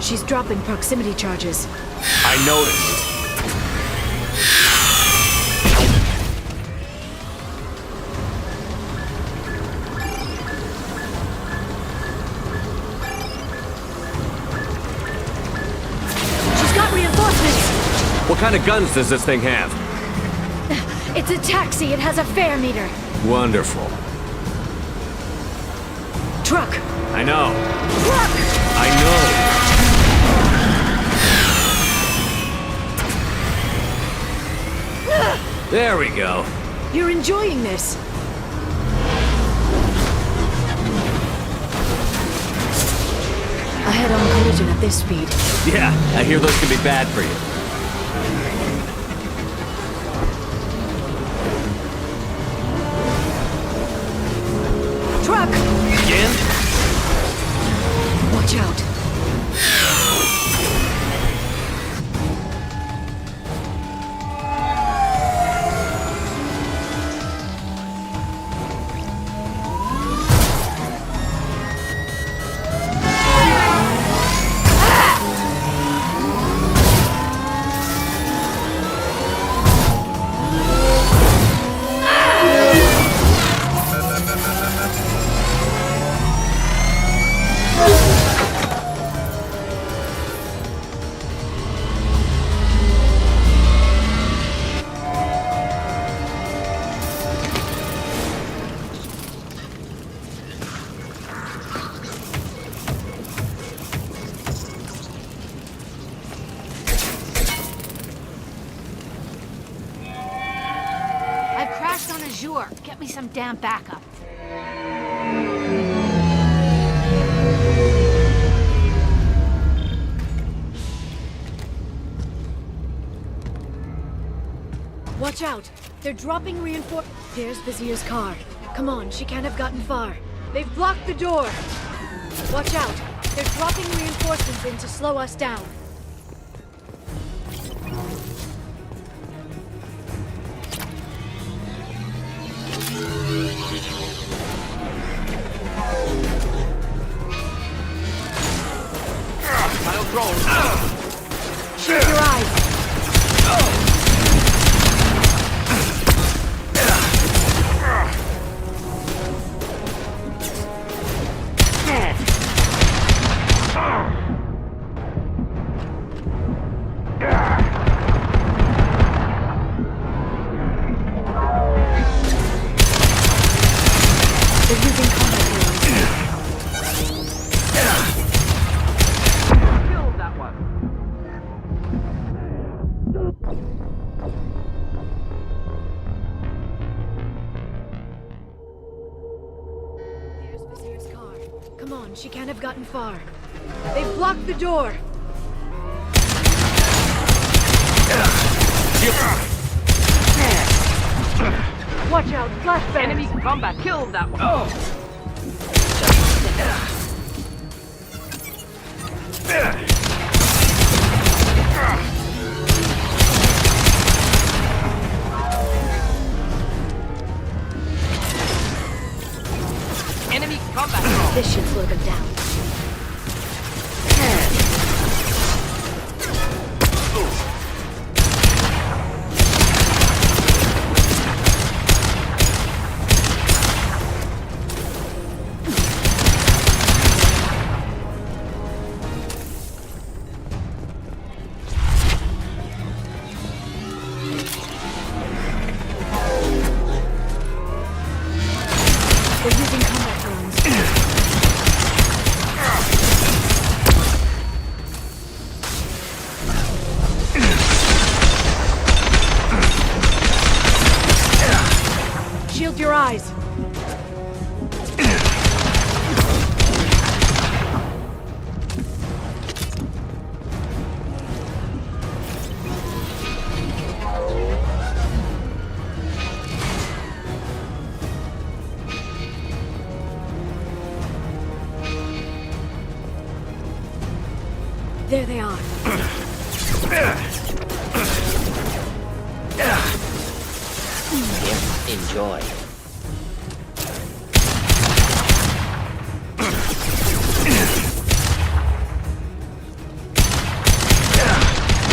She's dropping proximity charges. I noticed. What kind of guns does this thing have? It's a taxi. It has a fare meter. Wonderful. Truck. I know. Truck! I know. There we go. You're enjoying this. A head-on collision at this speed. Yeah, I hear those can be bad for you. Truck! Again? Watch out. Get me some damn backup. Watch out! They're dropping reinforce. There's Vizier's car. Come on, she can't have gotten far. They've blocked the door! Watch out! They're dropping reinforcements in to slow us down. I'll throw. Shut your eyes! Come on, she can't have gotten far. They've blocked the door! Watch out, flashbang! Enemy combat killed that one. Enemy combat. This should slow them down. They're using combat drones. Shield your eyes. There they are. Enjoy.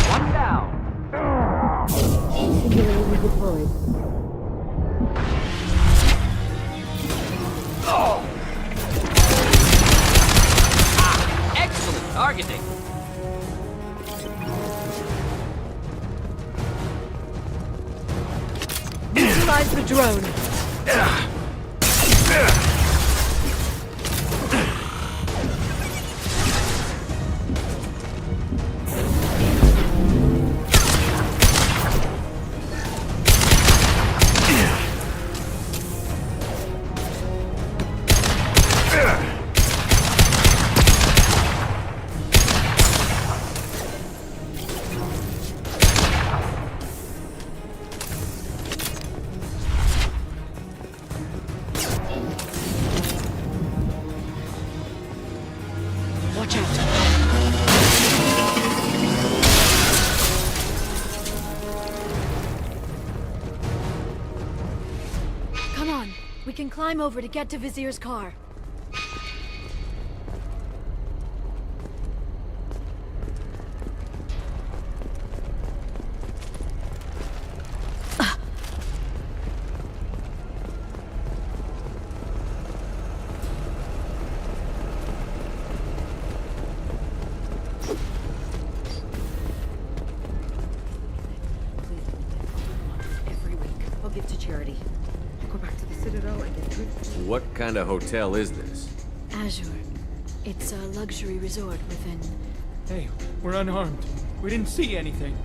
One down. Simulator deployed. Excellent targeting. Neutralize the drone. Watch out. Come on, we can climb over to get to Vizier's car. Every week, I'll give to charity. Go back to the Citadel and get treated. What kind of hotel is this? Azure. It's a luxury resort within... Hey, we're unarmed. We didn't see anything.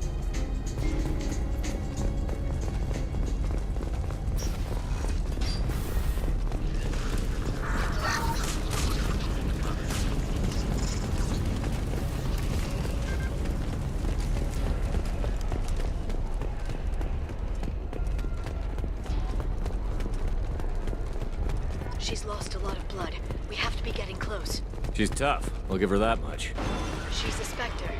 She's tough. I'll give her that much. She's a Spectre.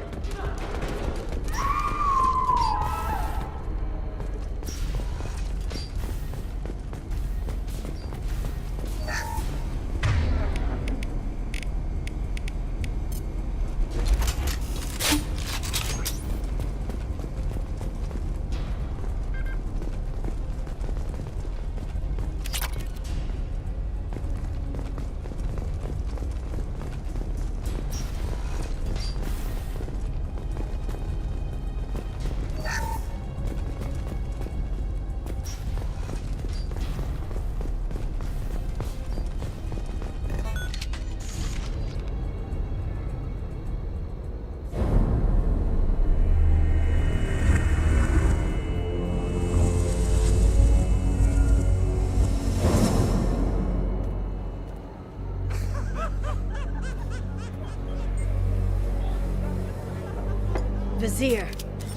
Vizier,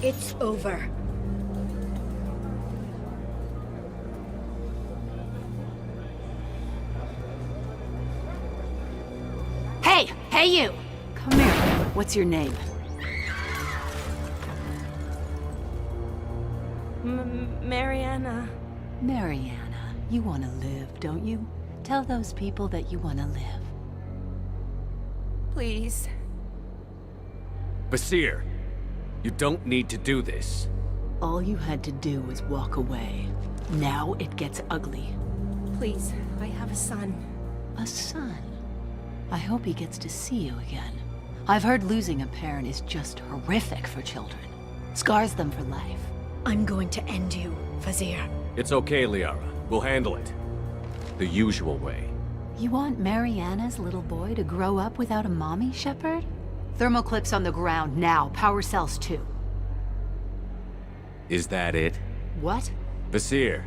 it's over. Hey! Hey, you! Come here. What's your name? Mariana. Mariana. You want to live, don't you? Tell those people that you want to live. Please. Basir, you don't need to do this. All you had to do was walk away. Now it gets ugly. Please, I have a son. A son? I hope he gets to see you again. I've heard losing a parent is just horrific for children. Scars them for life. I'm going to end you, Vizier. It's okay, Liara. We'll handle it. The usual way. You want Mariana's little boy to grow up without a mommy, Shepard? Thermal clips on the ground now. Power cells too. Is that it? What? Basir,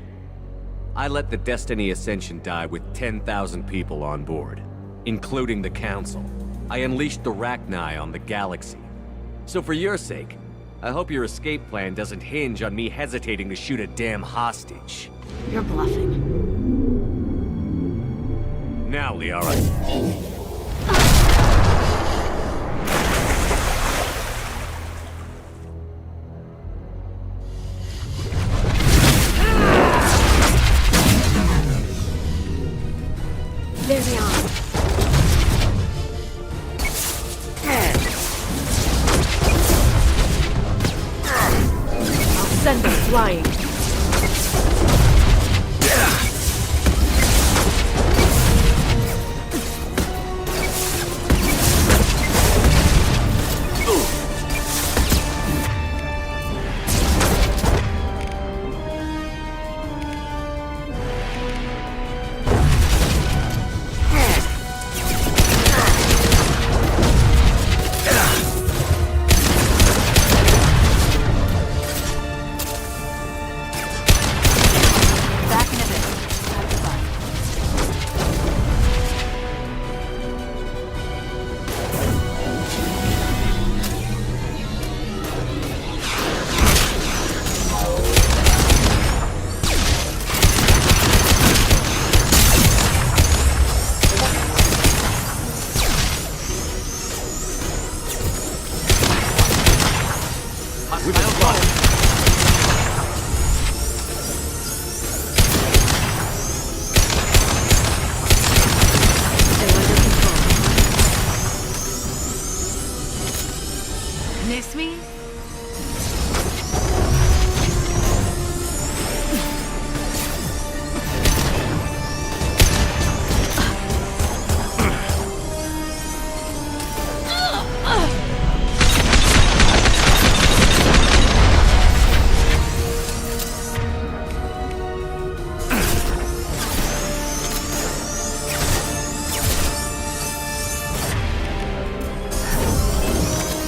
I let the Destiny Ascension die with 10,000 people on board, including the Council. I unleashed the Rachni on the galaxy. So for your sake, I hope your escape plan doesn't hinge on me hesitating to shoot a damn hostage. You're bluffing. Now, Liara. There they are. I'll send them flying. Miss me?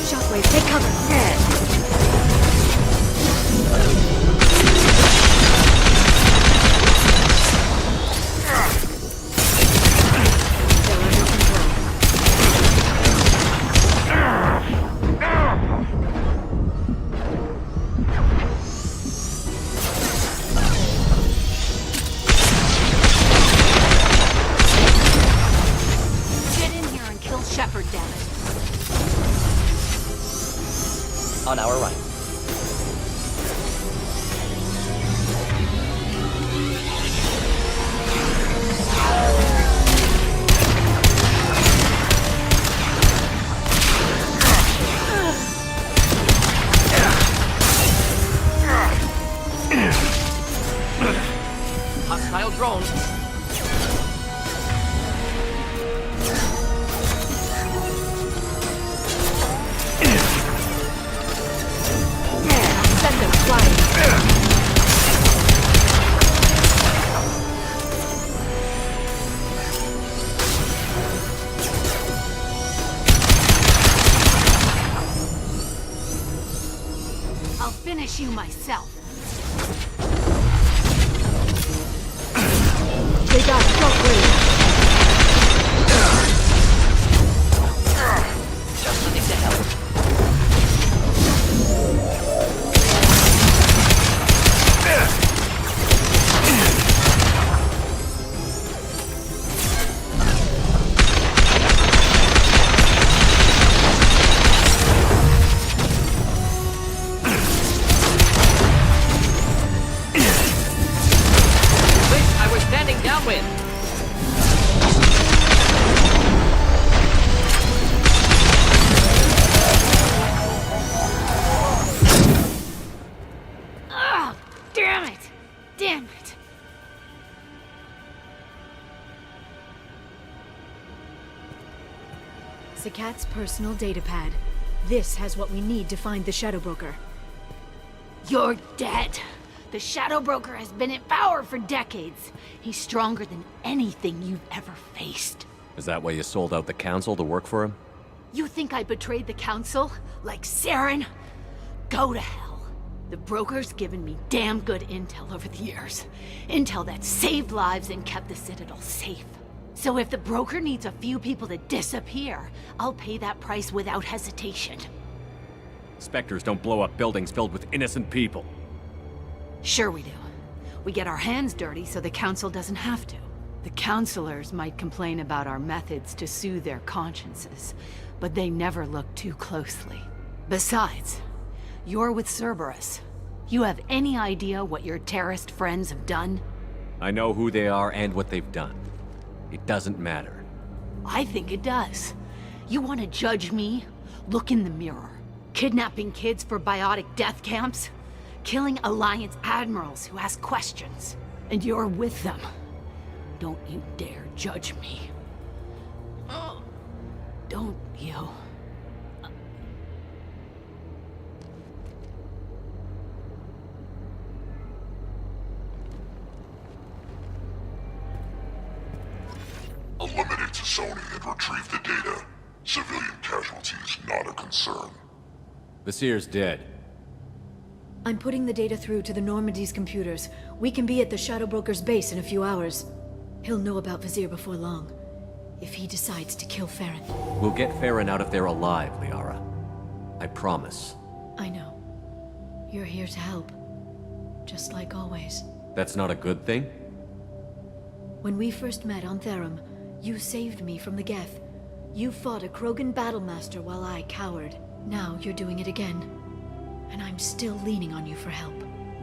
Shockwave, take cover. Get in here and kill Shepherd, damn it. On our right. Hostile drone. Send them flying. I'll finish you myself. They got shockwave. Just nothing to help. Wish I was standing downwind. Ah, damn it! Damn it! Sakat's personal datapad. This has what we need to find the Shadow Broker. You're dead. The Shadow Broker has been in power for decades. He's stronger than anything you've ever faced. Is that why you sold out the council to work for him? You think I betrayed the Council? Like Saren? Go to hell. The Broker's given me damn good intel over the years. Intel that saved lives and kept the Citadel safe. So if the Broker needs a few people to disappear, I'll pay that price without hesitation. Spectres don't blow up buildings filled with innocent people. Sure we do. We get our hands dirty so the Council doesn't have to. The Councilors might complain about our methods to soothe their consciences, but they never look too closely. Besides, you're with Cerberus. You have any idea what your terrorist friends have done? I know who they are and what they've done. It doesn't matter. I think it does. You want to judge me? Look in the mirror. Kidnapping kids for biotic death camps? Killing Alliance admirals who ask questions. And you're with them. Don't you dare judge me. Don't you? Eliminate Sony and retrieve the data. Civilian casualties not a concern. Vasir's dead. I'm putting the data through to the Normandy's computers. We can be at the Shadow Broker's base in a few hours. He'll know about Vasir before long. If he decides to kill Farron. We'll get Farron out of there alive, Liara. I promise. I know. You're here to help. Just like always. That's not a good thing? When we first met on Therum, you saved me from the Geth. You fought a Krogan battlemaster while I cowered. Now you're doing it again. And I'm still leaning on you for help.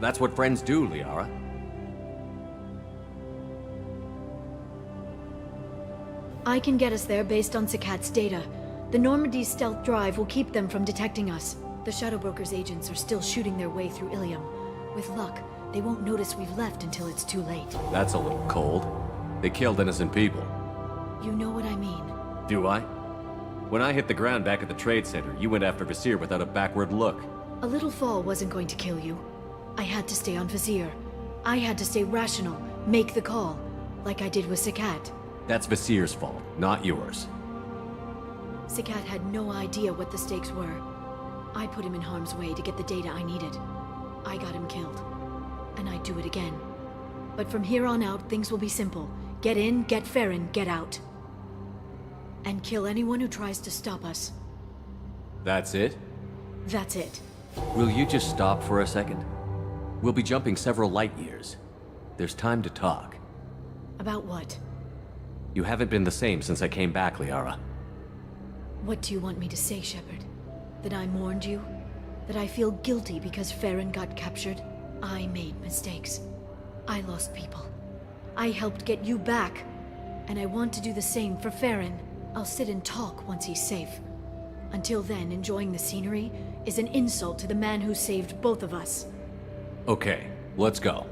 That's what friends do, Liara. I can get us there based on Sakat's data. The Normandy's stealth drive will keep them from detecting us. The Shadow Broker's agents are still shooting their way through Ilium. With luck, they won't notice we've left until it's too late. That's a little cold. They killed innocent people. You know what I mean. Do I? When I hit the ground back at the trade center, you went after Vasir without a backward look. A little fall wasn't going to kill you. I had to stay on Vasir. I had to stay rational, make the call, like I did with Sakat. That's Vasir's fault, not yours. Sakat had no idea what the stakes were. I put him in harm's way to get the data I needed. I got him killed. And I'd do it again. But from here on out, things will be simple. Get in, get Farron, get out. And kill anyone who tries to stop us. That's it? That's it. Will you just stop for a second? We'll be jumping several light years. There's time to talk. About what? You haven't been the same since I came back, Liara. What do you want me to say, Shepard? That I mourned you? That I feel guilty because Farron got captured? I made mistakes. I lost people. I helped get you back. And I want to do the same for Farron. I'll sit and talk once he's safe. Until then, enjoying the scenery is an insult to the man who saved both of us. Okay, let's go.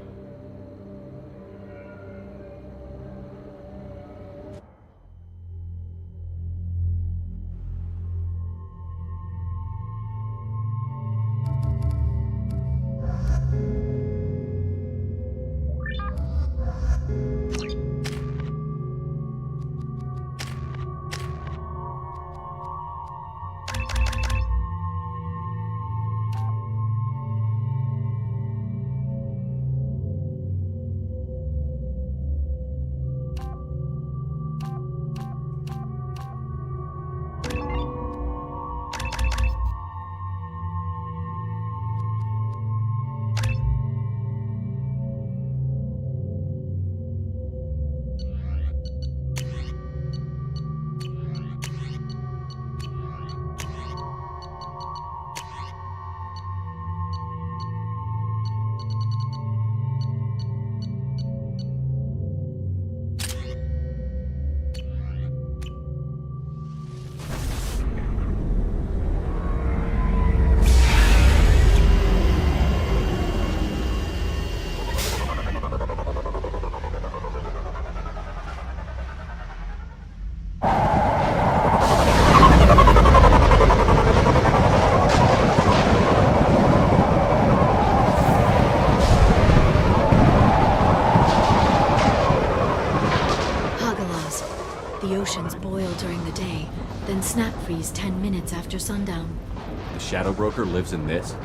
Snap freeze 10 minutes after sundown. The Shadow Broker lives in this?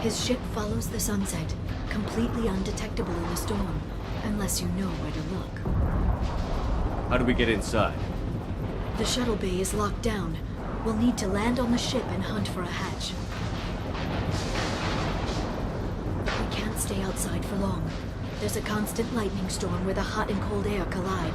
His ship follows the sunset, completely undetectable in a storm, unless you know where to look. How do we get inside? The shuttle bay is locked down. We'll need to land on the ship and hunt for a hatch. But we can't stay outside for long. There's a constant lightning storm where the hot and cold air collide.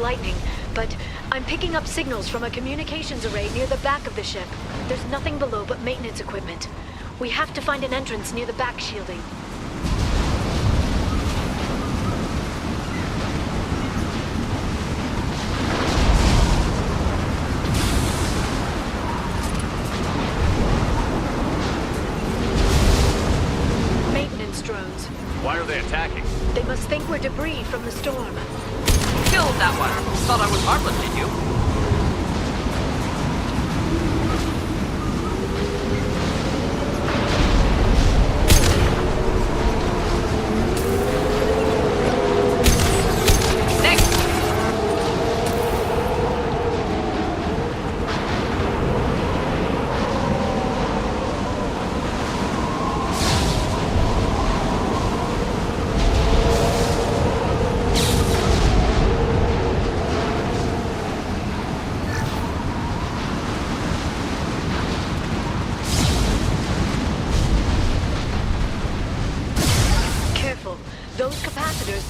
Lightning, but I'm picking up signals from a communications array near the back of the ship. There's nothing below but maintenance equipment. We have to find an entrance near the back shielding. Maintenance drones. Why are they attacking? They must think we're debris from the storm. Killed that one. Thought I was harmless, did you? Next!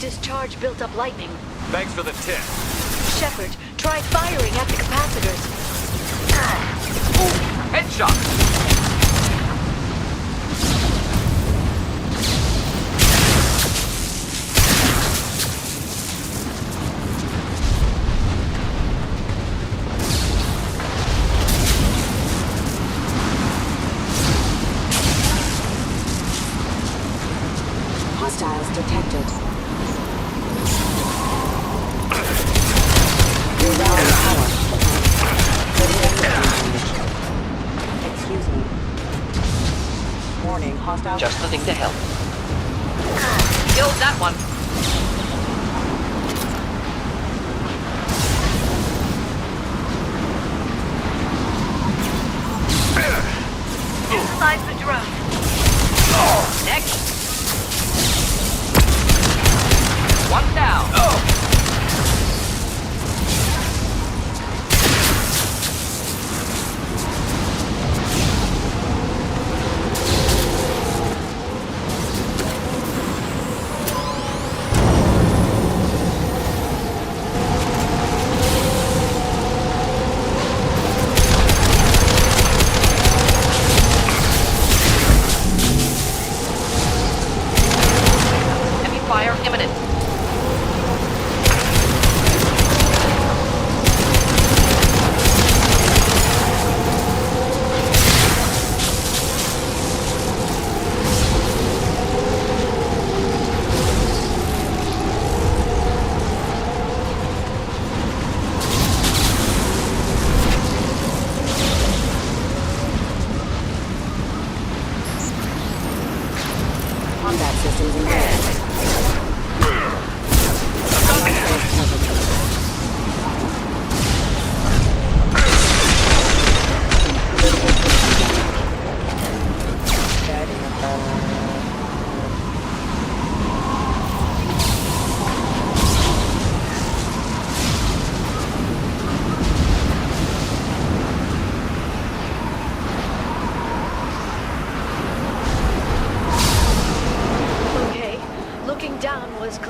Discharge built up lightning. Thanks for the tip. Shepard, try firing at the capacitors. Headshot! Hostiles detected. Excuse me. Warning, hostile. Just the thing to help. Killed that one. Neutralize the drone. Next.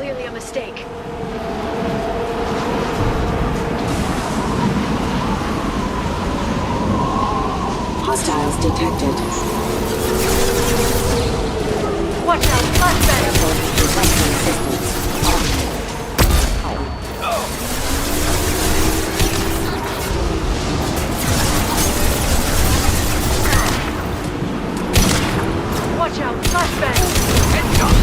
clearly a mistake. Hostiles detected. Watch out, flashbang! Requesting assistance. Watch out, flashbang! Headshot!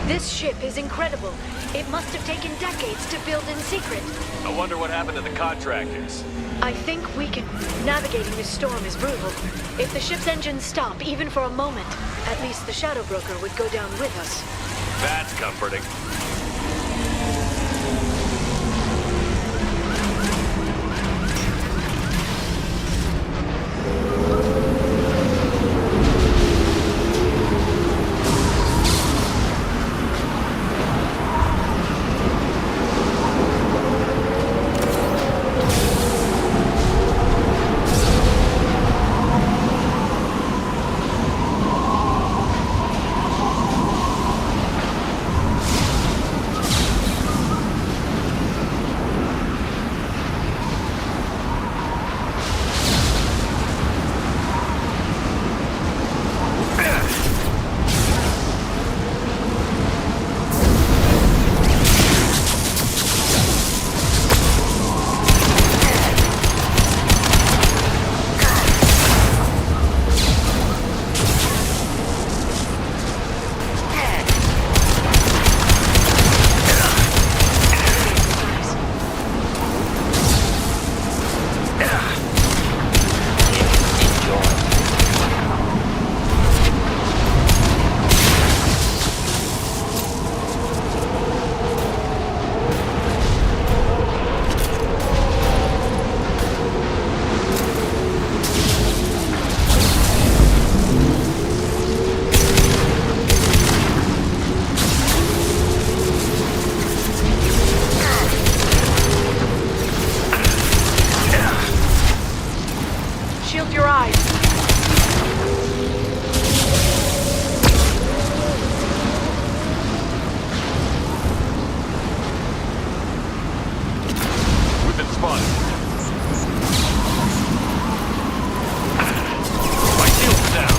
This ship is incredible. It must have taken decades to build in secret. I wonder what happened to the contractors. I think we can... Navigating this storm is brutal. If the ship's engines stop, even for a moment, at least the Shadow Broker would go down with us. That's comforting. Shield your eyes. We've been spotted. My shields are down.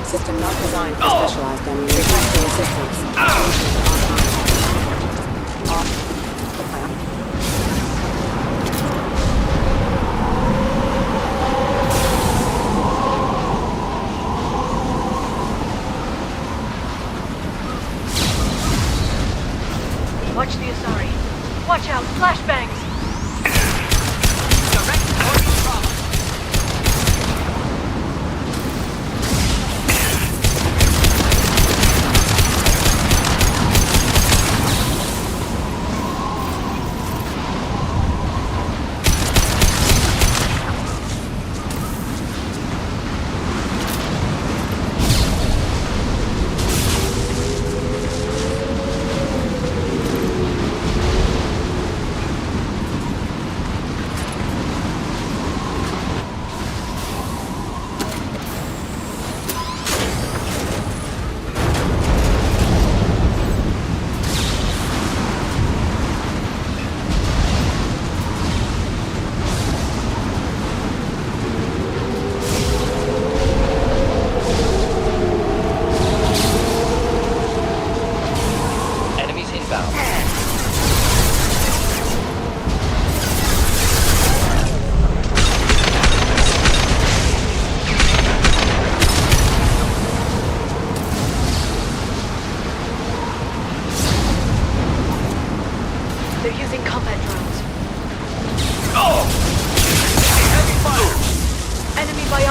System not designed for specialized enemies. Requesting assistance. Watch the Asari. Watch out, flashbangs! Direct target trauma.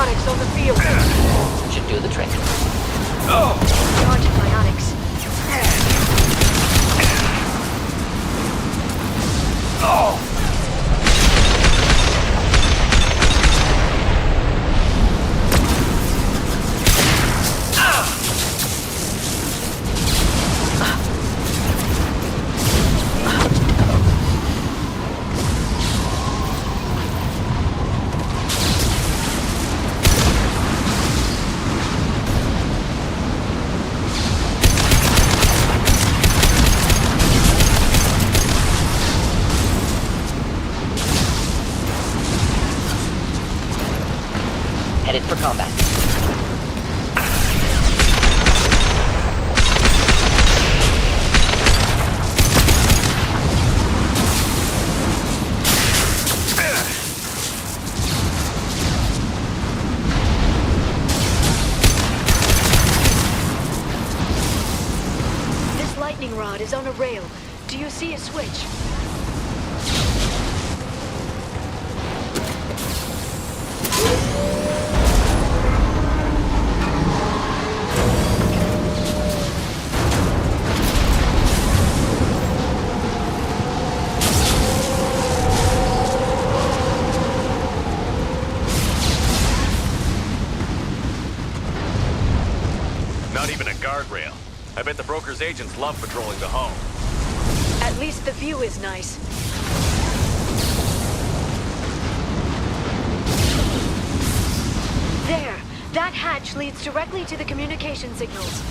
biotics on the field. Should do the trick. Charging biotics. Headed for combat. This lightning rod is on a rail. Do you see a switch? Not even a guardrail. I bet the broker's agents love patrolling the home. At least the view is nice. There! That hatch leads directly to the communication signals.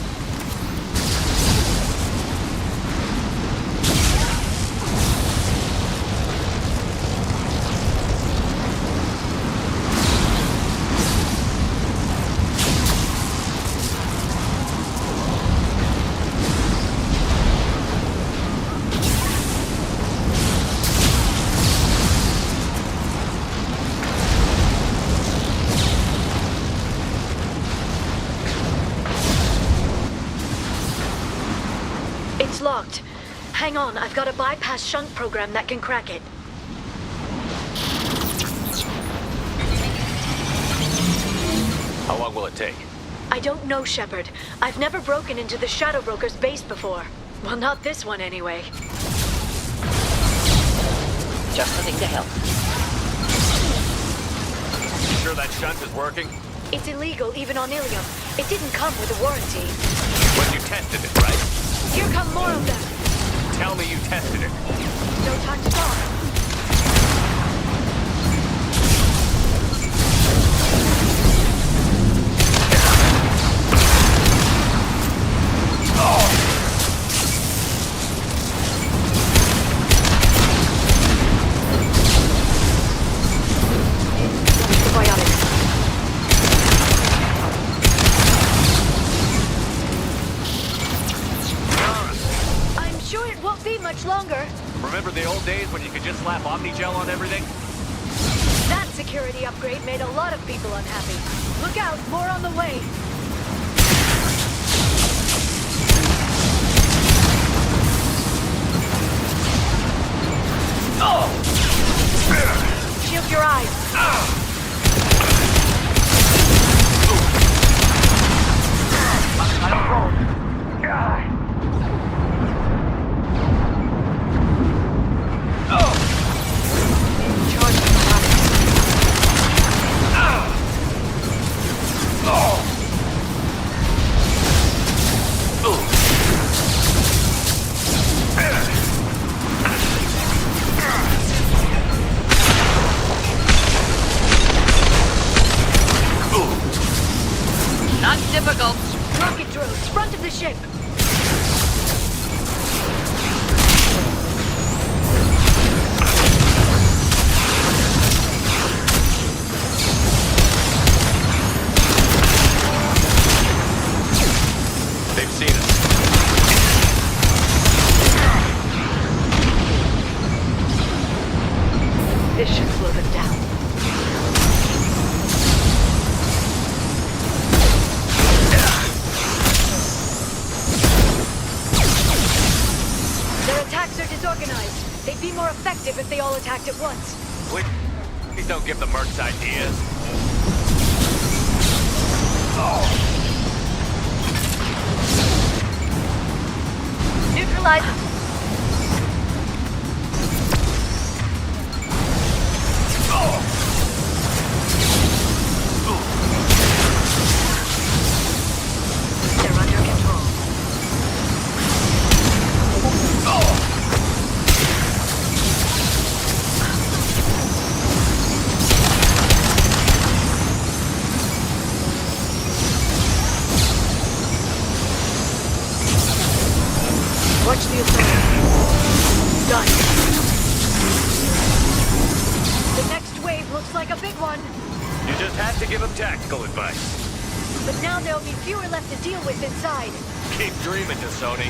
It's locked. Hang on, I've got a bypass shunt program that can crack it. How long will it take? I don't know, Shepard. I've never broken into the Shadow Broker's base before. Well, not this one anyway. Just the thing to help. You sure that shunt is working? It's illegal even on Ilium. It didn't come with a warranty. But you tested it, right? Here come more of them. Tell me you tested it. No time to talk. Much longer. Remember the old days when you could just slap Omnigel on everything? That security upgrade made a lot of people unhappy. Look out, more on the way. Shield your eyes. Not difficult. Rocket drones, front of the ship. They've seen us. This should slow them down. Their attacks are disorganized. They'd be more effective if they all attacked at once. Please don't give the mercs ideas. neutralize. They're under control. Watch the assault. Done. The next wave looks like a big one. You just had to give him tactical advice. But now there'll be fewer left to deal with inside. Keep dreaming, Sony.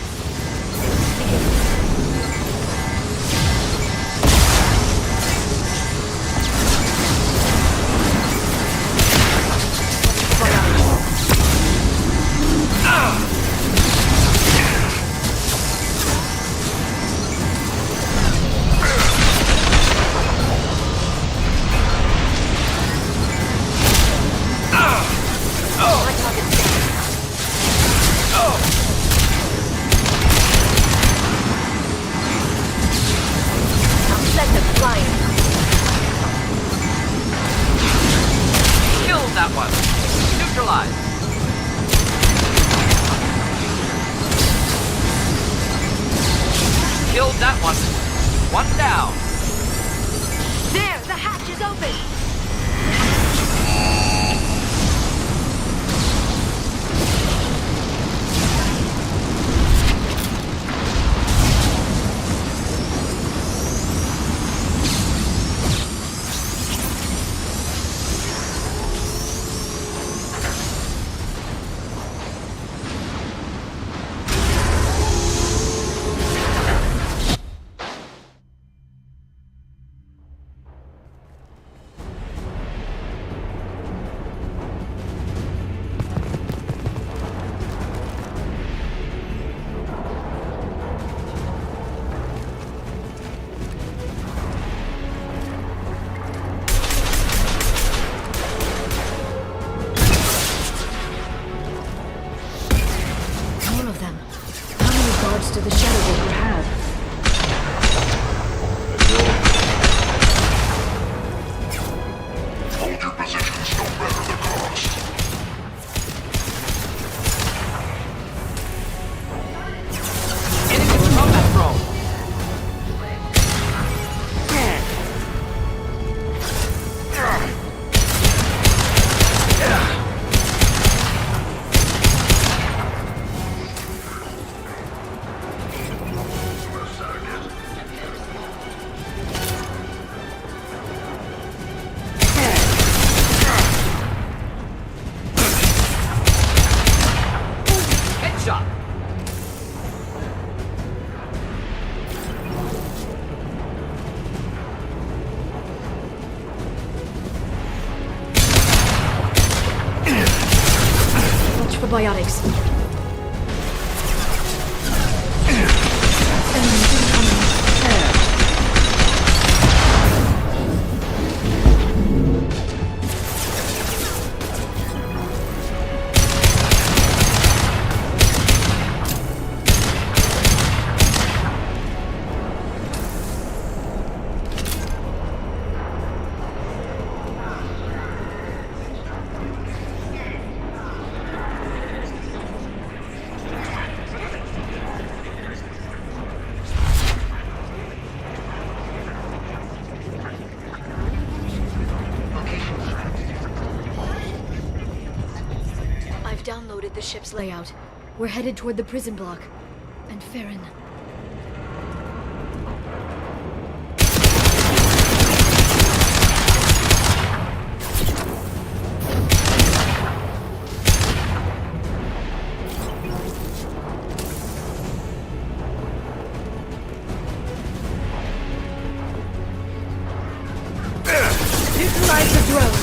That one. Neutralize. Killed that one. One down. There, the hatch is open. To the shadow that we have. Hold your positions no matter the cost. Enemy combat drone. Headshot. Watch for biotics. I've downloaded the ship's layout. We're headed toward the prison block. And Farron. Neutralize the drone.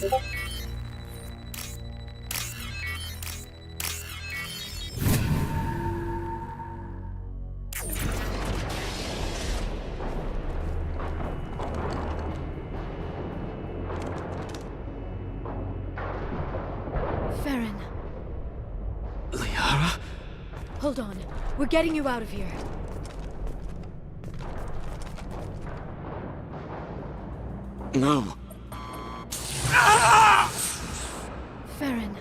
Farron. Liara? Hold on. We're getting you out of here. No. Farron.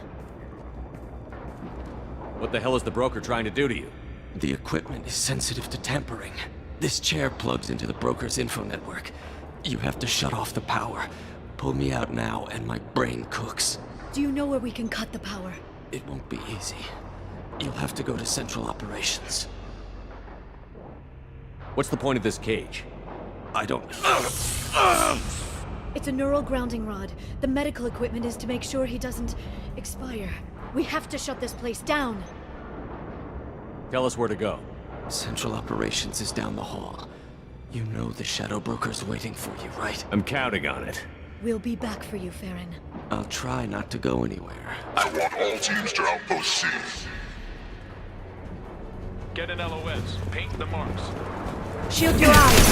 What the hell is the broker trying to do to you? The equipment is sensitive to tampering. This chair plugs into the broker's info network. You have to shut off the power. Pull me out now and my brain cooks. Do you know where we can cut the power? It won't be easy. You'll have to go to Central Operations. What's the point of this cage? I don't... It's a neural grounding rod. The medical equipment is to make sure he doesn't expire. We have to shut this place down. Tell us where to go. Central Operations is down the hall. You know the Shadow Broker's waiting for you, right? I'm counting on it. We'll be back for you, Farron. I'll try not to go anywhere. I want all teams to Outpost C. Get an LOS. Paint the marks. Shield your eyes!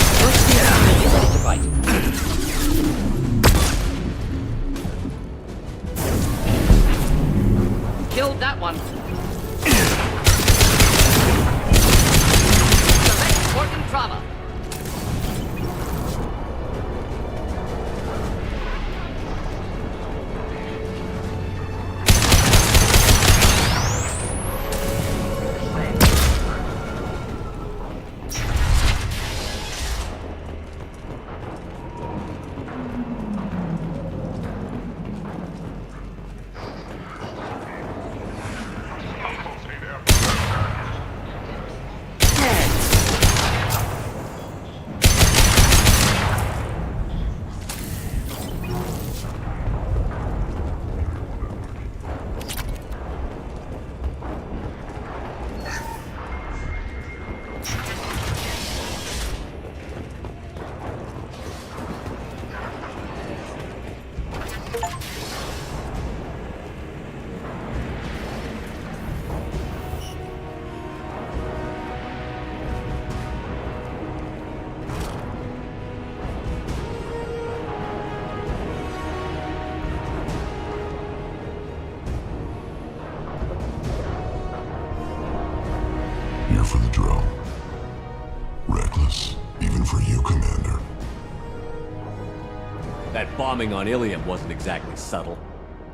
Killed that one. Direct organ trauma. Here for the drill. Reckless, even for you, Commander. That bombing on Ilium wasn't exactly subtle.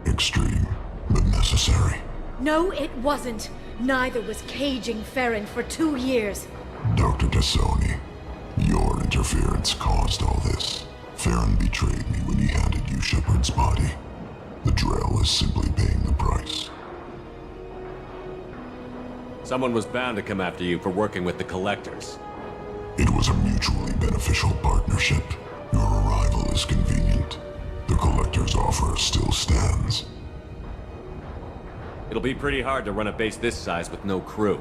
Extreme, but necessary. No, it wasn't. Neither was caging Farron for 2 years. Dr. Tassoni, your interference caused all this. Farron betrayed me when he handed you Shepard's body. The Drell is simply paying the price. Someone was bound to come after you for working with the Collectors. It was a mutually beneficial partnership. Your arrival is convenient. The Collector's offer still stands. It'll be pretty hard to run a base this size with no crew.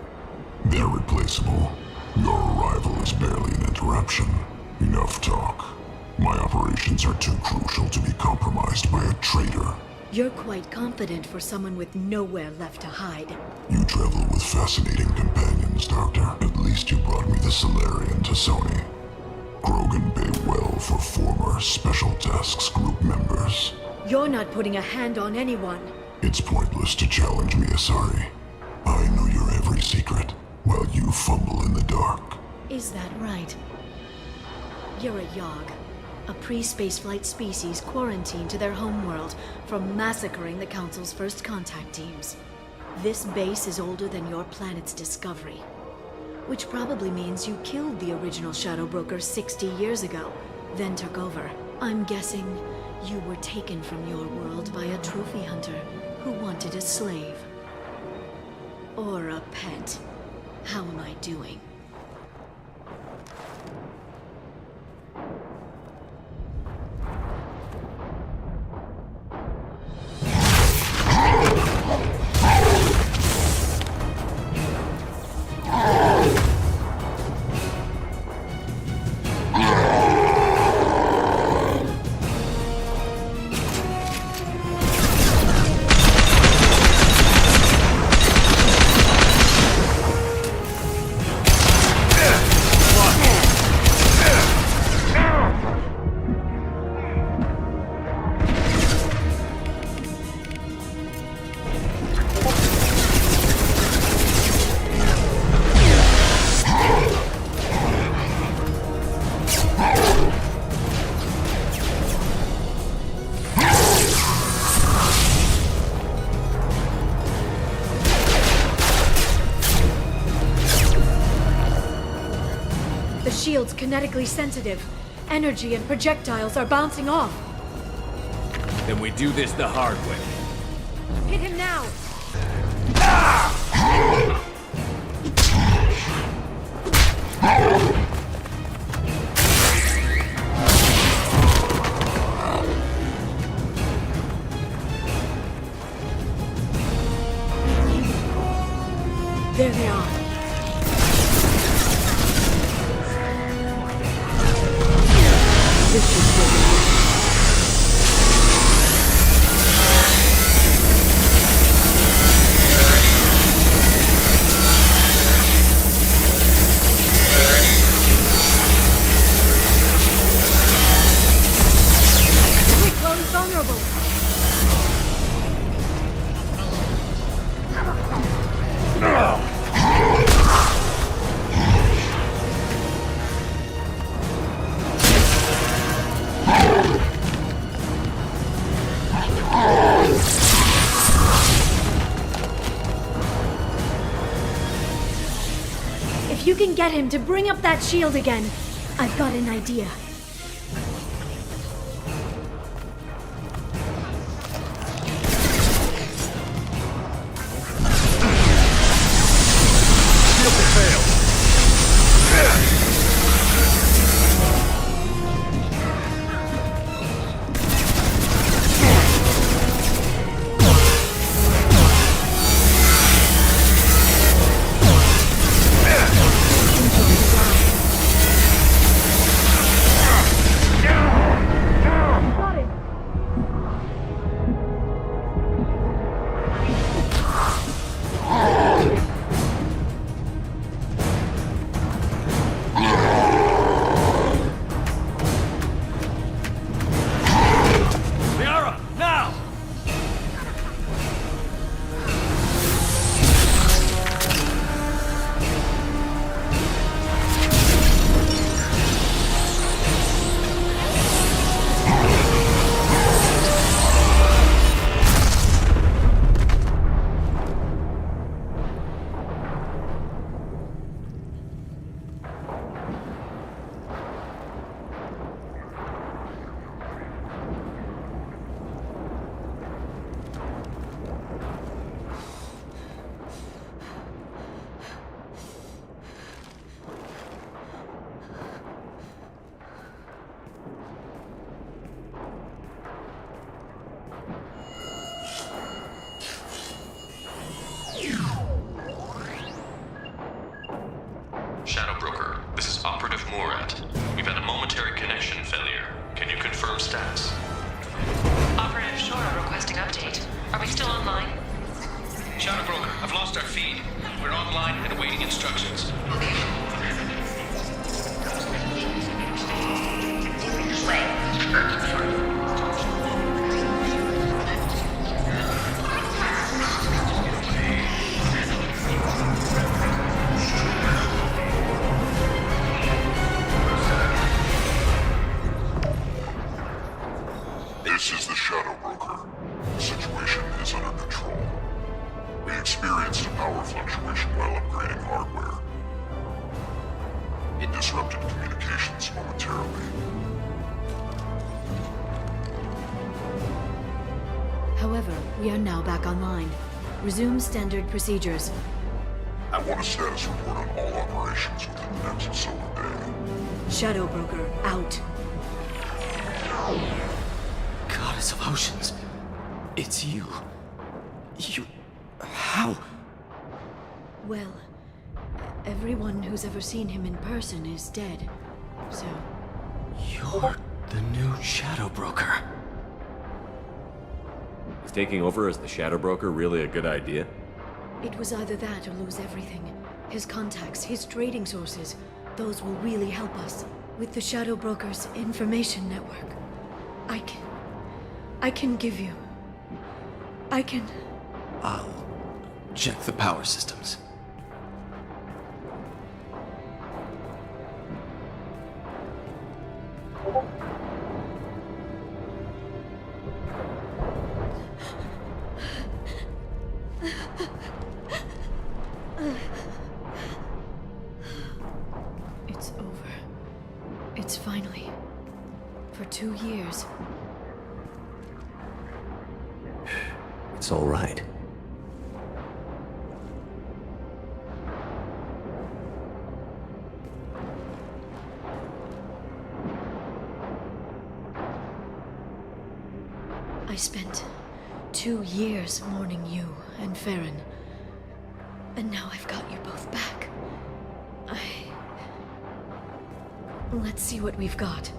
They're replaceable. Your arrival is barely an interruption. Enough talk. My operations are too crucial to be compromised by a traitor. You're quite confident for someone with nowhere left to hide. You travel with fascinating companions, Doctor. At least you brought me the Solarian Tassoni. Krogan pay well for former Special Tasks Group members. You're not putting a hand on anyone. It's pointless to challenge me, Asari. I know your every secret, while you fumble in the dark. Is that right? You're a Yogg. A pre-spaceflight species quarantined to their homeworld from massacring the Council's first contact teams. This base is older than your planet's discovery. Which probably means you killed the original Shadow Broker 60 years ago, then took over. I'm guessing you were taken from your world by a trophy hunter who wanted a slave. Or a pet. How am I doing? kinetically sensitive. Energy and projectiles are bouncing off. Then we do this the hard way. Hit him now! There they are. This is good. Vulnerable. If you can get him to bring up that shield again, I've got an idea. Shadow Broker, this is Operative Murat. We've had a momentary connection failure. Can you confirm status? Operative Shora requesting update. Are we still online? Shadow Broker, I've lost our feed. We're online and awaiting instructions. This is the Shadow Broker. The situation is under control. We experienced a power fluctuation while upgrading hardware. It disrupted communications momentarily. However, we are now back online. Resume standard procedures. I want a status report on all operations within the next solar day. Shadow Broker, out. Goddess of Oceans. It's you. You... How? Well, everyone who's ever seen him in person is dead. So... You're the new Shadow Broker. Is taking over as the Shadow Broker really a good idea? it was either that or lose everything. His contacts, his trading sources, those will really help us. With the Shadow Broker's information network, I can give you... I'll check the power systems. It's over. Finally. For 2 years. It's all right. I spent 2 years mourning you and Farron. And now I've got you both back. Let's see what we've got.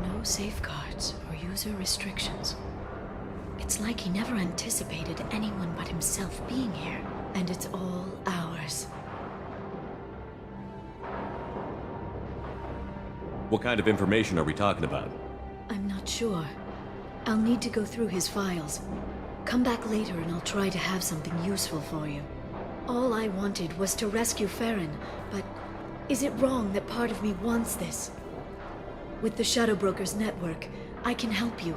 No safeguards or user restrictions. It's like he never anticipated anyone but himself being here. And it's all ours. What kind of information are we talking about? I'm not sure. I'll need to go through his files. Come back later and I'll try to have something useful for you. All I wanted was to rescue Farron, but is it wrong that part of me wants this? With the Shadow Brokers network, I can help you.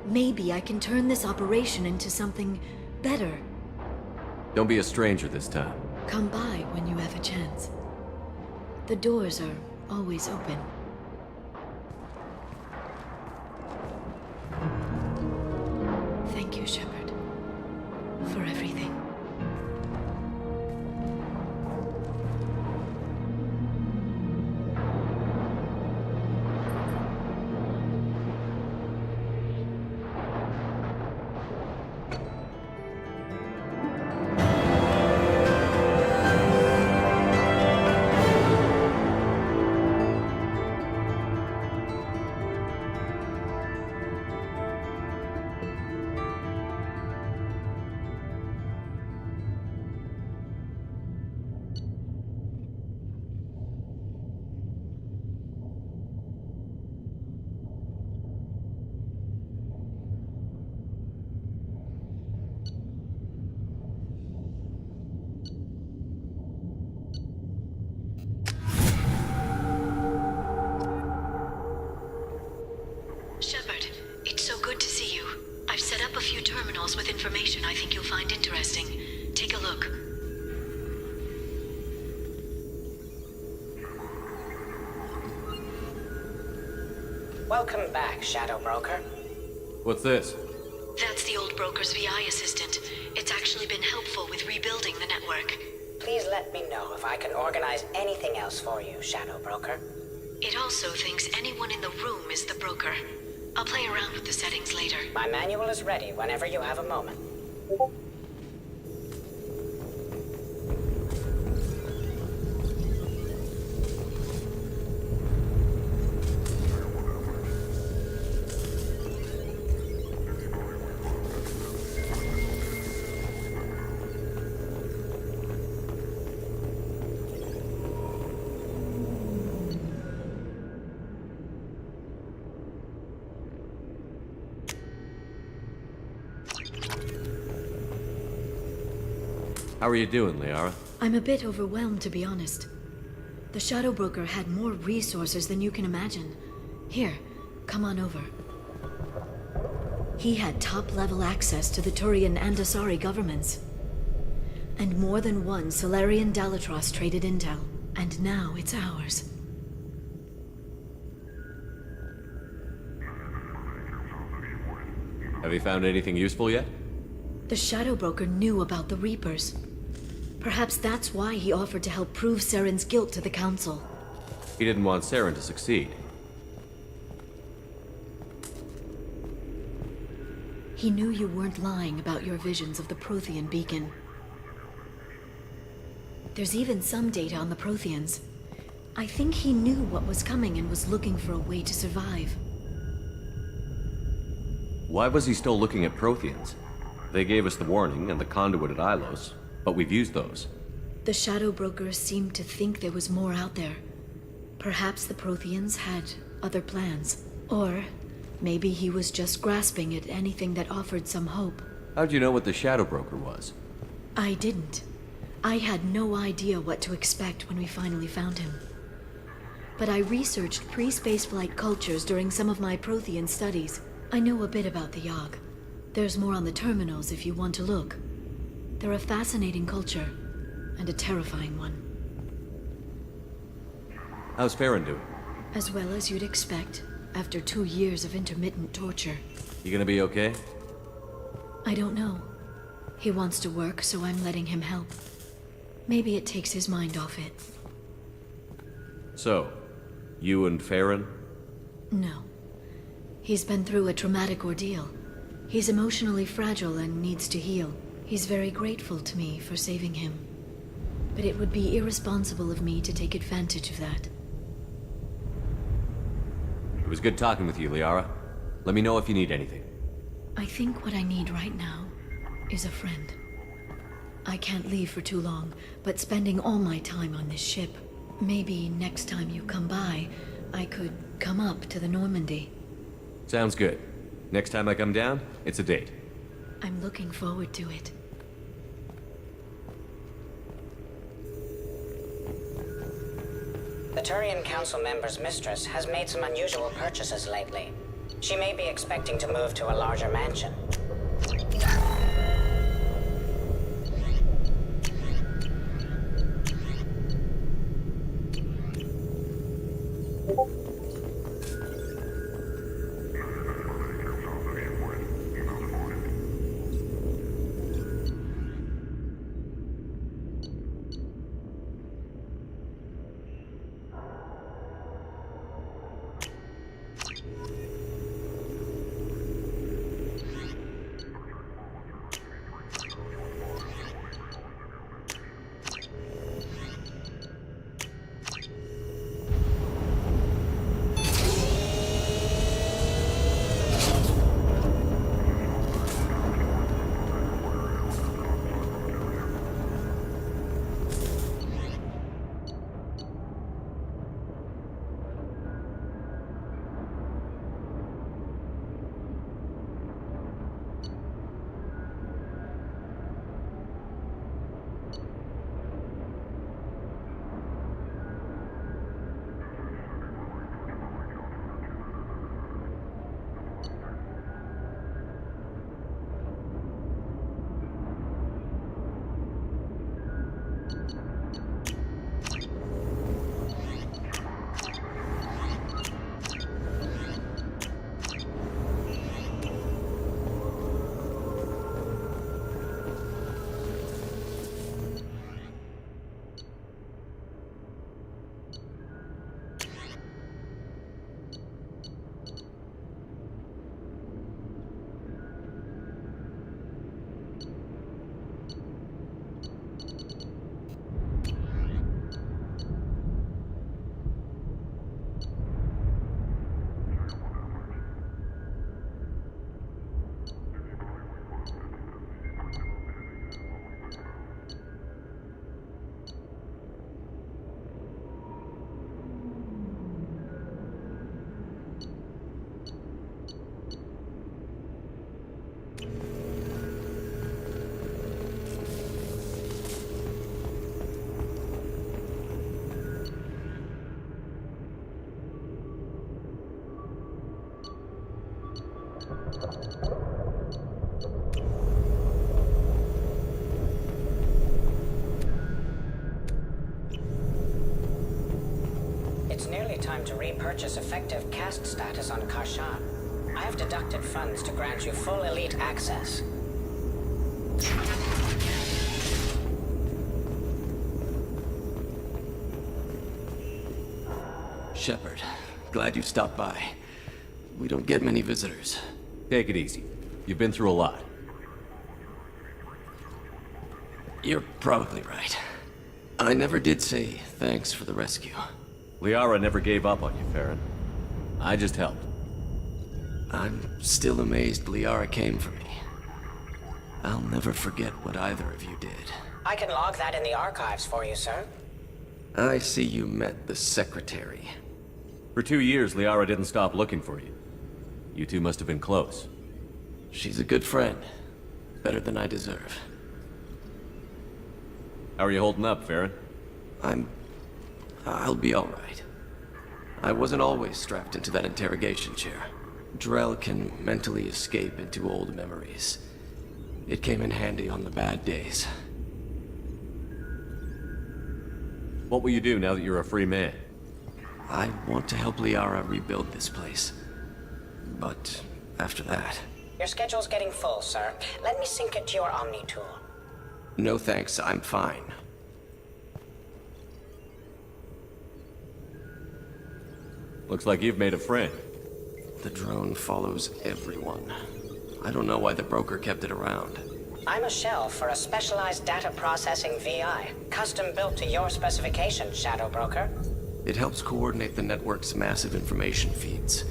Maybe I can turn this operation into something better. Don't be a stranger this time. Come by when you have a chance. The doors are always open. Thank you, Shepard, for everything. Shepard, it's so good to see you. I've set up a few terminals with information I think you'll find interesting. Take a look. Welcome back, Shadow Broker. What's this? That's the old broker's VI assistant. It's actually been helpful with rebuilding the network. Please let me know if I can organize anything else for you, Shadow Broker. It also thinks anyone in the room is the broker. I'll play around with the settings later. My manual is ready whenever you have a moment. How are you doing, Liara? I'm a bit overwhelmed, to be honest. The Shadow Broker had more resources than you can imagine. Here, come on over. He had top-level access to the Turian and Asari governments. And more than one Solarian Dalatros traded intel. And now it's ours. Have you found anything useful yet? The Shadow Broker knew about the Reapers. Perhaps that's why he offered to help prove Saren's guilt to the Council. He didn't want Saren to succeed. He knew you weren't lying about your visions of the Prothean beacon. There's even some data on the Protheans. I think he knew what was coming and was looking for a way to survive. Why was he still looking at Protheans? They gave us the warning and the conduit at Ilos, but we've used those. The Shadow Brokers seemed to think there was more out there. Perhaps the Protheans had other plans. Or maybe he was just grasping at anything that offered some hope. How'd you know what the Shadow Broker was? I didn't. I had no idea what to expect when we finally found him. But I researched pre-spaceflight cultures during some of my Prothean studies. I know a bit about the Yogg. There's more on the terminals if you want to look. They're a fascinating culture, and a terrifying one. How's Farron doing? As well as you'd expect, after 2 years of intermittent torture. You gonna be okay? I don't know. He wants to work, so I'm letting him help. Maybe it takes his mind off it. So, you and Farron? No. He's been through a traumatic ordeal. He's emotionally fragile and needs to heal. He's very grateful to me for saving him. But it would be irresponsible of me to take advantage of that. It was good talking with you, Liara. Let me know if you need anything. I think what I need right now is a friend. I can't leave for too long, but spending all my time on this ship. Maybe next time you come by, I could come up to the Normandy. Sounds good. Next time I come down, it's a date. I'm looking forward to it. The Turian Council member's mistress has made some unusual purchases lately. She may be expecting to move to a larger mansion. It's nearly time to repurchase effective caste status on Karshan. I have deducted funds to grant you full elite access. Shepard, glad you stopped by. We don't get many visitors. Take it easy. You've been through a lot. You're probably right. I never did say thanks for the rescue. Liara never gave up on you, Farron. I just helped. I'm still amazed Liara came for me. I'll never forget what either of you did. I can log that in the archives for you, sir. I see you met the Secretary. For 2 years, Liara didn't stop looking for you. You two must have been close. She's a good friend. Better than I deserve. How are you holding up, Farron? I'll be alright. I wasn't always strapped into that interrogation chair. Drell can mentally escape into old memories. It came in handy on the bad days. What will you do now that you're a free man? I want to help Liara rebuild this place. But after that... Your schedule's getting full, sir. Let me sync it to your Omni tool. No thanks, I'm fine. Looks like you've made a friend. The drone follows everyone. I don't know why the broker kept it around. I'm a shell for a specialized data processing VI, custom built to your specifications, Shadow Broker. It helps coordinate the network's massive information feeds,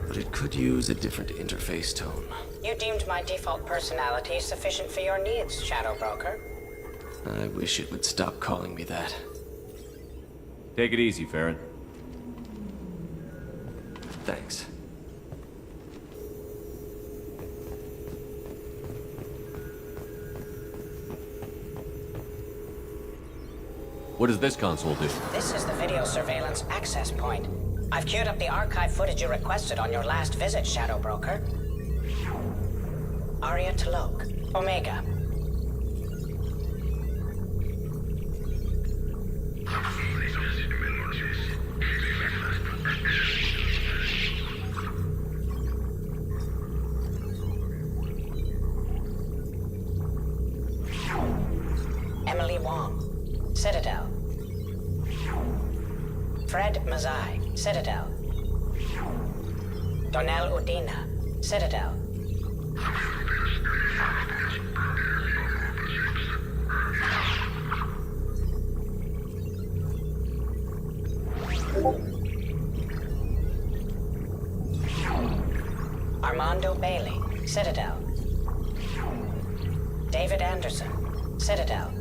but it could use a different interface tone. You deemed my default personality sufficient for your needs, Shadow Broker. I wish it would stop calling me that. Take it easy, Farron. Thanks. What does this console do? This is the video surveillance access point. I've queued up the archive footage you requested on your last visit, Shadow Broker. Aria Talok, Omega. Emily Wong, Citadel. Fred Mazai, Citadel. Donnell Udina, Citadel. Armando Bailey, Citadel. David Anderson, Citadel.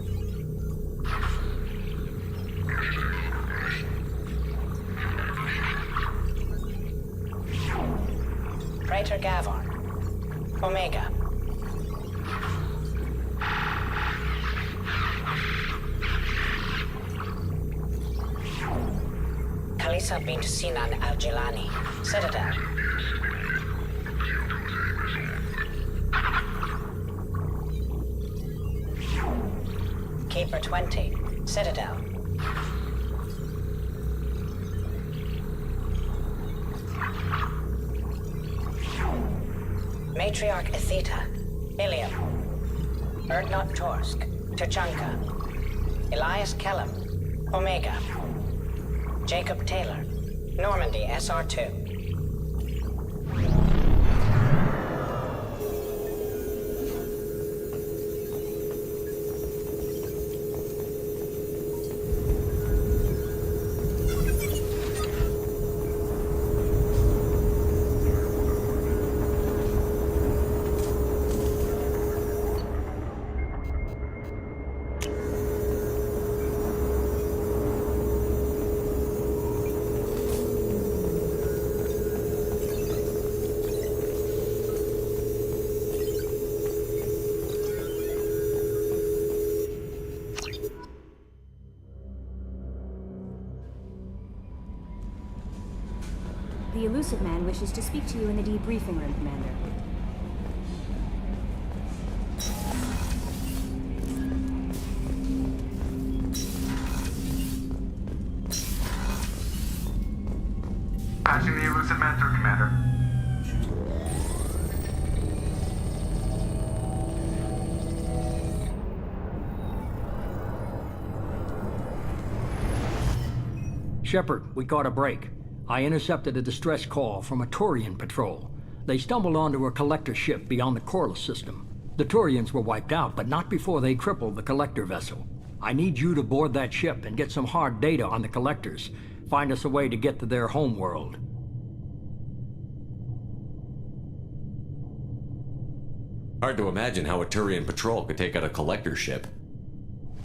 Praetor Gavon, Omega. Khalisa bint Sinan Al-Jilani, Citadel. Keeper 20, Citadel. Matriarch Atheta, Ilium. Erdnot Torsk, Tuchanka. Elias Kellum, Omega. Jacob Taylor, Normandy SR2. The elusive man wishes to speak to you in the debriefing room, Commander. Patching the elusive man through, Commander. Shepard, we caught a break. I intercepted a distress call from a Turian patrol. They stumbled onto a collector ship beyond the Corliss system. The Turians were wiped out, but not before they crippled the collector vessel. I need you to board that ship and get some hard data on the collectors. Find us a way to get to their homeworld. Hard to imagine how a Turian patrol could take out a collector ship.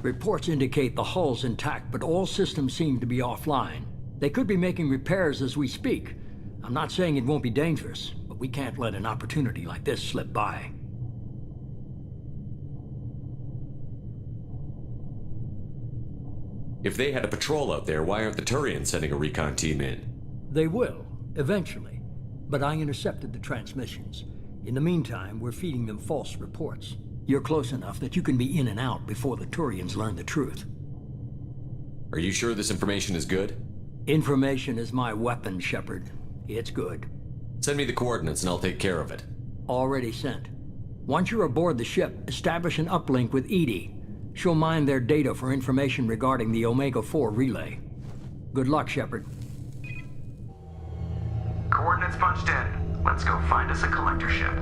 Reports indicate the hull's intact, but all systems seem to be offline. They could be making repairs as we speak. I'm not saying it won't be dangerous, but we can't let an opportunity like this slip by. If they had a patrol out there, why aren't the Turians sending a recon team in? They will, eventually. But I intercepted the transmissions. In the meantime, we're feeding them false reports. You're close enough that you can be in and out before the Turians learn the truth. Are you sure this information is good? Information is my weapon, Shepard. It's good. Send me the coordinates and I'll take care of it. Already sent. Once you're aboard the ship, establish an uplink with Edie. She'll mine their data for information regarding the Omega-4 relay. Good luck, Shepard. Coordinates punched in. Let's go find us a collector ship.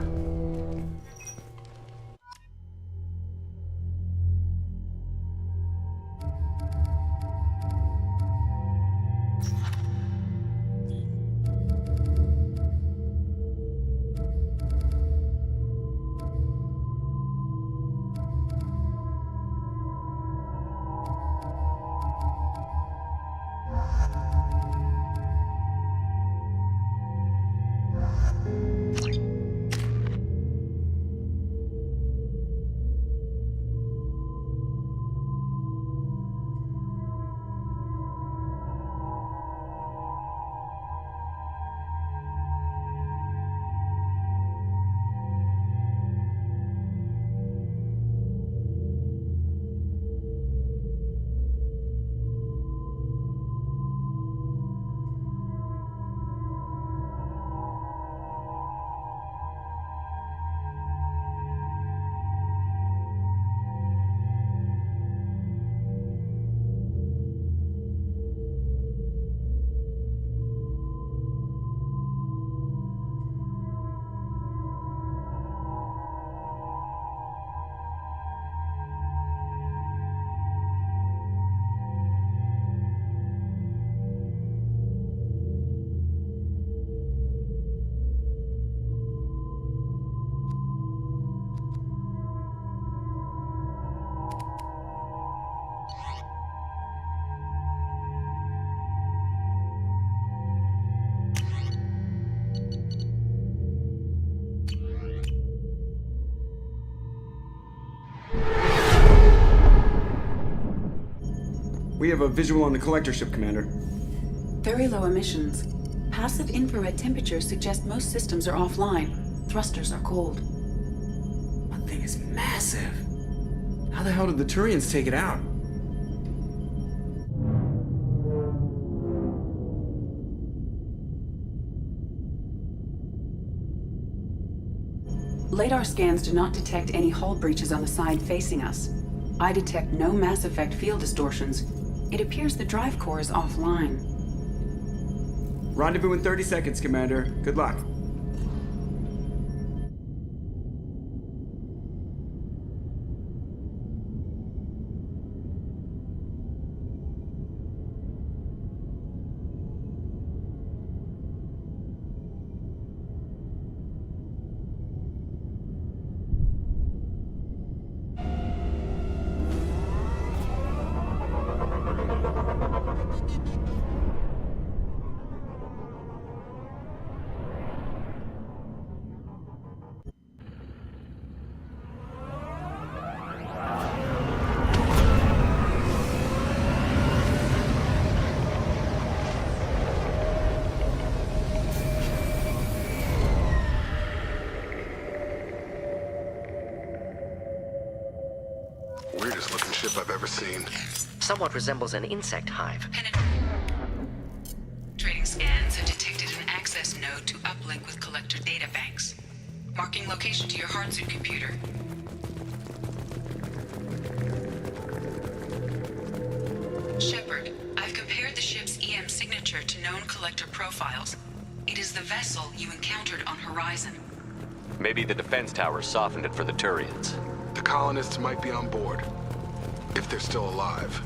We have a visual on the collector ship, Commander. Very low emissions. Passive infrared temperatures suggest most systems are offline. Thrusters are cold. That thing is massive. How the hell did the Turians take it out? LADAR scans do not detect any hull breaches on the side facing us. I detect no mass effect field distortions. It appears the drive core is offline. Rendezvous in 30 seconds, Commander. Good luck. Weirdest looking ship I've ever seen. Somewhat resembles an insect hive. Trading scans have detected an access node to uplink with collector data banks. Marking location to your hardsuit computer. Shepard, I've compared the ship's EM signature to known collector profiles. It is the vessel you encountered on Horizon. Maybe the defense towers softened it for the Turians. The colonists might be on board. If they're still alive.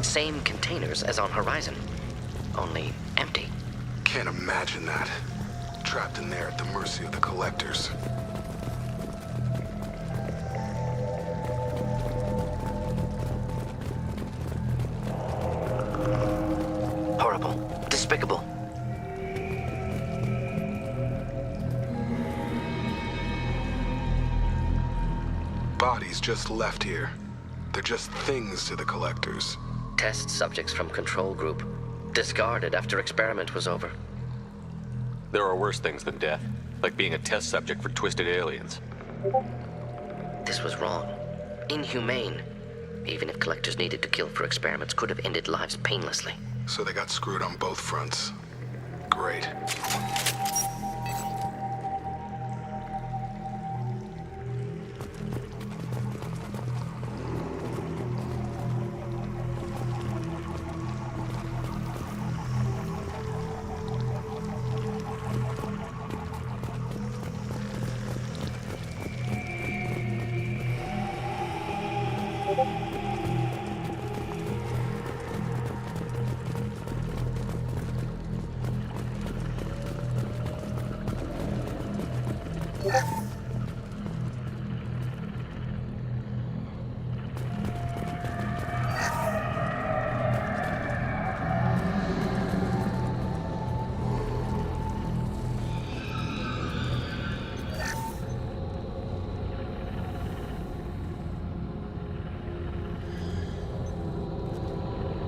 Same containers as on Horizon. Only empty. Can't imagine that. Trapped in there at the mercy of the collectors. Horrible. Despicable. Bodies just left here. They're just things to the collectors. Test subjects from control group. Discarded after experiment was over. There are worse things than death, like being a test subject for twisted aliens. This was wrong. Inhumane. even if collectors needed to kill for experiments, could have ended lives painlessly. So they got screwed on both fronts. Great.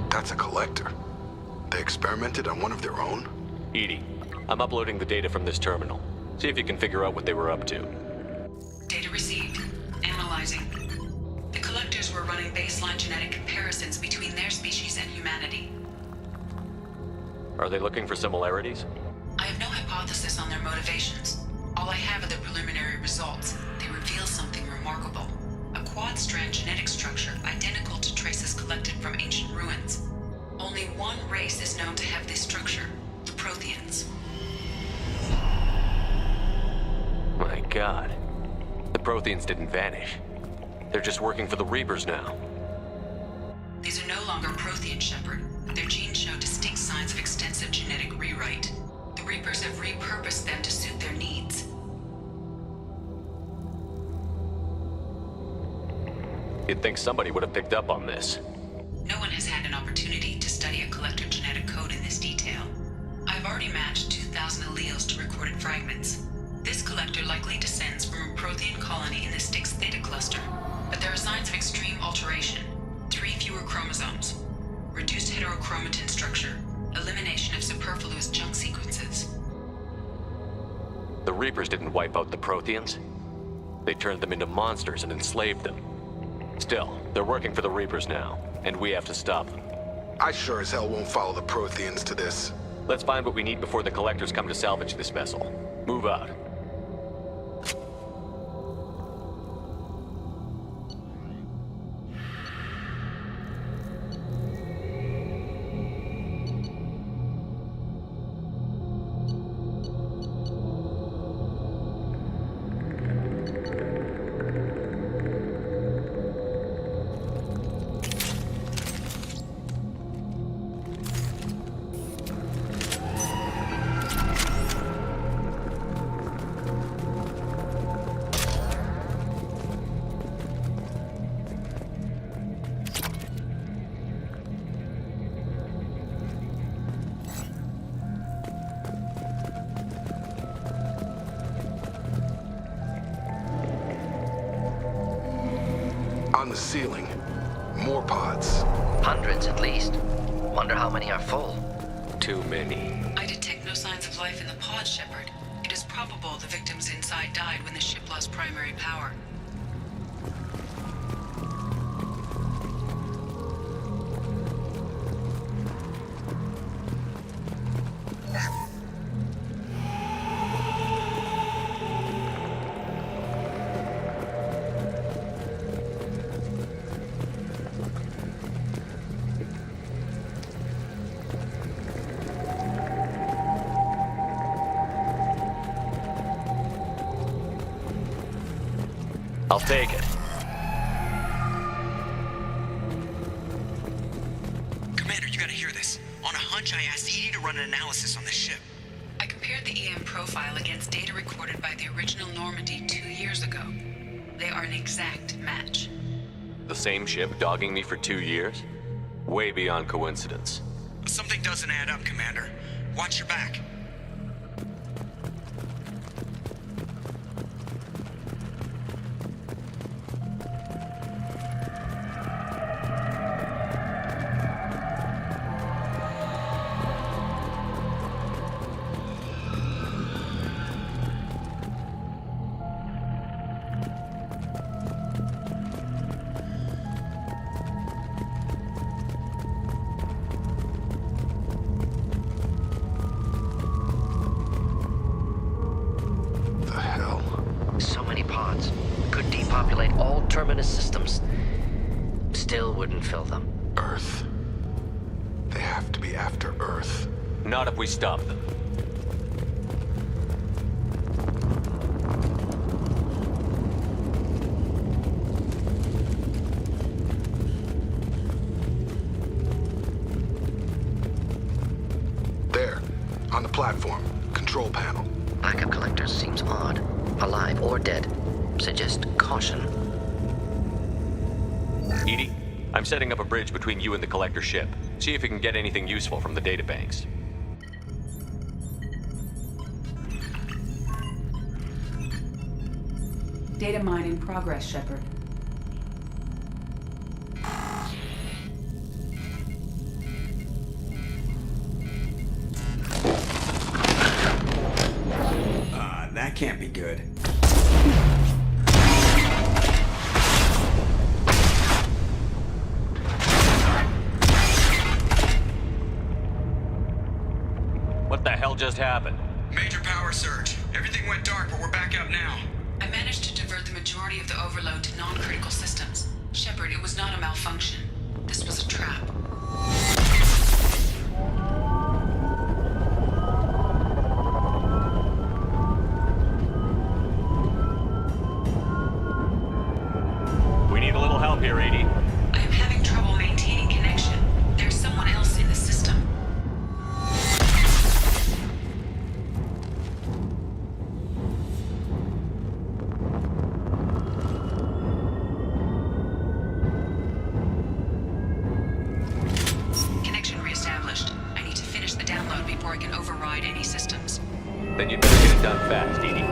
That's a collector. They experimented on one of their own? Edie, I'm uploading the data from this terminal. See if you can figure out what they were up to. Data received. Analyzing. The collectors were running baseline genetic comparisons between their species and humanity. Are they looking for similarities? I have no hypothesis on their motivations. All I have are the preliminary results. They reveal something remarkable. A quad-strand genetic structure identical to traces collected from ancient ruins. Only one race is known to have this structure, the Protheans. My God. The Protheans didn't vanish. They're just working for the Reapers now. These are no longer Prothean, Shepard. Their genes show distinct signs of extensive genetic rewrite. The Reapers have repurposed them to suit their needs. You'd think somebody would have picked up on this. No one has had an opportunity to study a collector genetic code in this detail. I've already matched 2,000 alleles to recorded fragments. This collector likely descends from a Prothean colony in the Styx Theta cluster, but there are signs of extreme alteration. 3 fewer chromosomes, reduced heterochromatin structure, elimination of superfluous junk sequences. The Reapers didn't wipe out the Protheans. They turned them into monsters and enslaved them. Still, they're working for the Reapers now, and we have to stop them. I sure as hell won't follow the Protheans to this. Let's find what we need before the collectors come to salvage this vessel. Move out. On the ceiling. More pods. Hundreds at least. Wonder how many are full. Too many. I detect no signs of life in the pod, Shepard. It is probable the victims inside died when the ship lost primary power. I'll take it. Commander, you gotta hear this. On a hunch, I asked Edie to run an analysis on this ship. I compared the EM profile against data recorded by the original Normandy 2 years ago. They are an exact match. The same ship dogging me for 2 years? Way beyond coincidence. Something doesn't add up, Commander. Watch your back. Terminus systems. Still wouldn't fill them. Earth. They have to be after Earth. Not if we stop them. There, on the platform. Control panel. Backup collectors seems odd. Alive or dead. Suggest caution. Edie, I'm setting up a bridge between you and the collector ship. See if you can get anything useful from the databanks. Data mine in progress, Shepard. That can't be good. What the hell just happened? Major power surge. Everything went dark, but we're back up now. I managed to divert the majority of the overload to non-critical systems. Shepard, it was not a malfunction. This was a trap. We need a little help here, Edie. I am having trouble maintaining connection. There's someone else in the system. Connection reestablished. I need to finish the download before I can override any systems. Then you'd better get it done fast, Edie.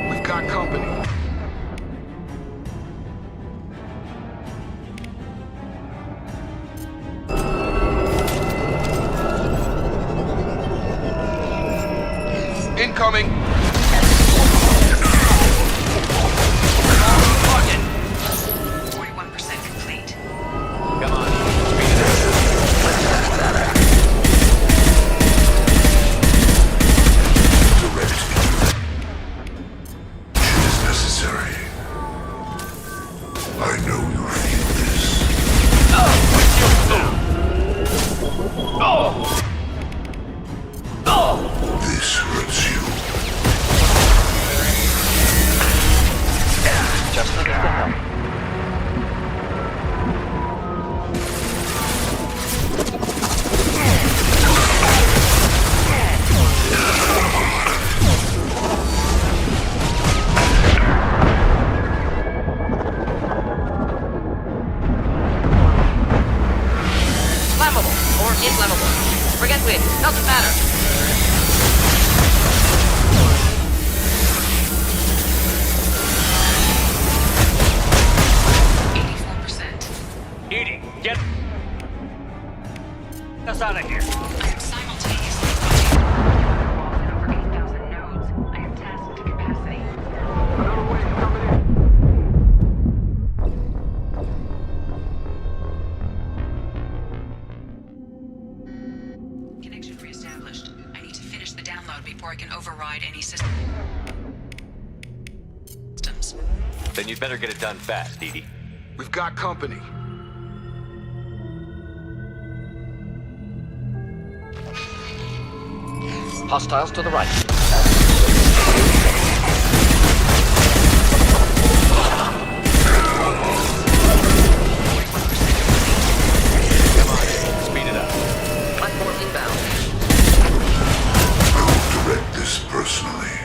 We've got company. Incoming! 41% complete. Come on, Is necessary. I know you feel this. This hurts you. Just looking for help. Flammable or inflammable. Forget which. Doesn't matter. Edie, get us out of here. I am simultaneously pushing over 8,000 nodes. I am tasked to capacity. Connection reestablished. I need to finish the download before I can override any systems. Then you'd better get it done fast, Edie. We've got company. Hostiles to the right. Speed it up. Platform inbound. I will direct this personally.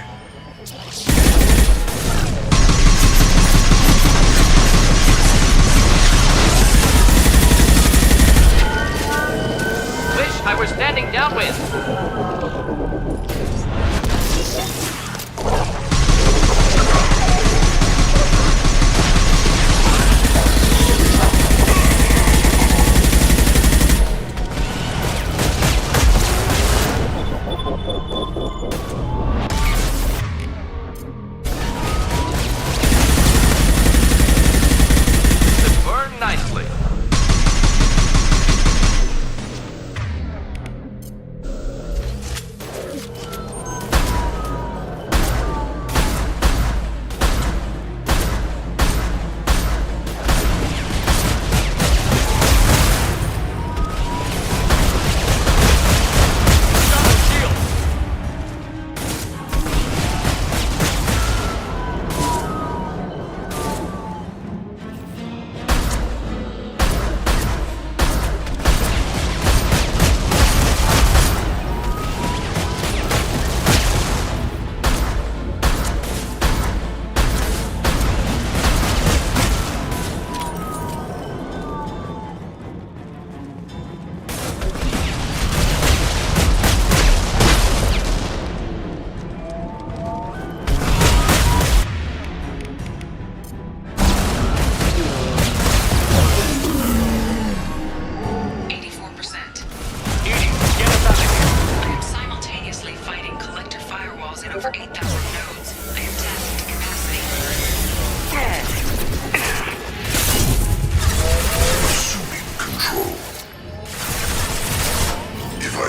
Wish I were standing downwind. Burn nicely.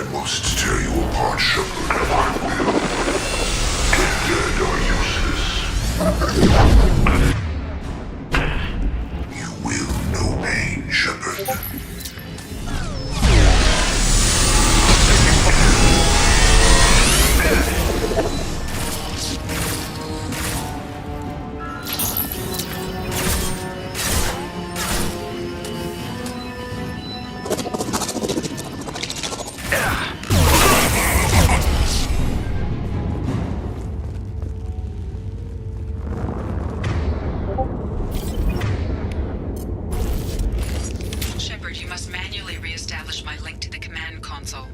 I must tear you apart, Shepard. I will. The dead are useless. You will know pain, Shepard. Shepard, you must manually re-establish my link to the command console.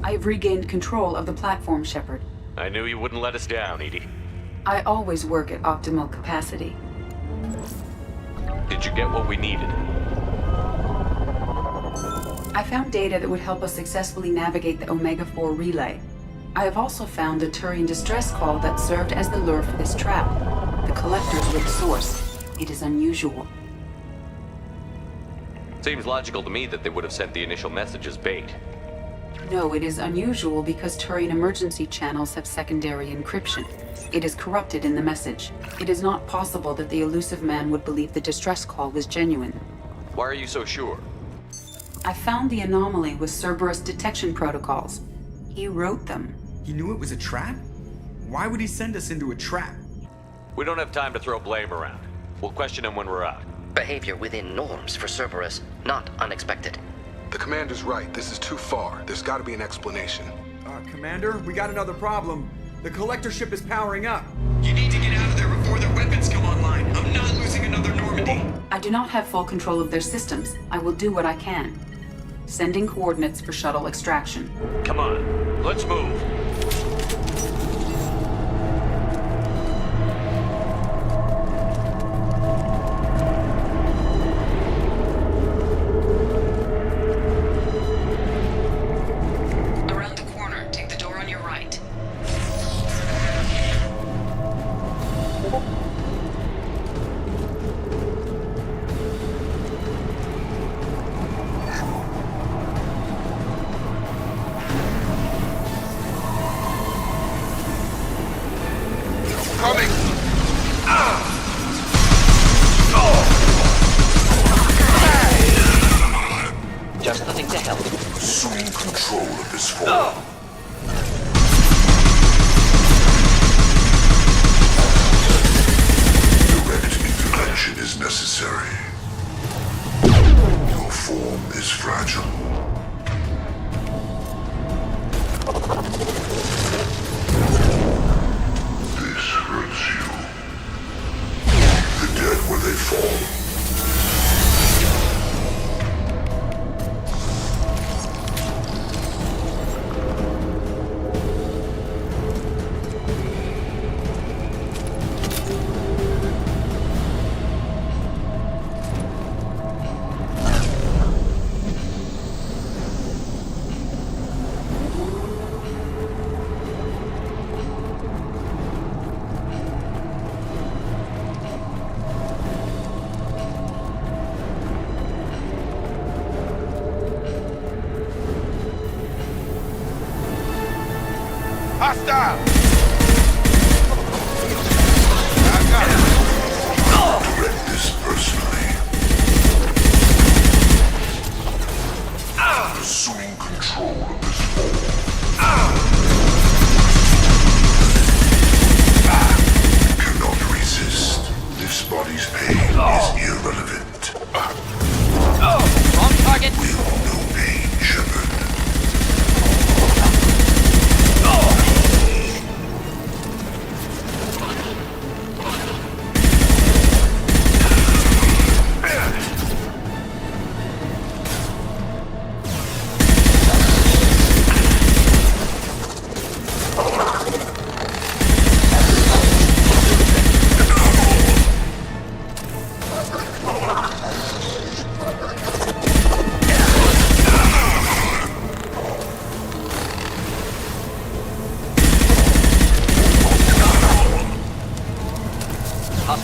I have regained control of the platform, Shepard. I knew you wouldn't let us down, Edie. I always work at optimal capacity. Did you get what we needed? I found data that would help us successfully navigate the Omega-4 relay. I have also found a Turian distress call that served as the lure for this trap. The collectors were the source. It is unusual. Seems logical to me that they would have sent the initial message as bait. No, it is unusual because Turian emergency channels have secondary encryption. It is corrupted in the message. It is not possible that the elusive man would believe the distress call was genuine. Why are you so sure? I found the anomaly with Cerberus detection protocols. He wrote them. He knew it was a trap? Why would he send us into a trap? We don't have time to throw blame around. We'll question him when we're out. Behavior within norms for Cerberus, not unexpected. The commander's right. This is too far. There's got to be an explanation. Commander, we got another problem. The collector ship is powering up. You need to get out of there before their weapons come online. I'm not losing another Normandy. I do not have full control of their systems. I will do what I can. Sending coordinates for shuttle extraction. Come on, let's move. Around the corner, take the door on your right. Coming! Just nothing to help. Assume control of this form. Direct intervention is necessary. Your form is fragile. This hurts you. The dead where they fall.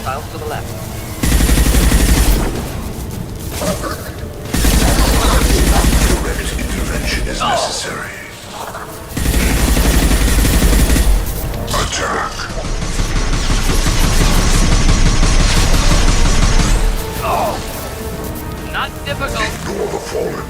Hostiles to the left. Direct intervention is necessary. Attack! Not difficult. Ignore the fallen.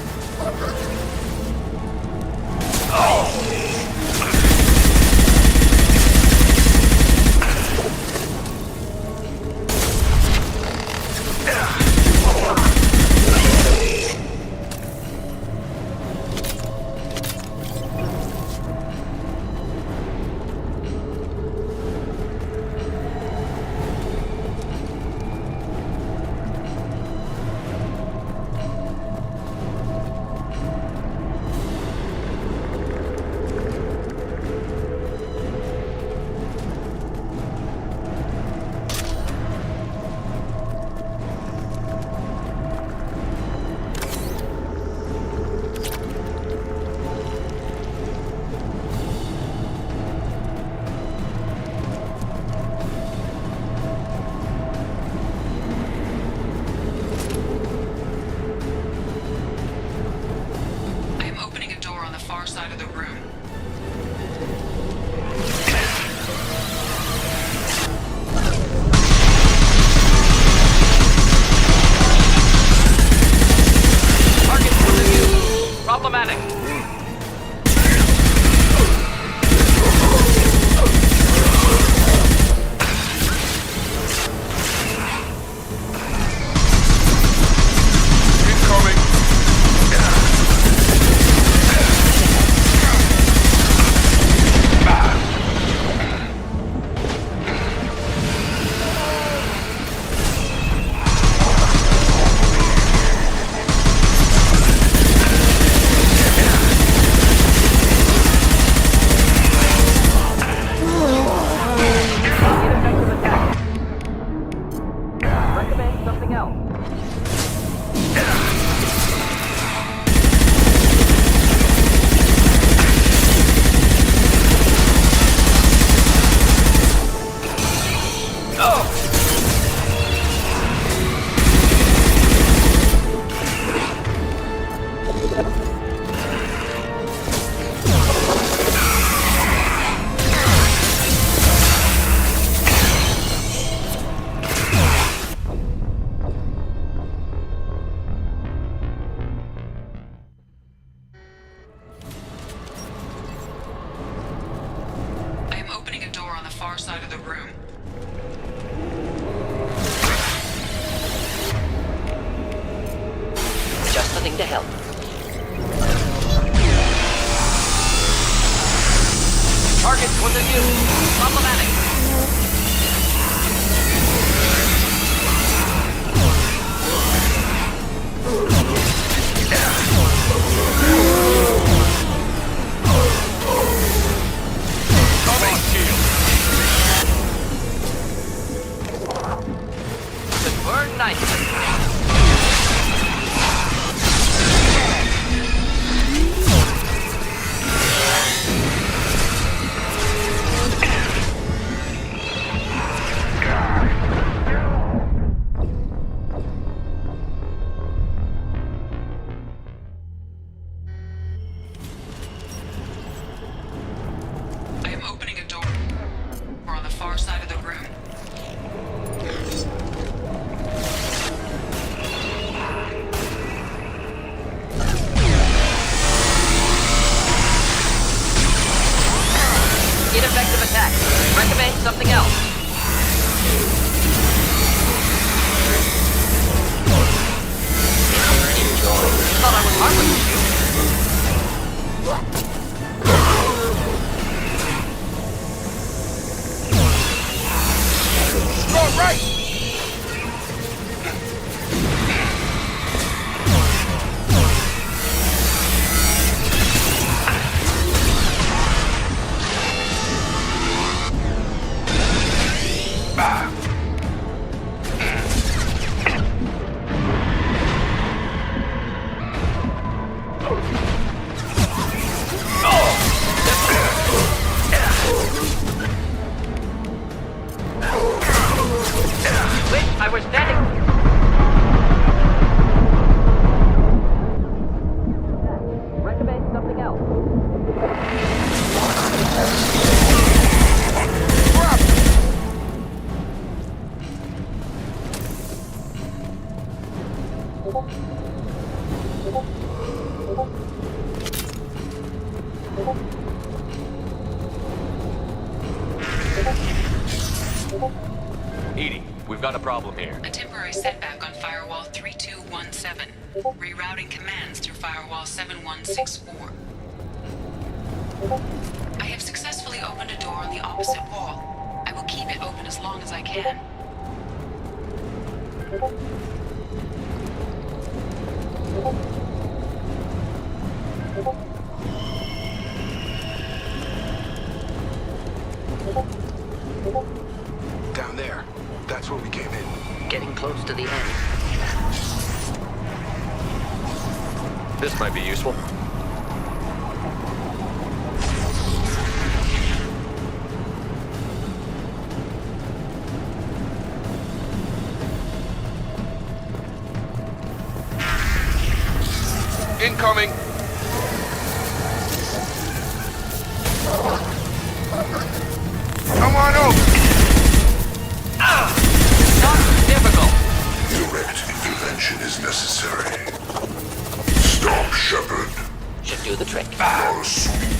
I am opening a door on the far side of the room. Target within view. Problematic. Incoming! Recommend something else. I am opening a door on the far side of the room. Just the thing to help. Target within view. Problematic. Should burn nicely. I am opening a door on the far side of the room. Ineffective attack. Recommend something else. Thought I was harmless to you. All right! I was standing... Recommend something else. Edie, we've got a problem here. A temporary setback on Firewall 3217. Rerouting commands through Firewall 7164. I have successfully opened a door on the opposite wall. I will keep it open as long as I can. Down there. That's where we came in. Getting close to the end. This might be useful. Incoming! Come on over! Not difficult. Direct intervention is necessary. Stop, Shepard. Should do the trick. You're assuming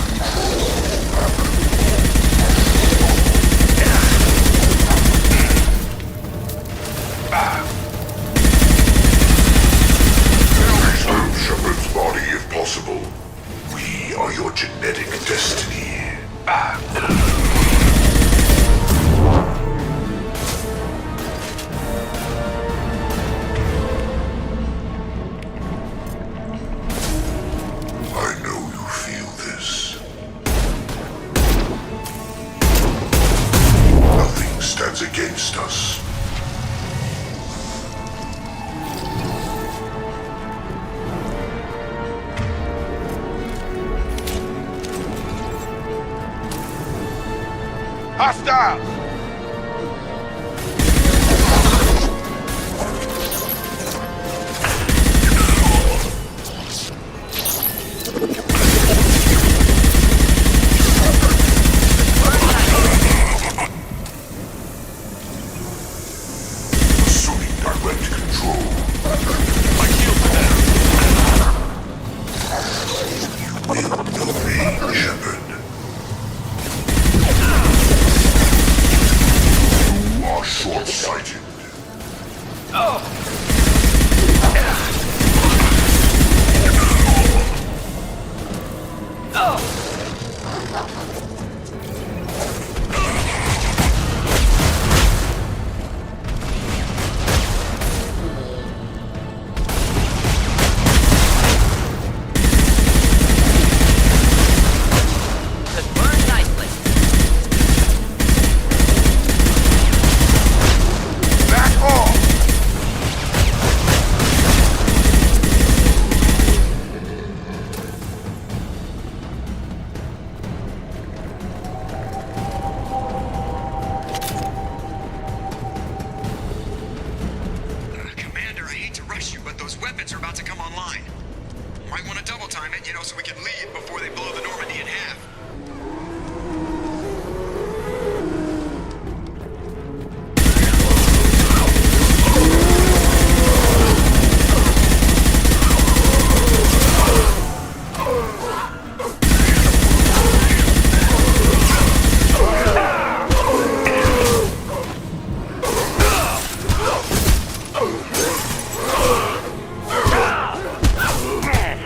Restore Shepard's body if possible. We are your genetic destiny. I know you feel this. Nothing stands against us. Hostile! Assuming direct control. My shields are down. You will obey, Shepard. You are short-sighted. Just burn nicely. Back off! Commander, I hate to rush you, but those weapons are about to come online. Might want to double time it, so we can leave before they blow the Normandy in half.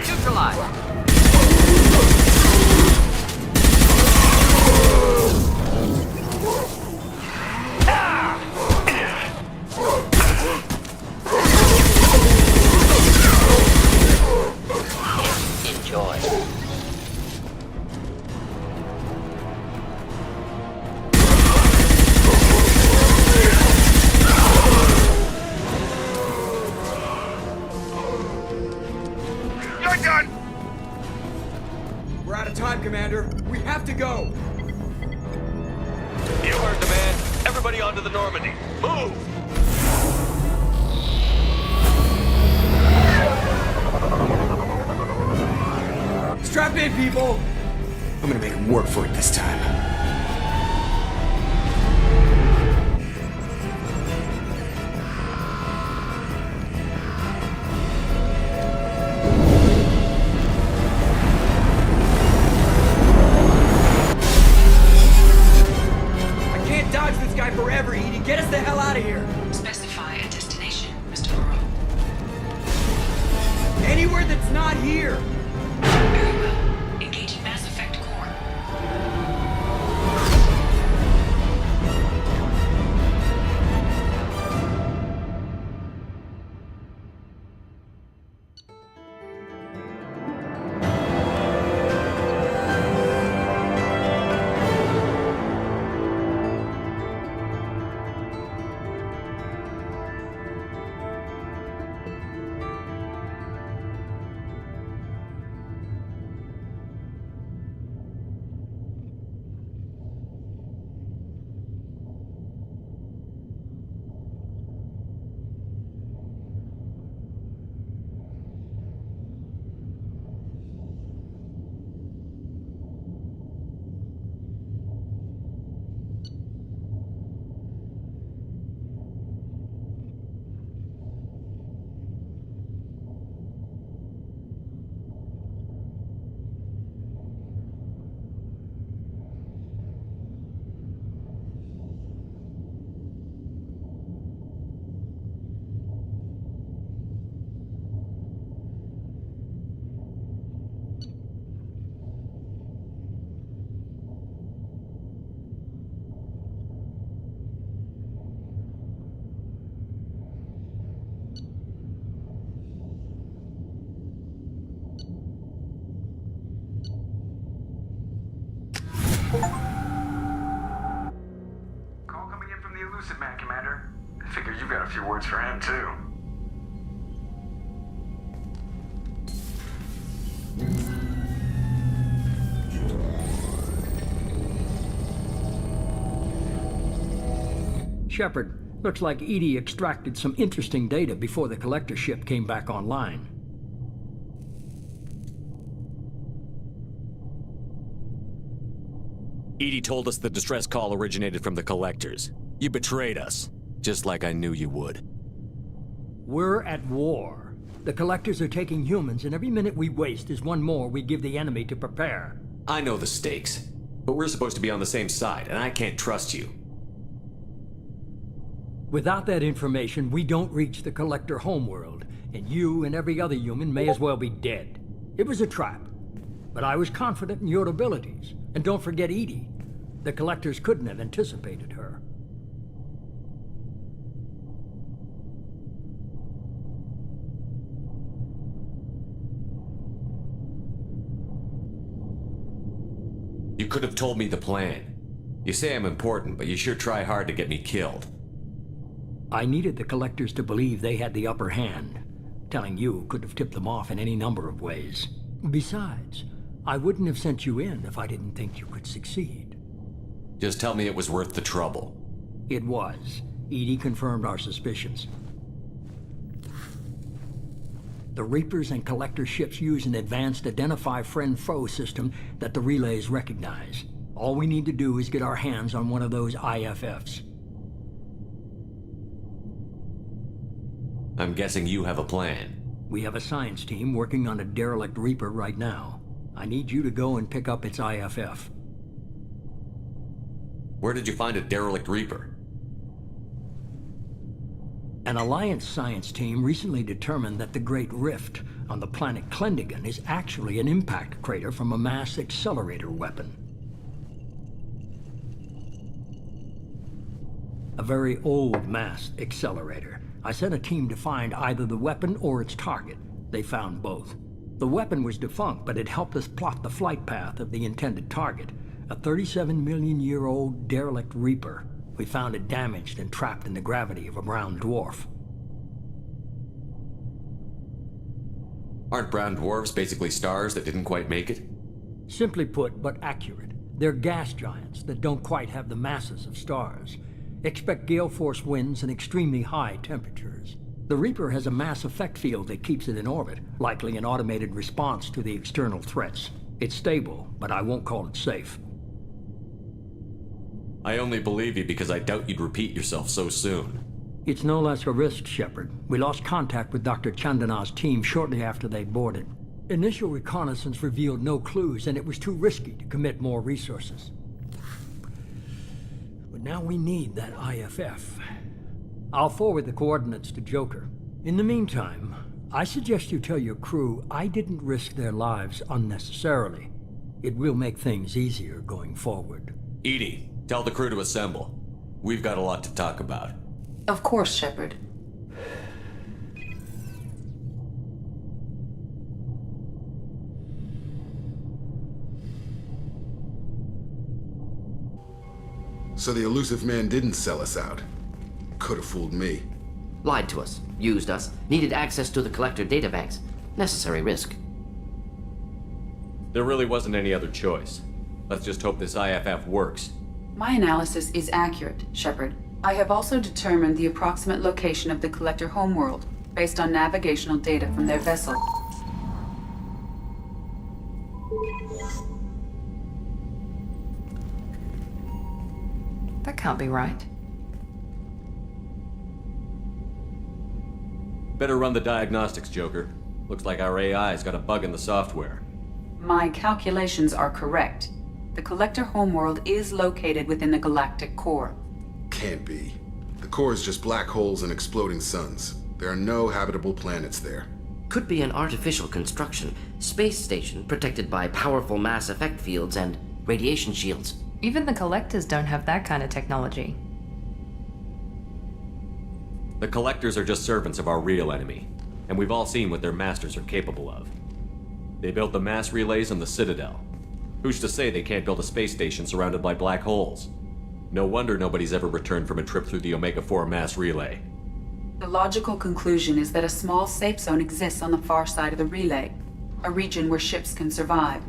Neutralize. Enjoy. You're done! We're out of time, Commander. We have to go. You heard the man. Everybody onto the Normandy. Move! Strap in, people! I'm gonna make him work for it this time. I can't dodge this guy forever, Edie. Get us the hell out of here. Specify a destination, Mr. Burrow. Anywhere that's not here. Very well. Engaging Mass Effect Core. Call coming in from the Elusive Man, Commander. I figure you've got a few words for him, too. Shepard, looks like EDI extracted some interesting data before the collector ship came back online. EDI told us the distress call originated from the collectors. You betrayed us, just like I knew you would. We're at war. The collectors are taking humans, and every minute we waste is one more we give the enemy to prepare. I know the stakes, but we're supposed to be on the same side, and I can't trust you. Without that information, we don't reach the collector homeworld, and you and every other human may as well be dead. It was a trap, but I was confident in your abilities. And don't forget EDI. The collectors couldn't have anticipated her. You could have told me the plan. You say I'm important, but you sure try hard to get me killed. I needed the collectors to believe they had the upper hand. Telling you could have tipped them off in any number of ways. Besides, I wouldn't have sent you in if I didn't think you could succeed. Just tell me it was worth the trouble. It was. EDI confirmed our suspicions. The Reapers and Collector ships use an advanced Identify Friend-Foe system that the relays recognize. All we need to do is get our hands on one of those IFFs. I'm guessing you have a plan. We have a science team working on a derelict Reaper right now. I need you to go and pick up its IFF. Where did you find a derelict Reaper? An Alliance science team recently determined that the Great Rift on the planet Klendigan is actually an impact crater from a mass accelerator weapon. A very old mass accelerator. I sent a team to find either the weapon or its target. They found both. The weapon was defunct, but it helped us plot the flight path of the intended target, a 37-million-year-old derelict Reaper. We found it damaged and trapped in the gravity of a brown dwarf. Aren't brown dwarves basically stars that didn't quite make it? Simply put, but accurate. They're gas giants that don't quite have the masses of stars. Expect gale force winds and extremely high temperatures. The Reaper has a mass effect field that keeps it in orbit, likely an automated response to the external threats. It's stable, but I won't call it safe. I only believe you because I doubt you'd repeat yourself so soon. It's no less a risk, Shepard. We lost contact with Dr. Chandana's team shortly after they boarded. Initial reconnaissance revealed no clues, and it was too risky to commit more resources. But now we need that IFF. I'll forward the coordinates to Joker. In the meantime, I suggest you tell your crew I didn't risk their lives unnecessarily. It will make things easier going forward. Edie, tell the crew to assemble. We've got a lot to talk about. Of course, Shepard. So the elusive man didn't sell us out. Could have fooled me. Lied to us, used us, needed access to the collector databanks. Necessary risk. There really wasn't any other choice. Let's just hope this IFF works. My analysis is accurate, Shepard. I have also determined the approximate location of the collector homeworld, based on navigational data from their vessel. That can't be right. Better run the diagnostics, Joker. Looks like our AI's got a bug in the software. My calculations are correct. The collector homeworld is located within the galactic core. Can't be. The core is just black holes and exploding suns. There are no habitable planets there. Could be an artificial construction. Space station protected by powerful mass effect fields and radiation shields. Even the collectors don't have that kind of technology. The collectors are just servants of our real enemy, and we've all seen what their masters are capable of. They built the mass relays on the Citadel. Who's to say they can't build a space station surrounded by black holes? No wonder nobody's ever returned from a trip through the Omega-4 mass relay. The logical conclusion is that a small safe zone exists on the far side of the relay, a region where ships can survive.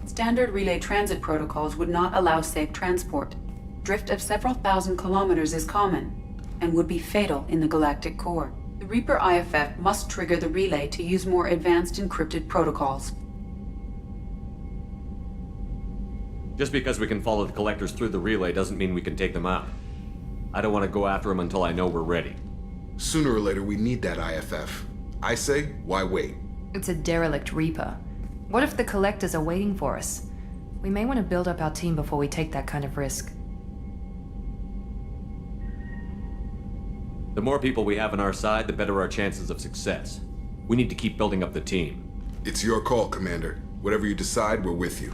Standard relay transit protocols would not allow safe transport. Drift of several thousand kilometers is common, and would be fatal in the galactic core. The Reaper IFF must trigger the relay to use more advanced encrypted protocols. Just because we can follow the collectors through the relay doesn't mean we can take them out. I don't want to go after them until I know we're ready. Sooner or later, we need that IFF. I say, why wait? It's a derelict Reaper. What if the collectors are waiting for us? We may want to build up our team before we take that kind of risk. The more people we have on our side, the better our chances of success. We need to keep building up the team. It's your call, Commander. Whatever you decide, we're with you.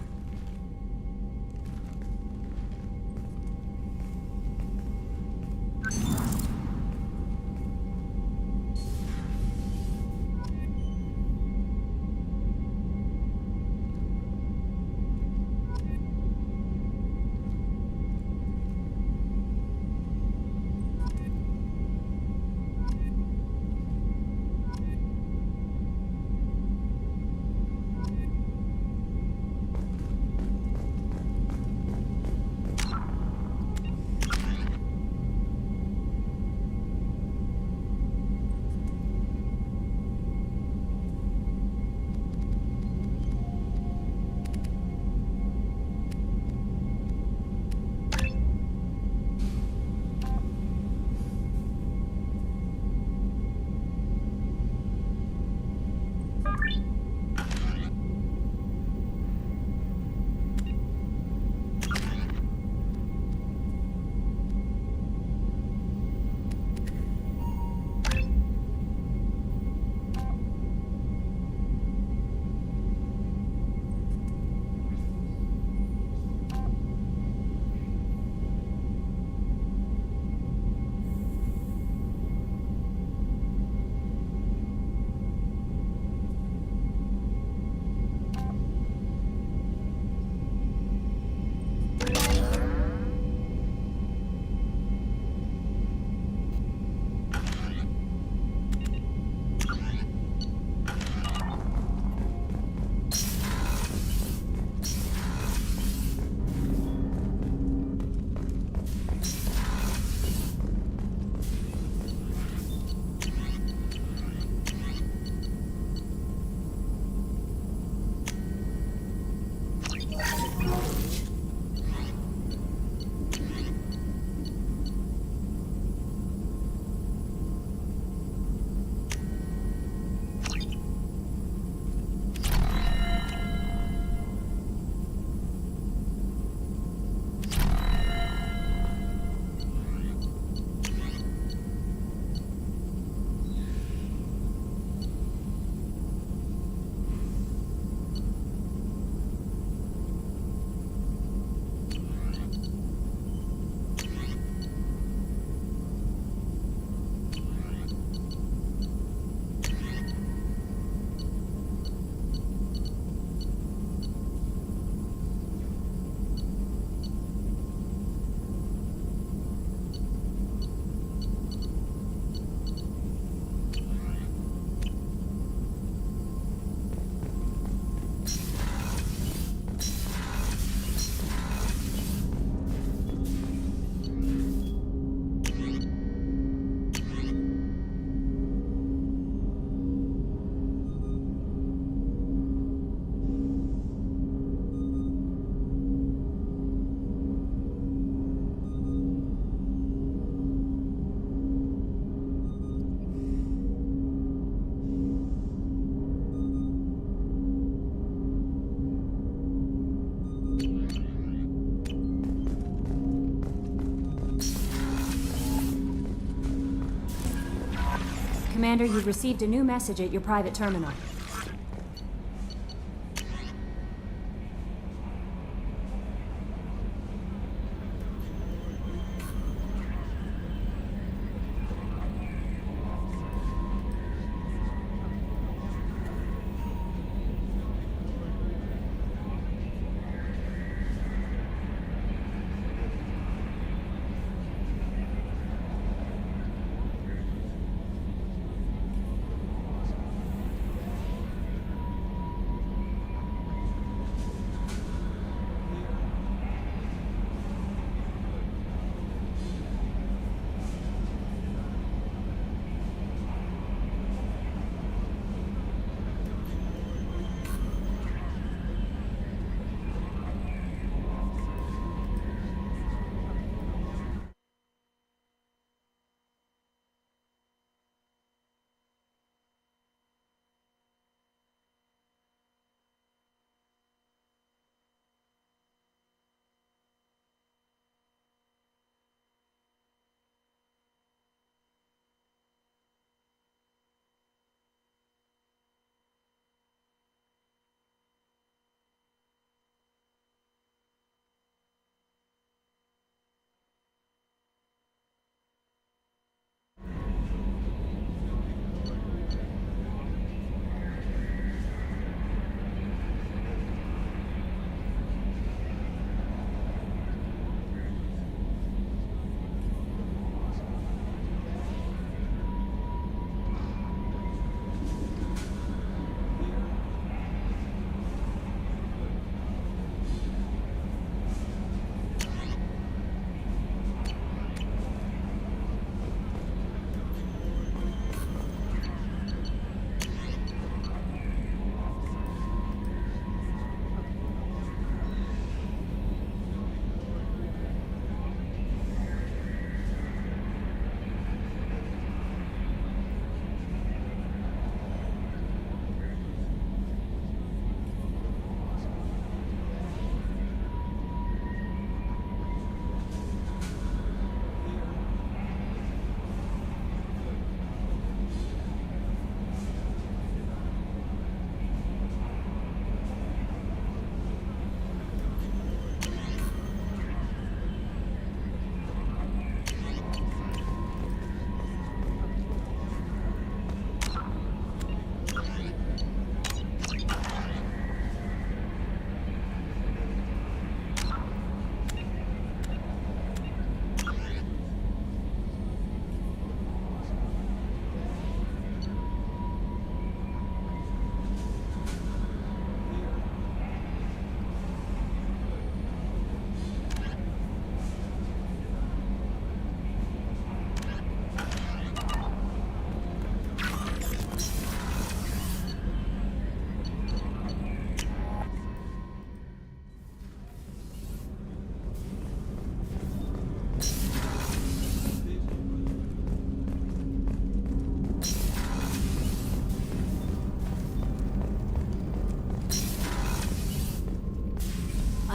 Commander, you've received a new message at your private terminal.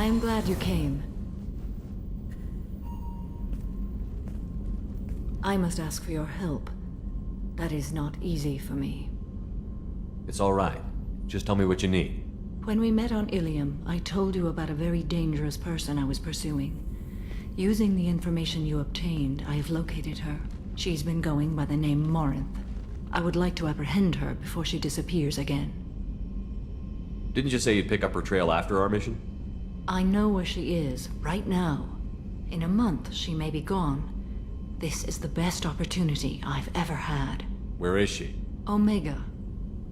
I am glad you came. I must ask for your help. That is not easy for me. It's all right. Just tell me what you need. When we met on Ilium, I told you about a very dangerous person I was pursuing. Using the information you obtained, I have located her. She's been going by the name Morinth. I would like to apprehend her before she disappears again. Didn't you say you'd pick up her trail after our mission? I know where she is, right now. In a month, she may be gone. This is the best opportunity I've ever had. Where is she? Omega,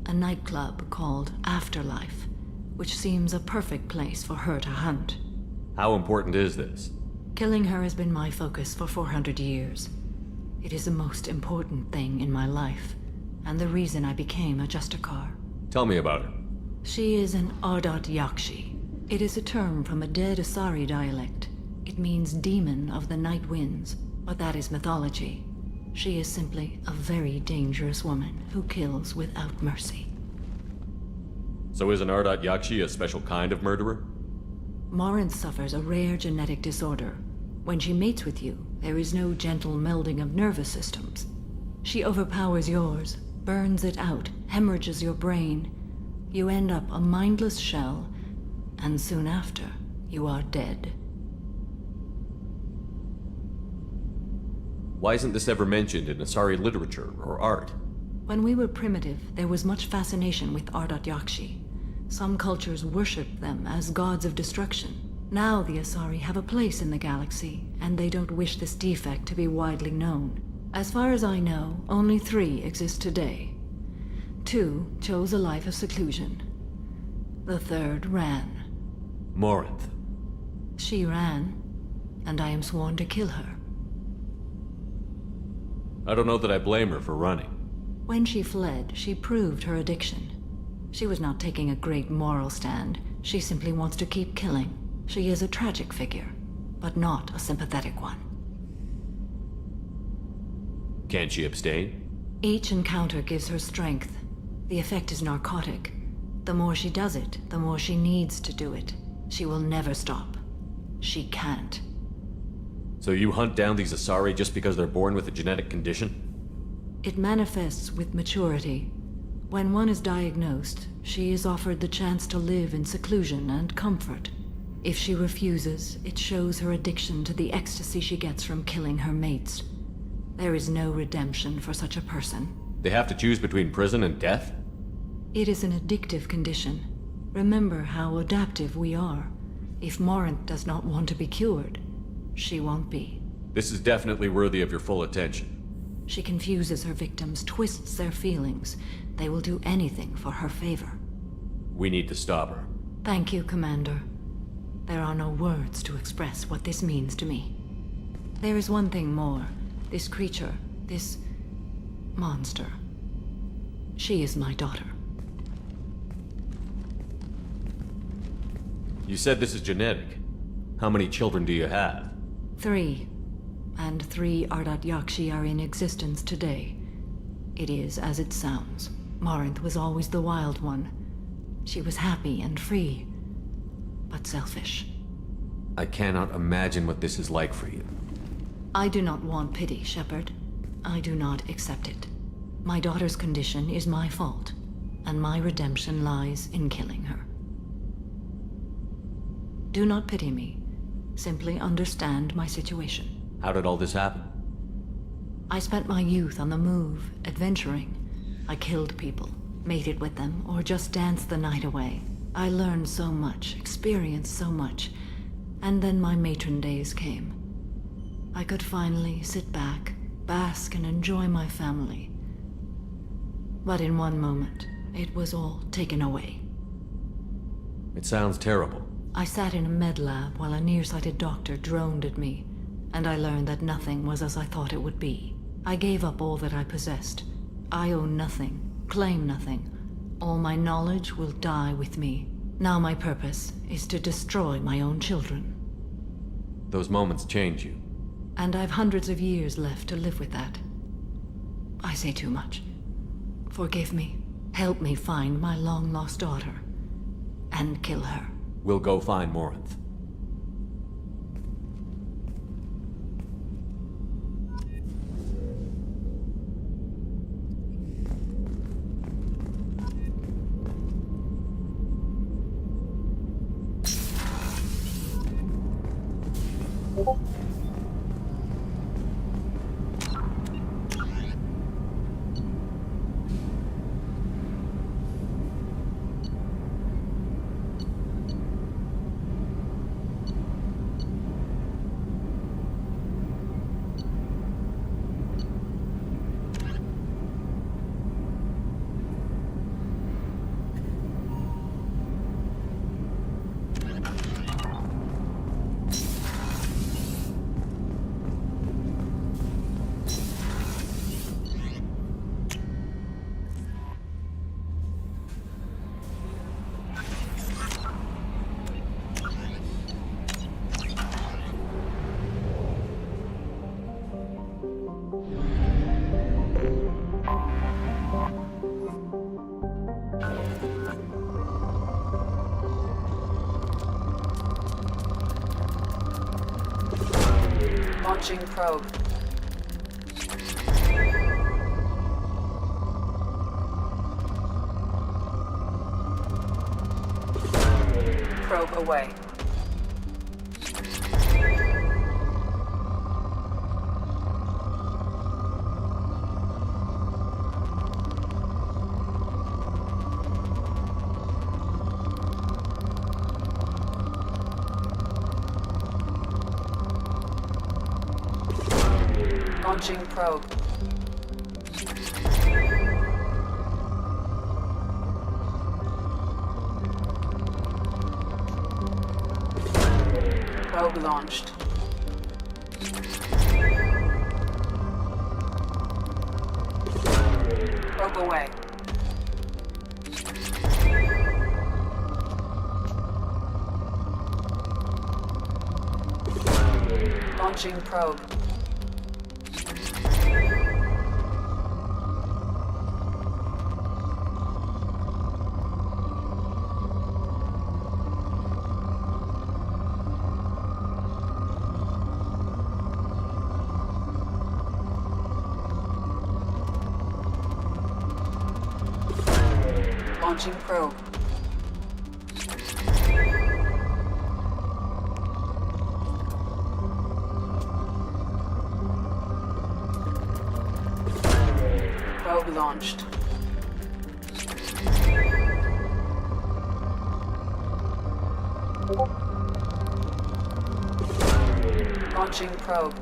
a nightclub called Afterlife, which seems a perfect place for her to hunt. How important is this? Killing her has been my focus for 400 years. It is the most important thing in my life, and the reason I became a Justicar. Tell me about her. She is an Ardat Yakshi. It is a term from a dead Asari dialect. It means demon of the night winds, but that is mythology. She is simply a very dangerous woman who kills without mercy. So is an Ardat Yakshi a special kind of murderer? Morinth suffers a rare genetic disorder. When she mates with you, there is no gentle melding of nervous systems. She overpowers yours, burns it out, hemorrhages your brain. You end up a mindless shell, and soon after, you are dead. Why isn't this ever mentioned in Asari literature or art? When we were primitive, there was much fascination with Ardat Yakshi. Some cultures worshipped them as gods of destruction. Now the Asari have a place in the galaxy, and they don't wish this defect to be widely known. As far as I know, only 3 exist today. 2 chose a life of seclusion. The 3rd ran. Morinth. She ran, and I am sworn to kill her. I don't know that I blame her for running. When she fled, she proved her addiction. She was not taking a great moral stand. She simply wants to keep killing. She is a tragic figure, but not a sympathetic one. Can't she abstain? Each encounter gives her strength. The effect is narcotic. The more she does it, the more she needs to do it. She will never stop. She can't. So you hunt down these Asari just because they're born with a genetic condition? It manifests with maturity. When one is diagnosed, she is offered the chance to live in seclusion and comfort. If she refuses, it shows her addiction to the ecstasy she gets from killing her mates. There is no redemption for such a person. They have to choose between prison and death? It is an addictive condition. Remember how adaptive we are. If Morinth does not want to be cured, she won't be. This is definitely worthy of your full attention. She confuses her victims, twists their feelings. They will do anything for her favor. We need to stop her. Thank you, Commander. There are no words to express what this means to me. There is one thing more. This creature, this monster. She is my daughter. You said this is genetic. How many children do you have? 3. And 3 Ardat Yakshi are in existence today. It is as it sounds. Morinth was always the wild one. She was happy and free, but selfish. I cannot imagine what this is like for you. I do not want pity, Shepard. I do not accept it. My daughter's condition is my fault, and my redemption lies in killing her. Do not pity me. Simply understand my situation. How did all this happen? I spent my youth on the move, adventuring. I killed people, mated with them, or just danced the night away. I learned so much, experienced so much, and then my matron days came. I could finally sit back, bask and enjoy my family. But in one moment, it was all taken away. It sounds terrible. I sat in a med lab while a nearsighted doctor droned at me, and I learned that nothing was as I thought it would be. I gave up all that I possessed. I own nothing, claim nothing. All my knowledge will die with me. Now my purpose is to destroy my own children. Those moments change you. And I've hundreds of years left to live with that. I say too much. Forgive me. Help me find my long-lost daughter. And kill her. We'll go find Morinth. Launching probe. Probe away. Launching probe. Probe launched. Probe away. Launching probe. Launching probe. Probe launched. Launching probe.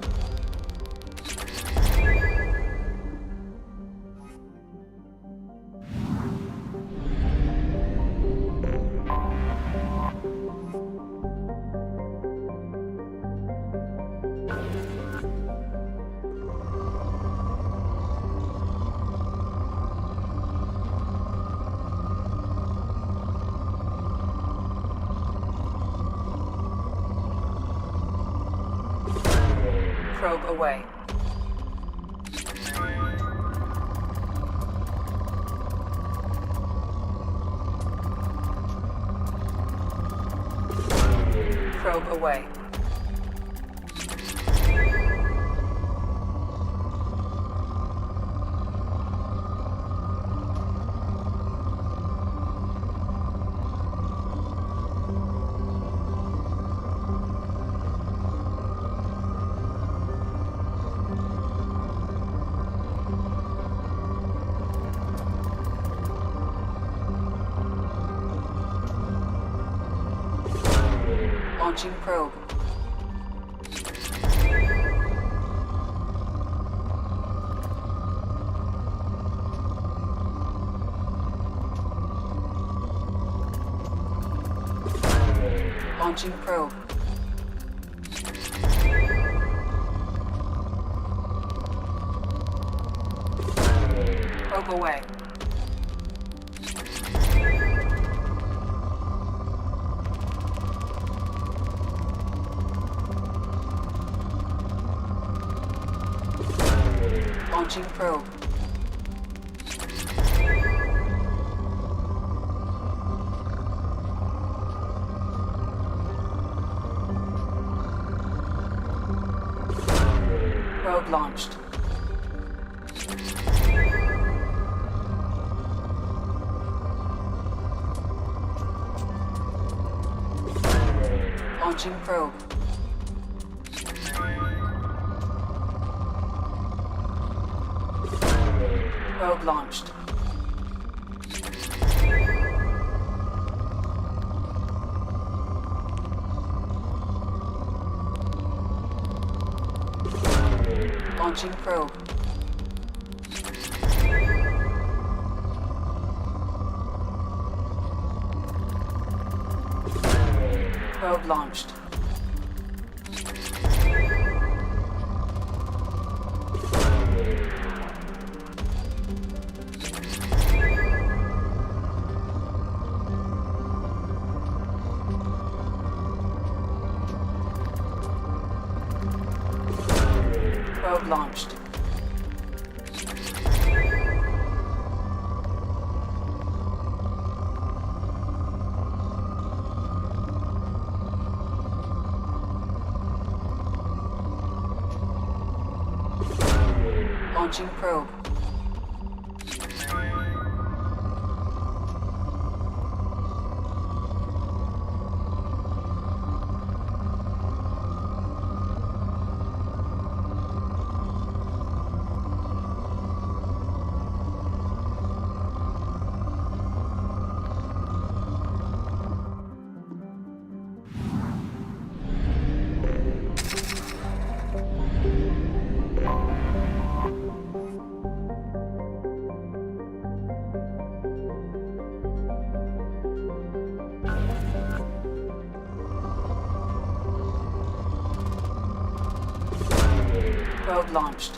Probe away. Probe away. Launching probe. Launching probe. Probe away. Launching probe. Probe launched. Launching probe. Probe launched. Launching probe. Probe launched. Probe launched. Launching probe. Probe launched.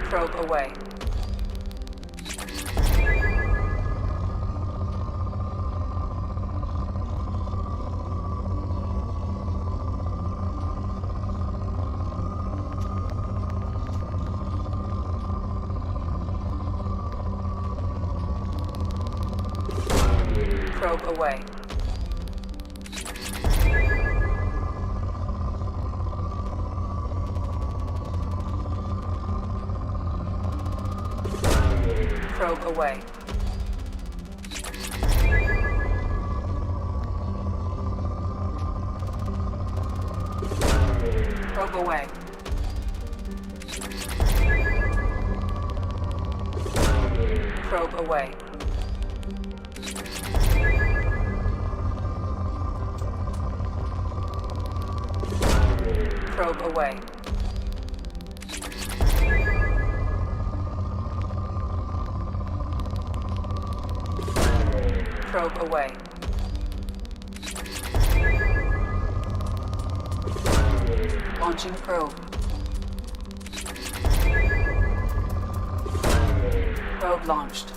Probe away. Probe away. Probe away. Probe away. Probe away. Probe away. Probe away. Launching probe. Probe launched.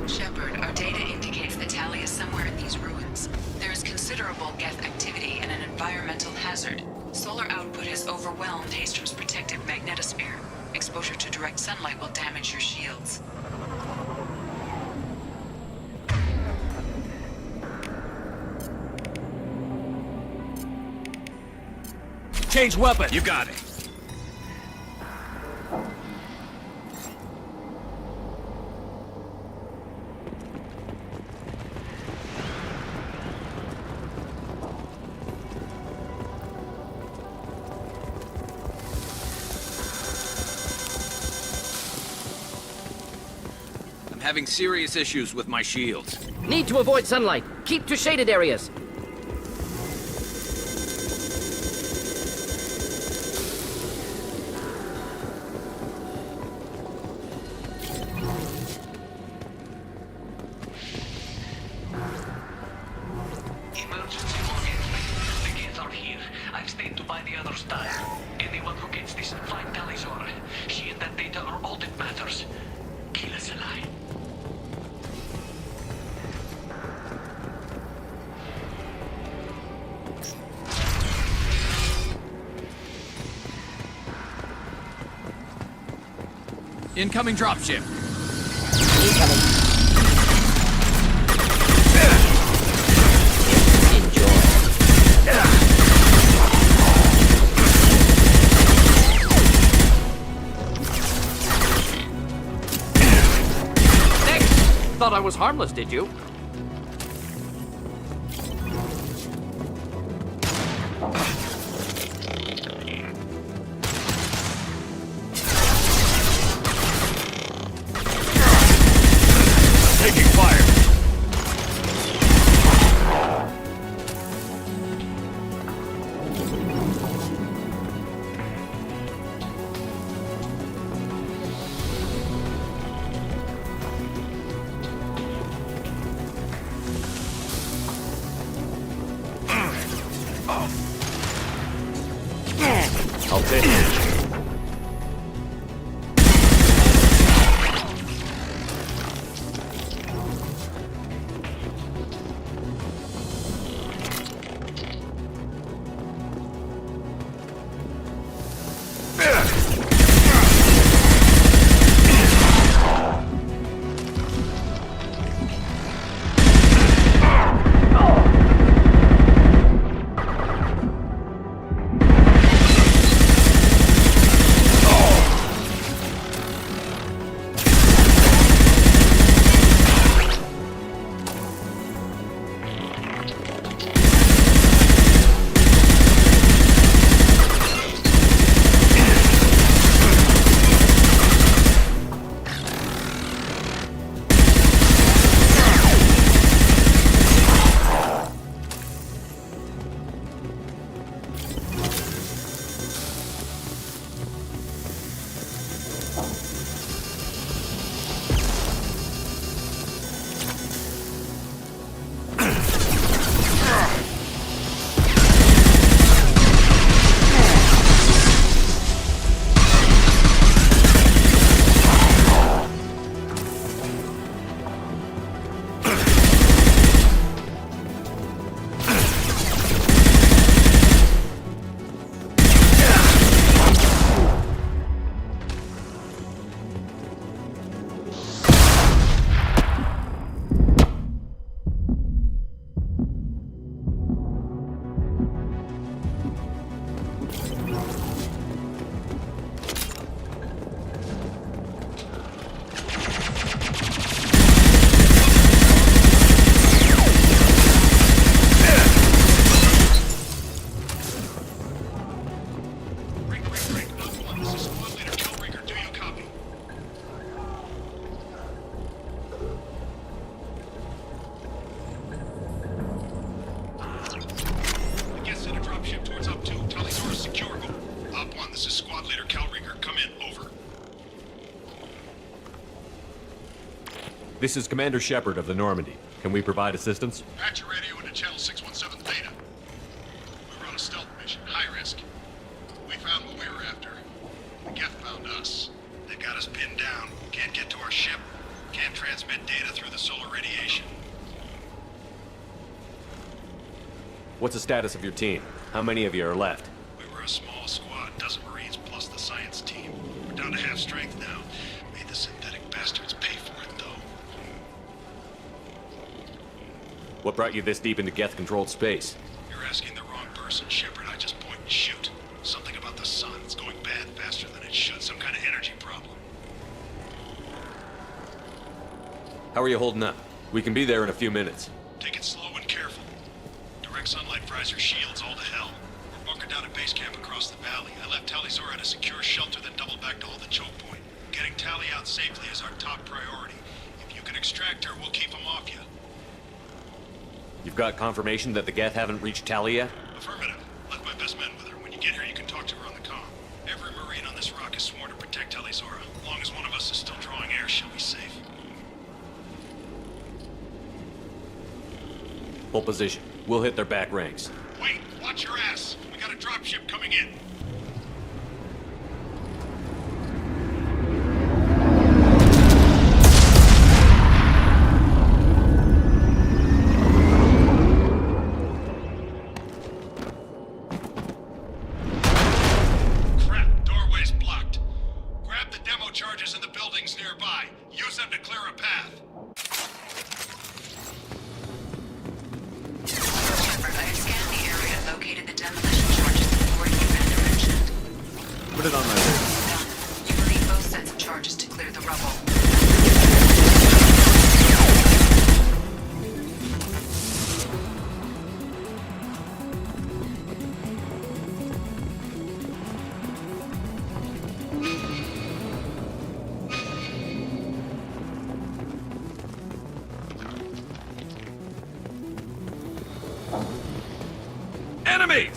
Shepard, our data indicates that Tali is somewhere in these ruins. There is considerable Geth activity and an environmental hazard. Solar output has overwhelmed Hastrom's protective magnetosphere. Exposure to direct sunlight will damage your shields. Change weapon. You got it. I'm having serious issues with my shields. Need to avoid sunlight. Keep to shaded areas. Emergency warning. The kids are here. I've stayed to buy the others time. Anyone who gets this, find Talizor. She and that data are all that matters. Kill us alive. Incoming dropship. Thought I was harmless, did you? Taking fire. I'll take it. This is Commander Shepard of the Normandy. Can we provide assistance? Patch your radio into channel 617 Theta. We were on a stealth mission, high risk. We found what we were after. The Geth found us. They got us pinned down. Can't get to our ship. Can't transmit data through the solar radiation. What's the status of your team? How many of you are left? We were a small squad, dozen Marines plus the science team. We're down to half strength now. Made the synthetic bastards pay for it, though. What brought you this deep into Geth-controlled space? You're asking the wrong person, Shepard. I just point and shoot. Some Shut some kind of energy problem. How are you holding up? We can be there in a few minutes. Take it slow and careful. Direct sunlight fries your shields all to hell. We're bunkered down at base camp across the valley. I left Talizora at a secure shelter, then doubled back to hold the choke point. Getting Tally out safely is our top priority. If you can extract her, we'll keep them off you. You've got confirmation that the Geth haven't reached Tally yet? Affirmative. Left my best men with her. When you get here, you can talk to her on the comm. Every Marine on this rock is sworn to protect Talizora. As long as one of us is still drawing air, she'll be safe. Hold position. We'll hit their back ranks. Wait! Watch your ass! We got a dropship coming in. Crap! Doorway's blocked. Grab the demo charges in the buildings nearby. Use them to clear a path. I've scanned the area and located the demolition charges before you had mentioned. Put it on my radar. Done. You will need both sets of charges to clear the rubble. Enemies!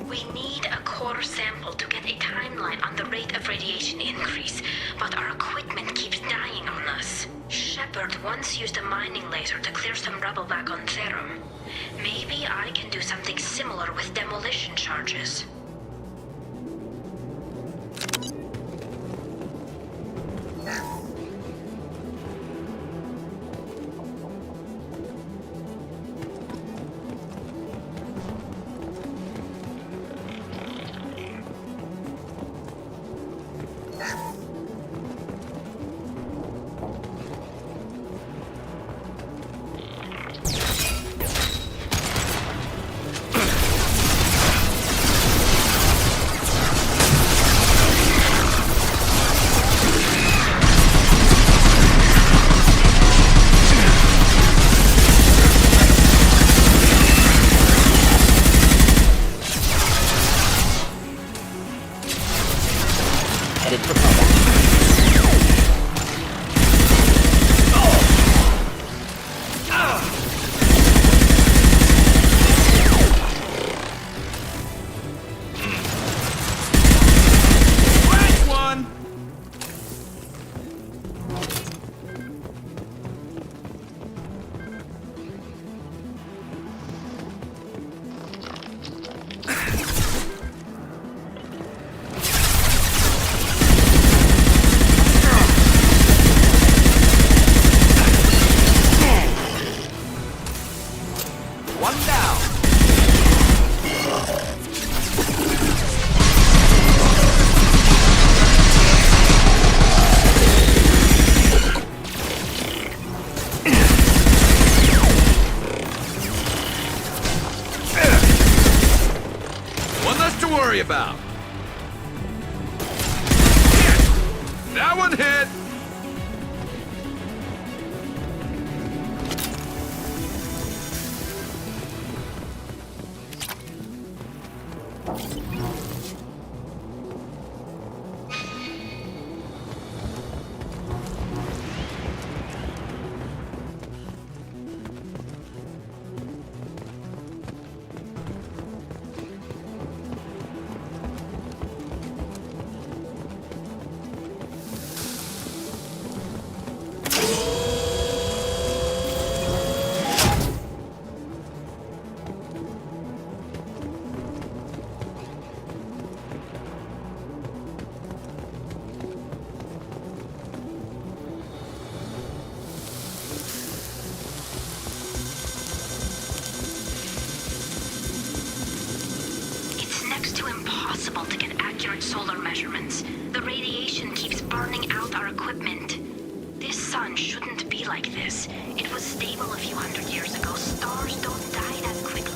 We need a core sample to get a timeline on the rate of radiation increase, but our equipment keeps dying on us. Shepard once used a mining laser to clear some rubble back on Therum. Maybe I can do something similar with demolition charges. Headed for combat. Last one! One down. One less to worry about. That one hit. next to impossible to get accurate solar measurements. The radiation keeps burning out our equipment. This sun shouldn't be like this. It was stable a few hundred years ago. Stars don't die that quickly.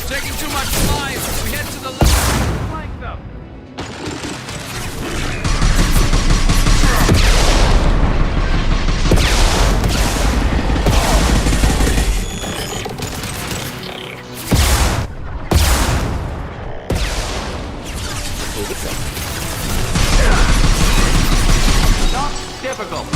Taking too much time. We head to the left. Flank them. Not difficult.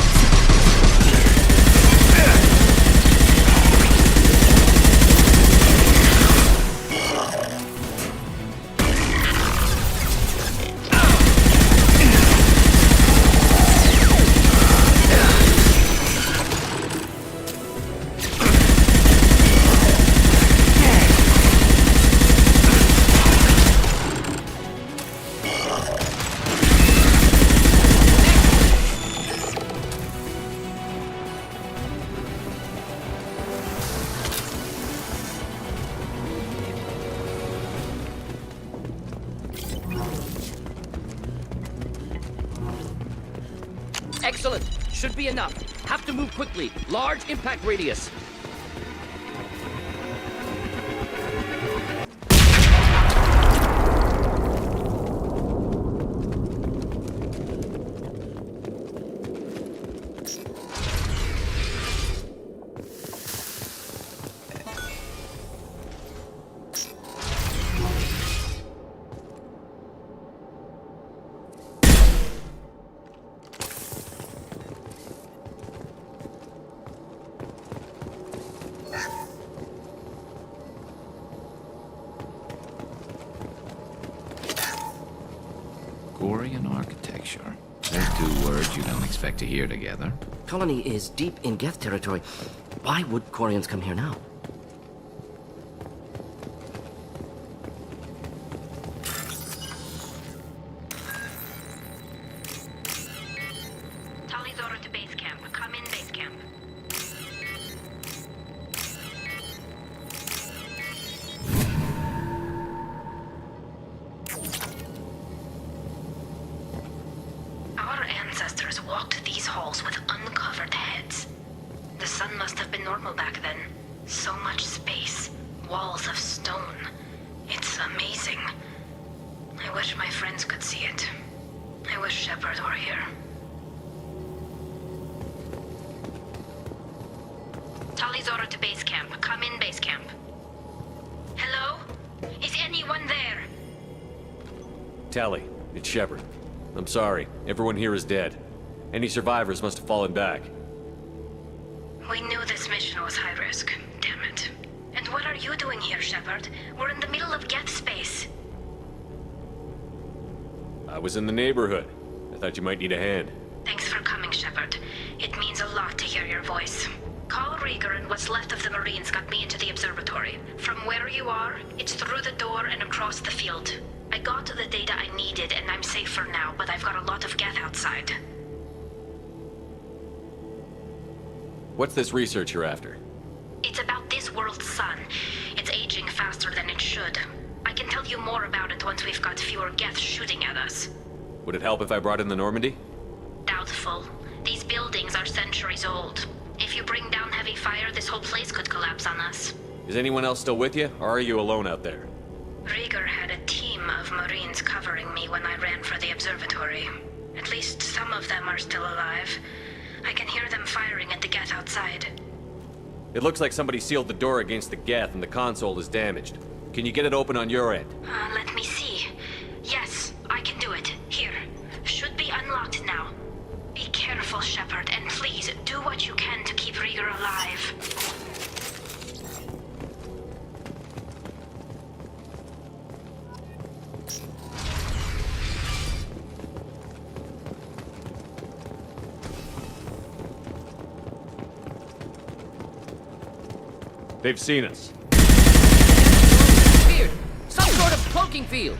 Excellent. Should be enough. Have to move quickly. Large impact radius. Quarian architecture. They're two words you don't expect to hear together. Colony is deep in Geth territory. Why would Quarians come here now? Tali's order to base camp. Come in base camp. Our ancestors walked these halls with uncovered heads. The sun must have been normal back then. So much space. Walls of stone. It's amazing. I wish my friends could see it. I wish Shepard were here. Tali's order to base camp. Come in base camp. Hello? Is anyone there? Tally, it's Shepard. I'm sorry. Everyone here is dead. Any survivors must have fallen back. We knew this mission was high risk. Damn it. And what are you doing here, Shepard? We're in the middle of Geth space. I was in the neighborhood. I thought you might need a hand. Thanks for coming, Shepard. It means a lot to hear your voice. Call Rieger and what's left of the Marines got me into the observatory. From where you are, it's through the door and across the field. I got the data I needed and I'm safe for now, but I've got a lot of Geth outside. What's this research you're after? It's about this world's sun. It's aging faster than it should. I can tell you more about it once we've got fewer Geth shooting at us. Would it help if I brought in the Normandy? Doubtful. These buildings are centuries old. If you bring down heavy fire, this whole place could collapse on us. Is anyone else still with you, or are you alone out there? Rieger had a team of Marines covering me when I ran for the observatory. At least some of them are still alive. I can hear them firing at the Geth outside. It looks like somebody sealed the door against the Geth and the console is damaged. Can you get it open on your end? Let me see. Yes, I can do it. Here. Should be unlocked now. Be careful. careful, Shepard, and please do what you can to keep Rieger alive. They've seen us. Weird. Some sort of cloaking field.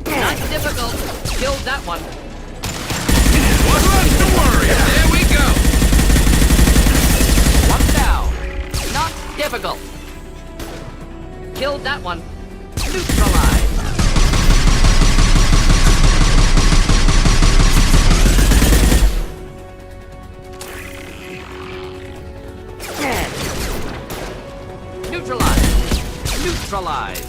Not difficult. Killed that one. What's left to worry? There we go. One down. Not difficult. Killed that one. Neutralized. Neutralized.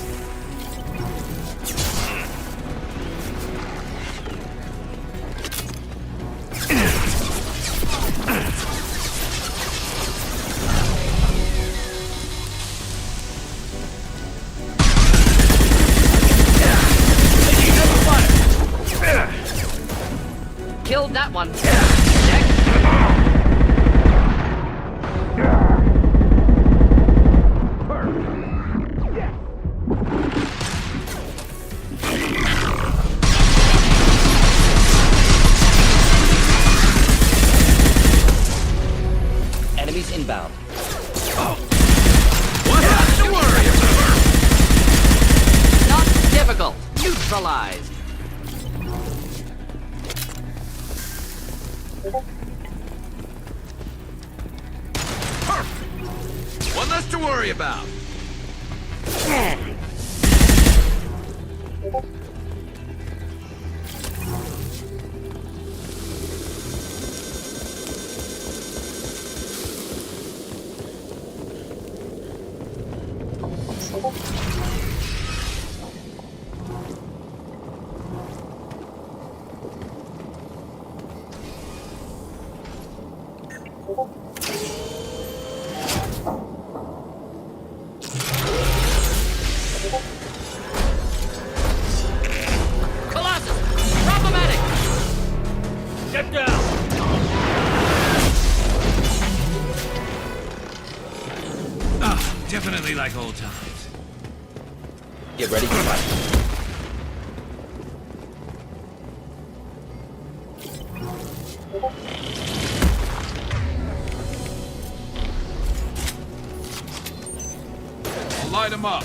Killed that one. Enemies inbound. What's left to worry about? Not difficult. Neutralized. Perfect. One less to worry about. Colossus! Problematic! Get down! Ah, definitely like old times. Get ready for fight. Light them up.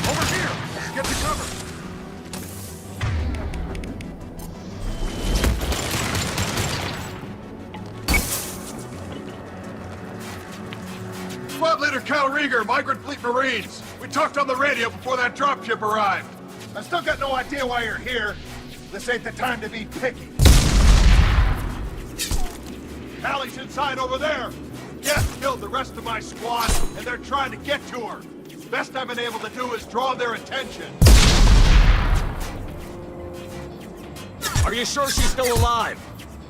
Over here! Get to cover! Squad Leader Cal Rieger, Migrant Fleet Marines. We talked on the radio before that dropship arrived. I still got no idea why you're here. This ain't the time to be picky. Allie's inside over there. Geth killed the rest of my squad, and they're trying to get to her. Best I've been able to do is draw their attention. Are you sure she's still alive?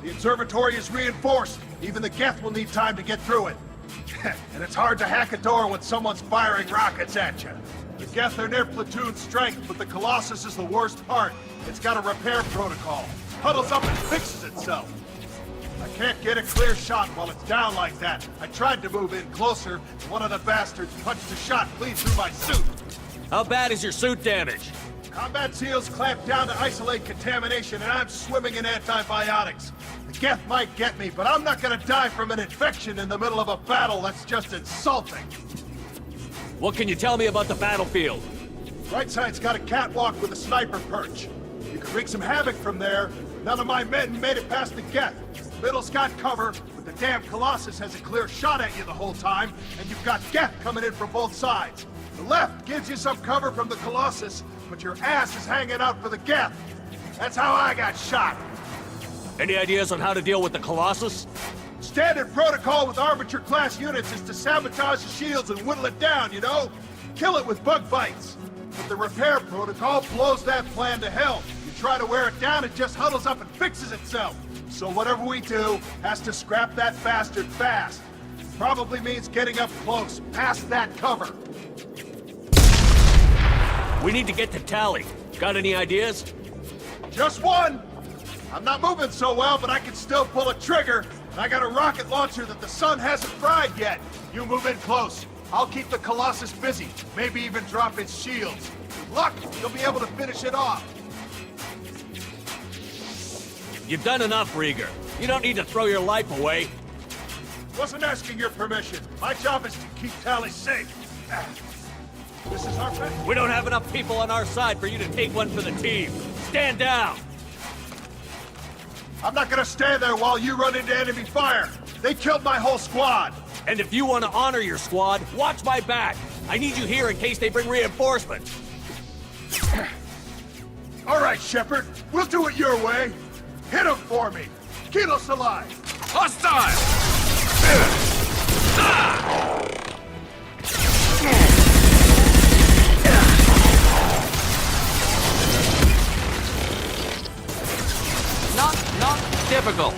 The observatory is reinforced. Even the Geth will need time to get through it. And it's hard to hack a door when someone's firing rockets at you. The Geth are near platoon strength, but the Colossus is the worst part. It's got a repair protocol. Huddles up and fixes itself. I can't get a clear shot while it's down like that. I tried to move in closer, and one of the bastards punched a shot clean through my suit. How bad is your suit damaged? Combat SEALs clamped down to isolate contamination, and I'm swimming in antibiotics. The Geth might get me, but I'm not gonna die from an infection in the middle of a battle. That's just insulting. What can you tell me about the battlefield? Right side's got a catwalk with a sniper perch. You can wreak some havoc from there. None of my men made it past the Geth. Middle's got cover, but the damn Colossus has a clear shot at you the whole time, and you've got Geth coming in from both sides. The left gives you some cover from the Colossus, but your ass is hanging out for the Geth. That's how I got shot. Any ideas on how to deal with the Colossus? Standard protocol with Arbiter-class units is to sabotage the shields and whittle it down, you know? Kill it with bug bites. but the repair protocol blows that plan to hell. You try to wear it down, it just huddles up and fixes itself. So whatever we do has to scrap that bastard fast. Probably means getting up close, past that cover. We need to get to Tally. Got any ideas? Just one! I'm not moving so well, but I can still pull a trigger. And I got a rocket launcher that the sun hasn't fried yet. You move in close. I'll keep the Colossus busy. Maybe even drop its shields. With luck, you'll be able to finish it off. You've done enough, Rieger. You don't need to throw your life away. Wasn't asking your permission. My job is to keep Tally safe. This is our best. We don't have enough people on our side for you to take one for the team. Stand down! I'm not gonna stand there while you run into enemy fire. They killed my whole squad. And if you want to honor your squad, watch my back. I need you here in case they bring reinforcements. All right, Shepard. We'll do it your way. Hit him for me. Kilos alive. Hostile! Not difficult.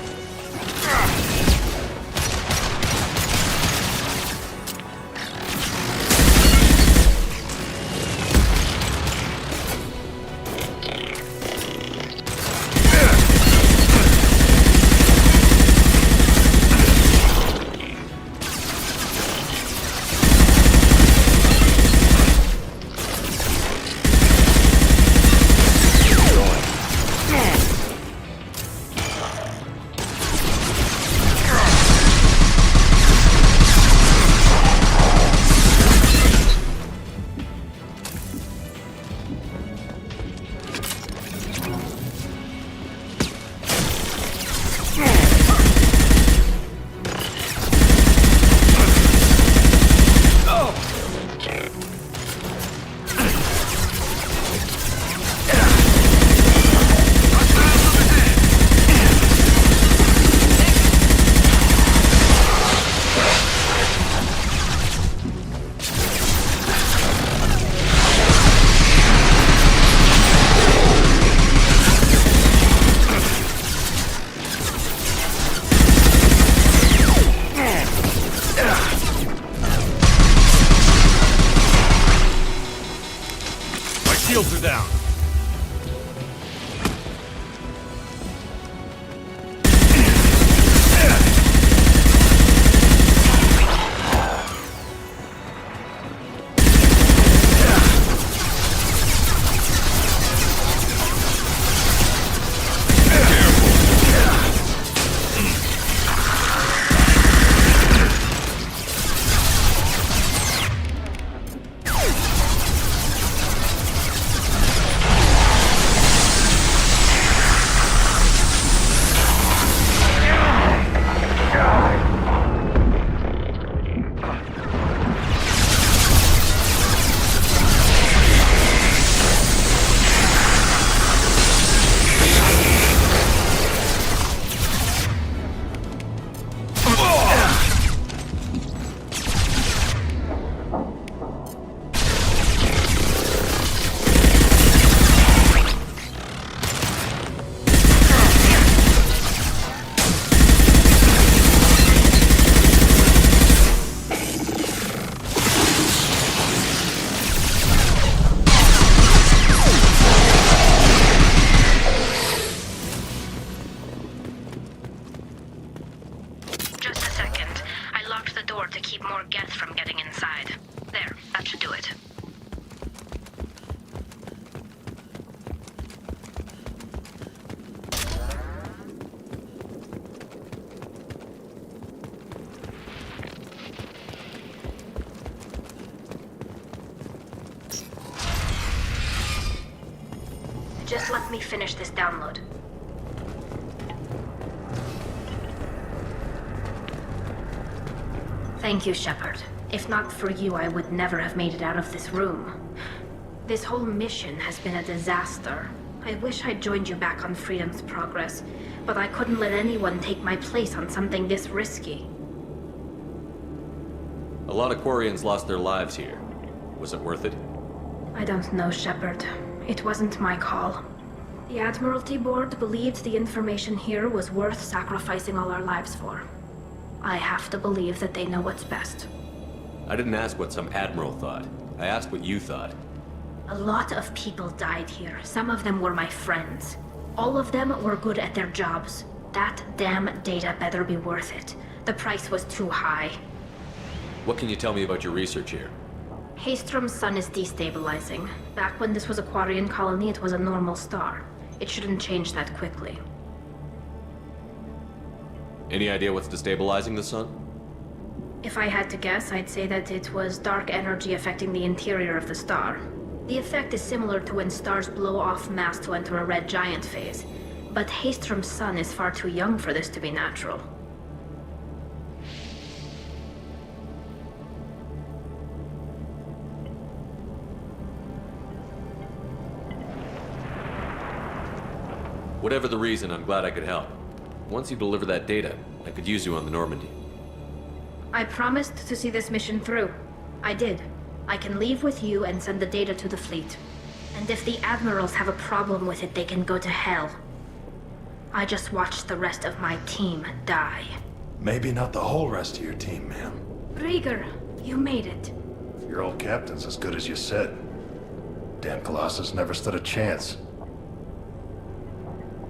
Shields are down. Just let me finish this download. Thank you, Shepard. If not for you, I would never have made it out of this room. This whole mission has been a disaster. I wish I'd joined you back on Freedom's Progress, but I couldn't let anyone take my place on something this risky. A lot of Quarians lost their lives here. Was it worth it? I don't know, Shepard. It wasn't my call. The Admiralty Board believed the information here was worth sacrificing all our lives for. I have to believe that they know what's best. I didn't ask what some admiral thought. I asked what you thought. A lot of people died here. Some of them were my friends. All of them were good at their jobs. That damn data better be worth it. The price was too high. What can you tell me about your research here? Haystrom's sun is destabilizing. Back when this was a Quarian colony, it was a normal star. It shouldn't change that quickly. Any idea what's destabilizing the sun? If I had to guess, I'd say that it was dark energy affecting the interior of the star. The effect is similar to when stars blow off mass to enter a red giant phase. But Haystrom's sun is far too young for this to be natural. Whatever the reason, I'm glad I could help. Once you deliver that data, I could use you on the Normandy. I promised to see this mission through. I did. I can leave with you and send the data to the fleet. And if the admirals have a problem with it, they can go to hell. I just watched the rest of my team die. Maybe not the whole rest of your team, ma'am. Rieger, you made it. Your old captain's as good as you said. Damn Colossus never stood a chance.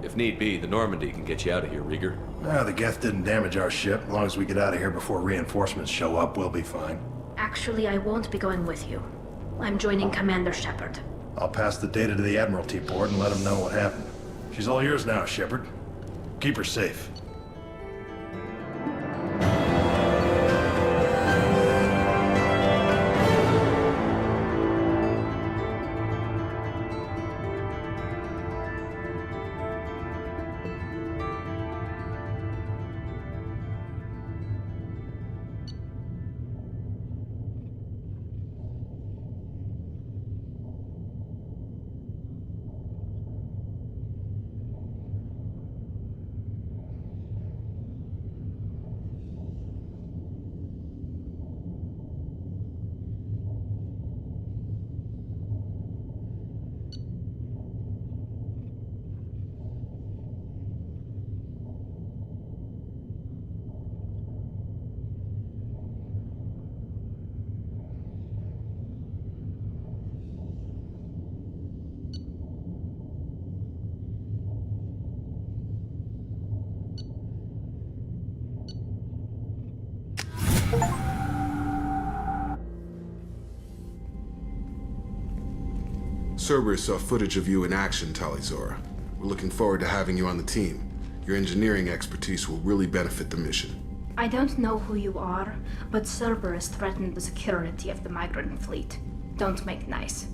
If need be, the Normandy can get you out of here, Rieger. The Geth didn't damage our ship. As long as we get out of here before reinforcements show up, we'll be fine. Actually, I won't be going with you. I'm joining Commander Shepard. I'll pass the data to the Admiralty Board and let them know what happened. She's all yours now, Shepard. Keep her safe. Cerberus saw footage of you in action, Talizora. We're looking forward to having you on the team. Your engineering expertise will really benefit the mission. I don't know who you are, but Cerberus threatened the security of the migrant fleet. Don't make nice.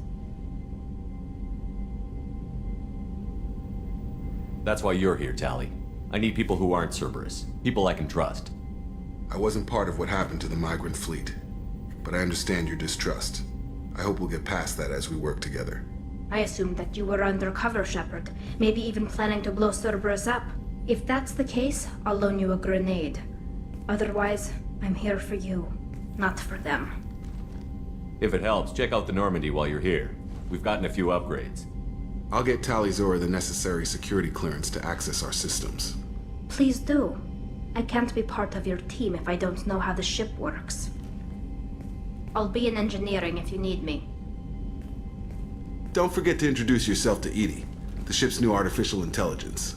That's why you're here, Tali. I need people who aren't Cerberus. People I can trust. I wasn't part of what happened to the migrant fleet, but I understand your distrust. I hope we'll get past that as we work together. I assumed that you were undercover, Shepard. Maybe even planning to blow Cerberus up. If that's the case, I'll loan you a grenade. Otherwise, I'm here for you, not for them. If it helps, check out the Normandy while you're here. We've gotten a few upgrades. I'll get Talizora the necessary security clearance to access our systems. Please do. I can't be part of your team if I don't know how the ship works. I'll be in engineering if you need me. Don't forget to introduce yourself to EDI, the ship's new artificial intelligence.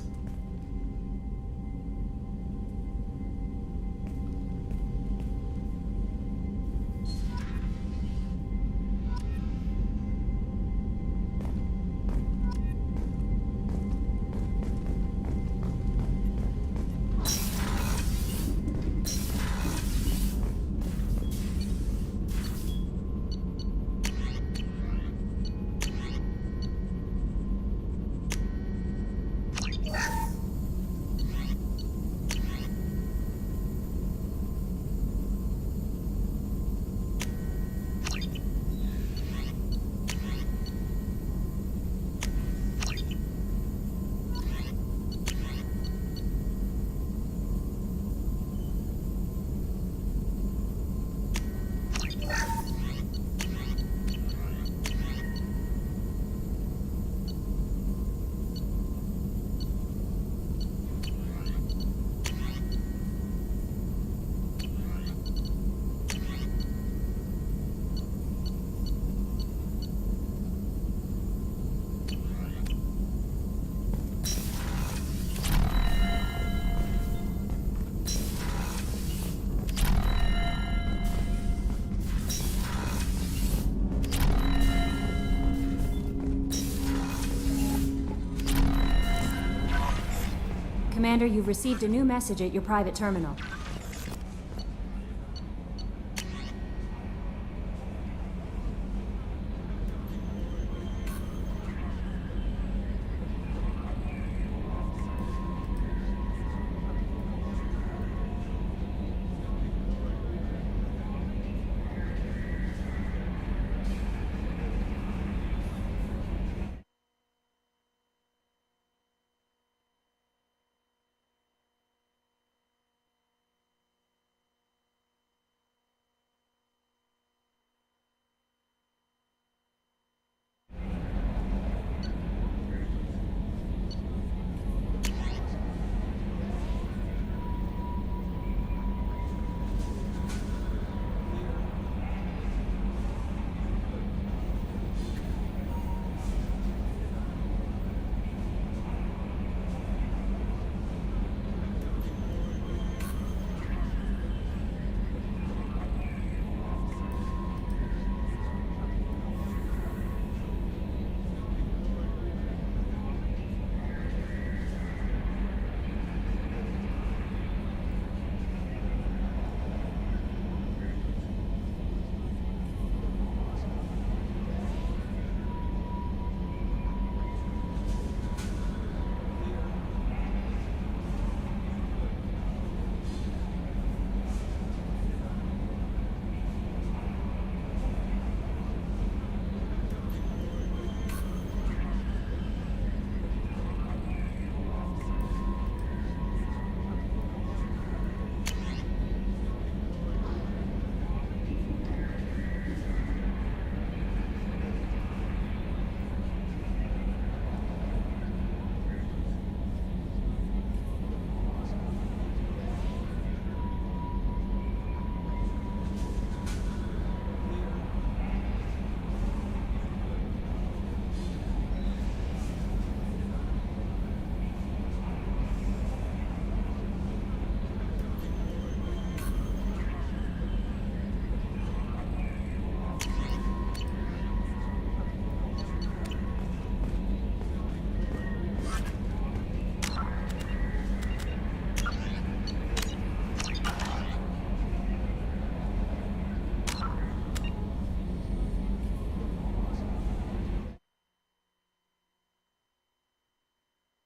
Commander, you've received a new message at your private terminal.